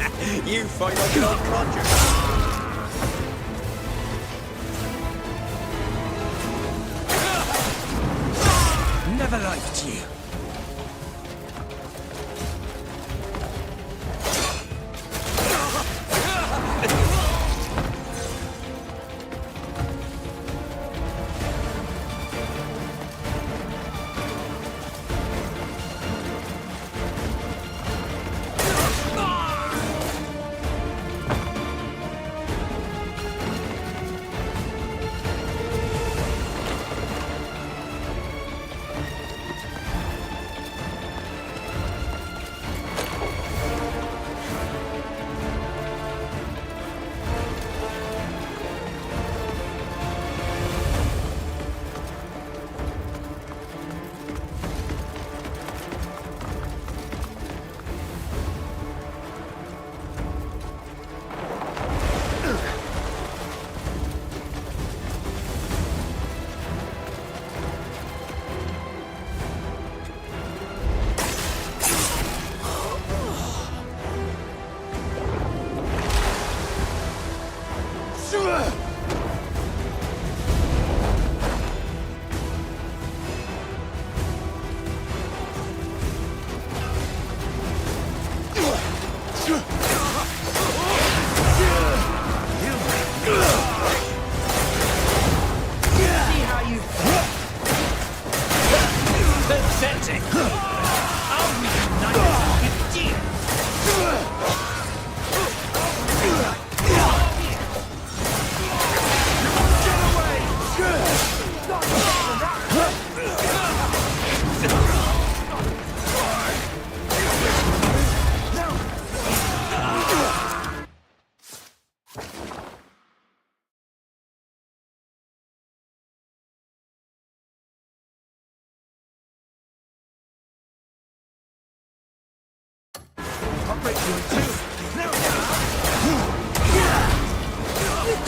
You fight like an old codger. Never liked you.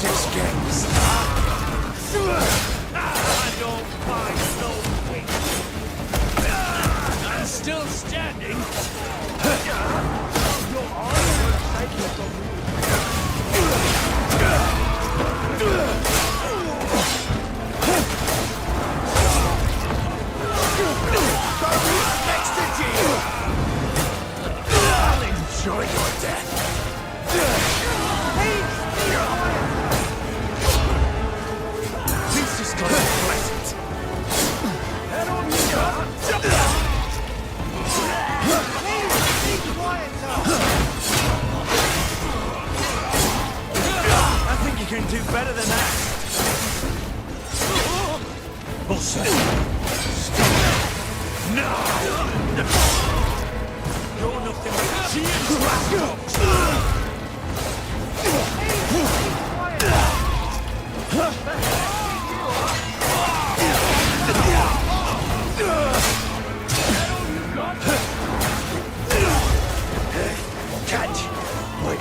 Just getting started. I don't find no weak. I'm still standing. Your armor cycle next to you. I'll enjoy your death. This is gonna be pleasant. Head on me, jump down. Be quiet now. I think you can do better than that. Bullshit. No! You're nothing but cheers, rascals! Catch! My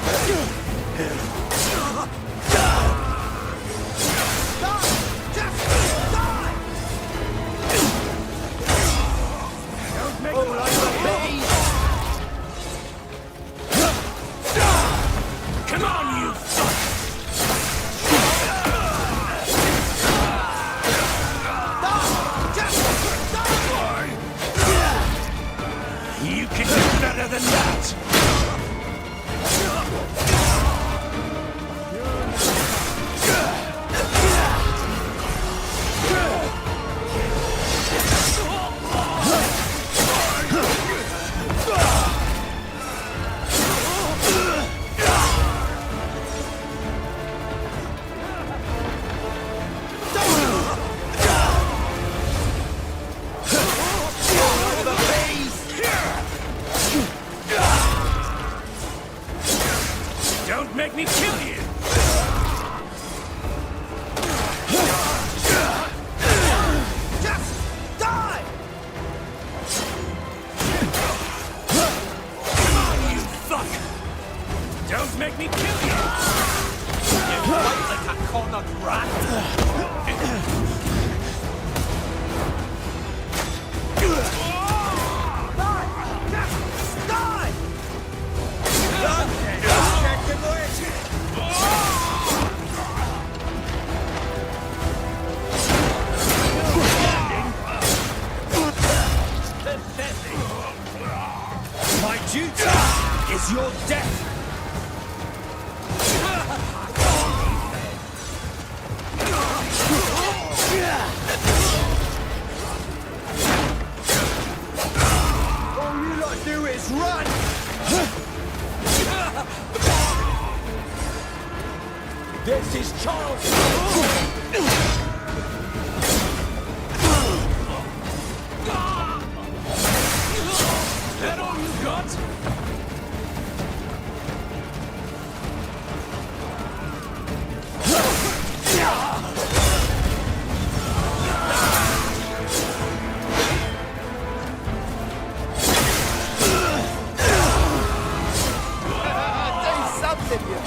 Come on, you fuck! You can do better than that! Don't make me kill you! Just die! Come on, you fuck! Don't make me kill you! You fight like a cornered rat! Die! All you lot do is run! This is Charles! That all you got? Do something, you...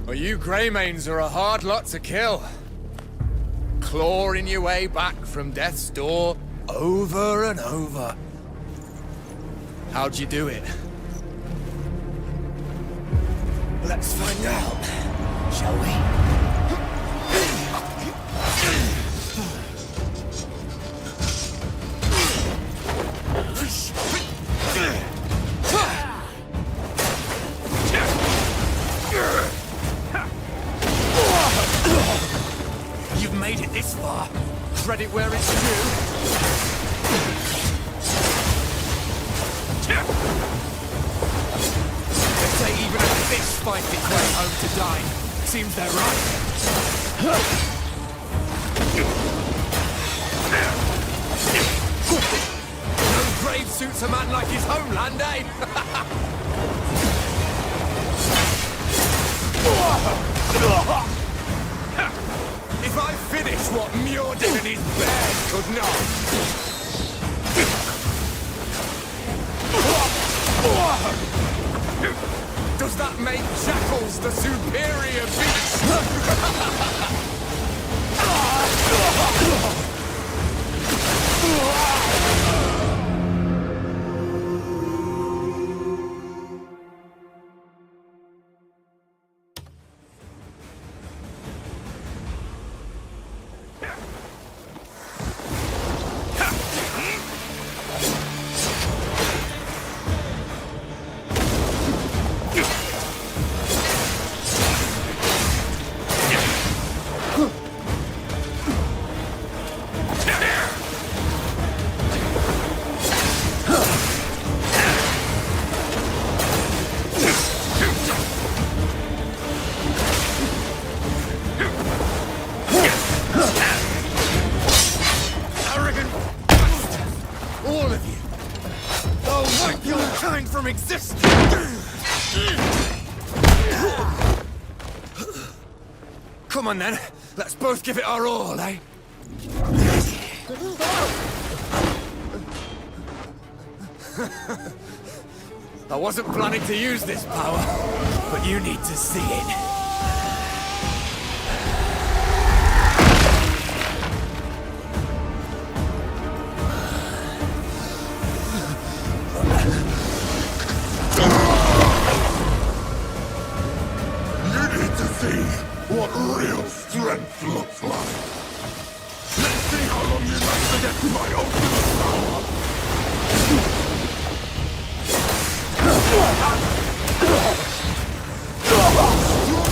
Well, you Greymanes are a hard lot to kill. Clawing your way back from death's door over and over. How'd you do it? Let's find out, shall we? You've made it this far. Credit where it's due. They say even a fish finds its way home to dine. Seems they're right. No grave suits a man like his homeland, eh? If I finish what Mjordan and his bears could not... Does that make jackals the superior beast? From existence! Come on then, let's both give it our all, eh? I wasn't planning to use this power, but you need to see it. What real strength looks like. Let's see how long you last to get to my ultimate power. Strong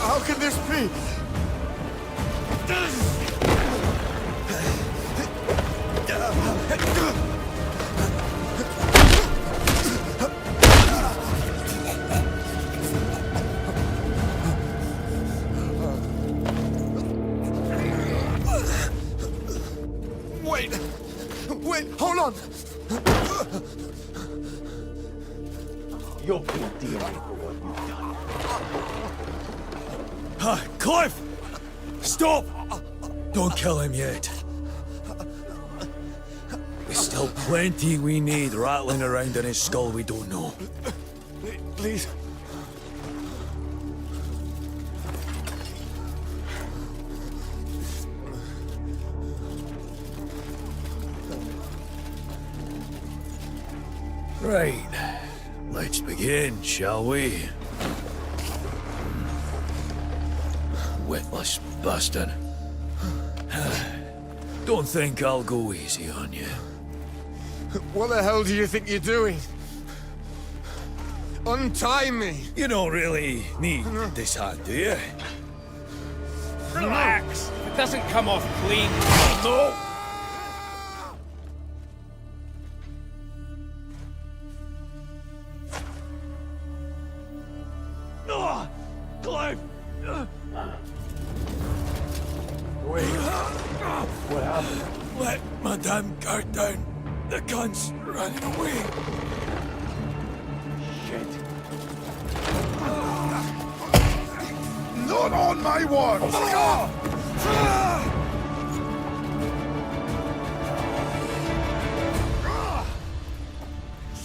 How can this be? Wait, hold on! You'll be dealing for what you've done. Clive! Stop! Don't kill him yet. There's still plenty we need rattling around in his skull we don't know. Please. Right. Let's begin, shall we? Witless bastard. Don't think I'll go easy on you. What the hell do you think you're doing? Untie me! You don't really need this hand, do you? Relax. If it doesn't come off clean, no. Clive! Wait. What happened? Let my damn guard down. The gun's running away. Shit. Not on my watch!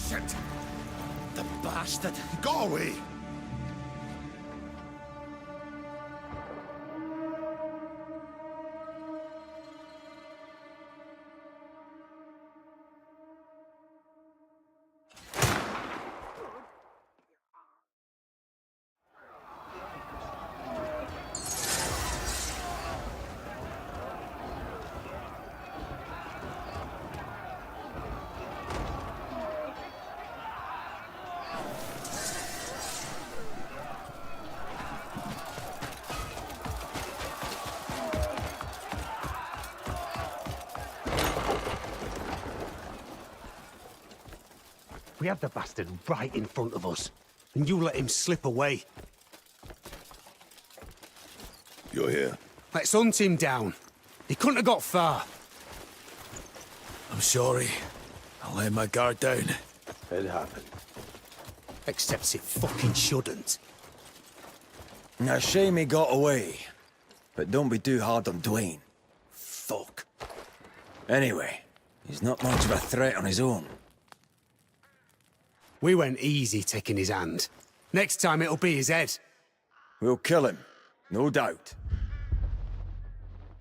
Shit! The bastard! Go away! We have the bastard right in front of us, and you let him slip away. You're here. Let's hunt him down. He couldn't have got far. I'm sorry. I let my guard down. It happened. Except it fucking shouldn't. A shame he got away. But don't be too hard on Dwayne. Fuck. Anyway, he's not much of a threat on his own. We went easy taking his hand. Next time it'll be his head. We'll kill him, no doubt.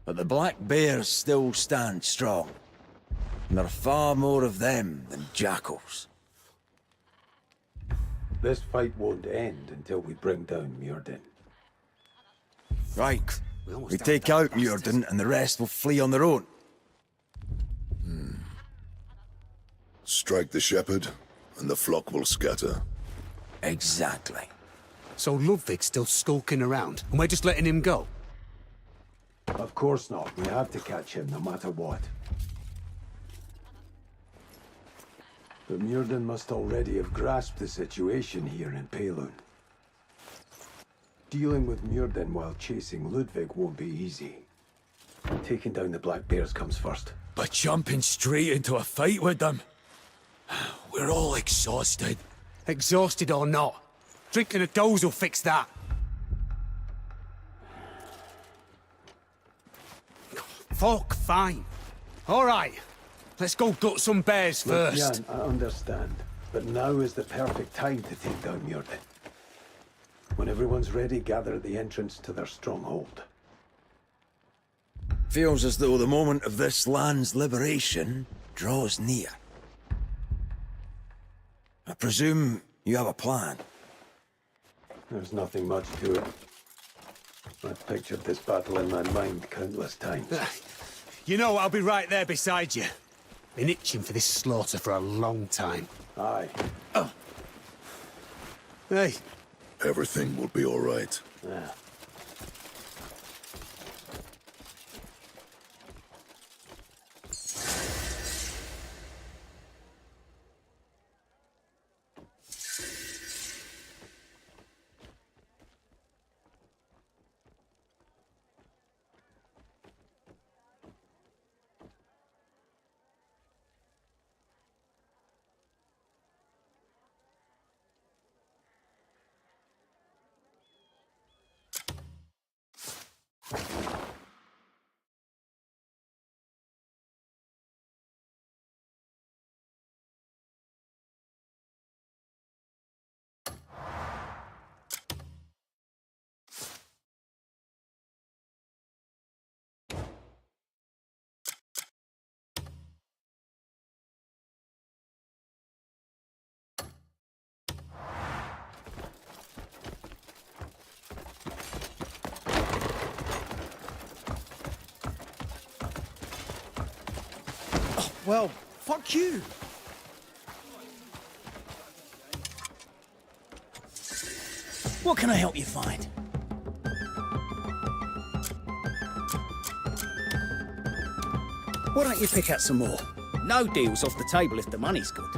But the Black Bears still stand strong. And there are far more of them than jackals. This fight won't end until we bring down Muirden. Right. We take out Muirden and the rest will flee on their own. Strike the shepherd, and the flock will scatter. Exactly. So Ludwig's still skulking around, and we're just letting him go? Of course not. We have to catch him, no matter what. But Muirden must already have grasped the situation here in Pelun. Dealing with Muirden while chasing Ludwig won't be easy. Taking down the Black Bears comes first. But jumping straight into a fight with them? We're all exhausted. Exhausted or not, drinking a doze will fix that. Fuck, fine. All right, let's go gut some bears Look, first. Jan, I understand, but now is the perfect time to take down Muirden. When everyone's ready, gather at the entrance to their stronghold. Feels as though the moment of this land's liberation draws near. I presume you have a plan. There's nothing much to it. I've pictured this battle in my mind countless times. You know, I'll be right there beside you. Been itching for this slaughter for a long time. Aye. Hey. Everything will be all right. Yeah. Well, fuck you. What can I help you find? Why don't you pick out some more? No deal's off the table if the money's good.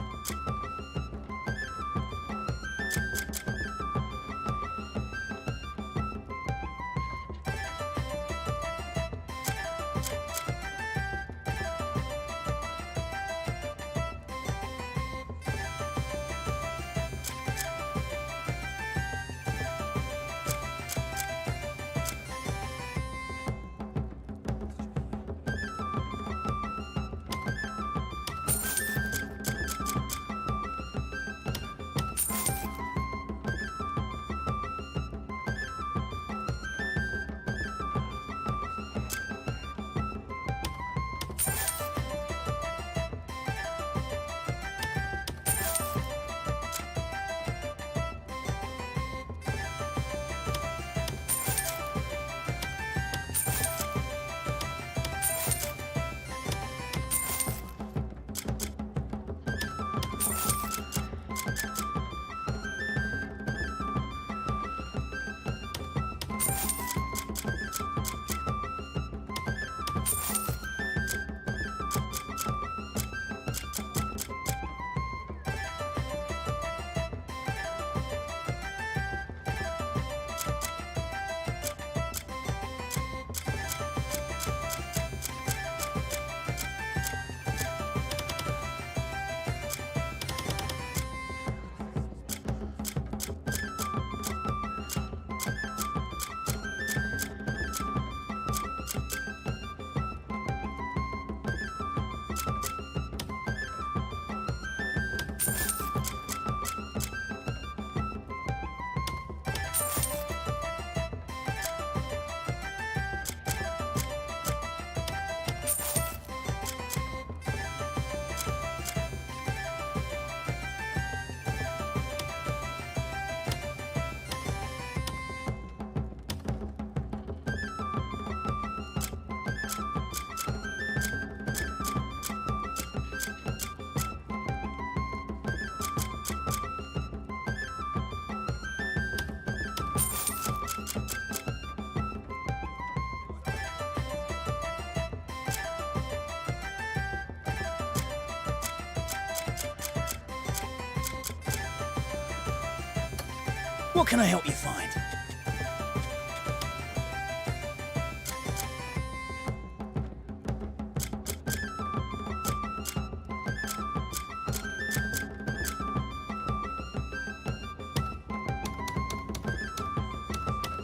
What can I help you find?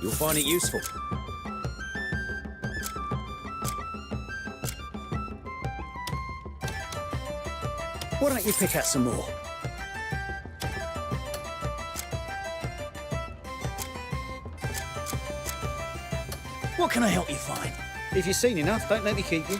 You'll find it useful. Why don't you pick out some more? What can I help you find? If you've seen enough, don't let me keep you.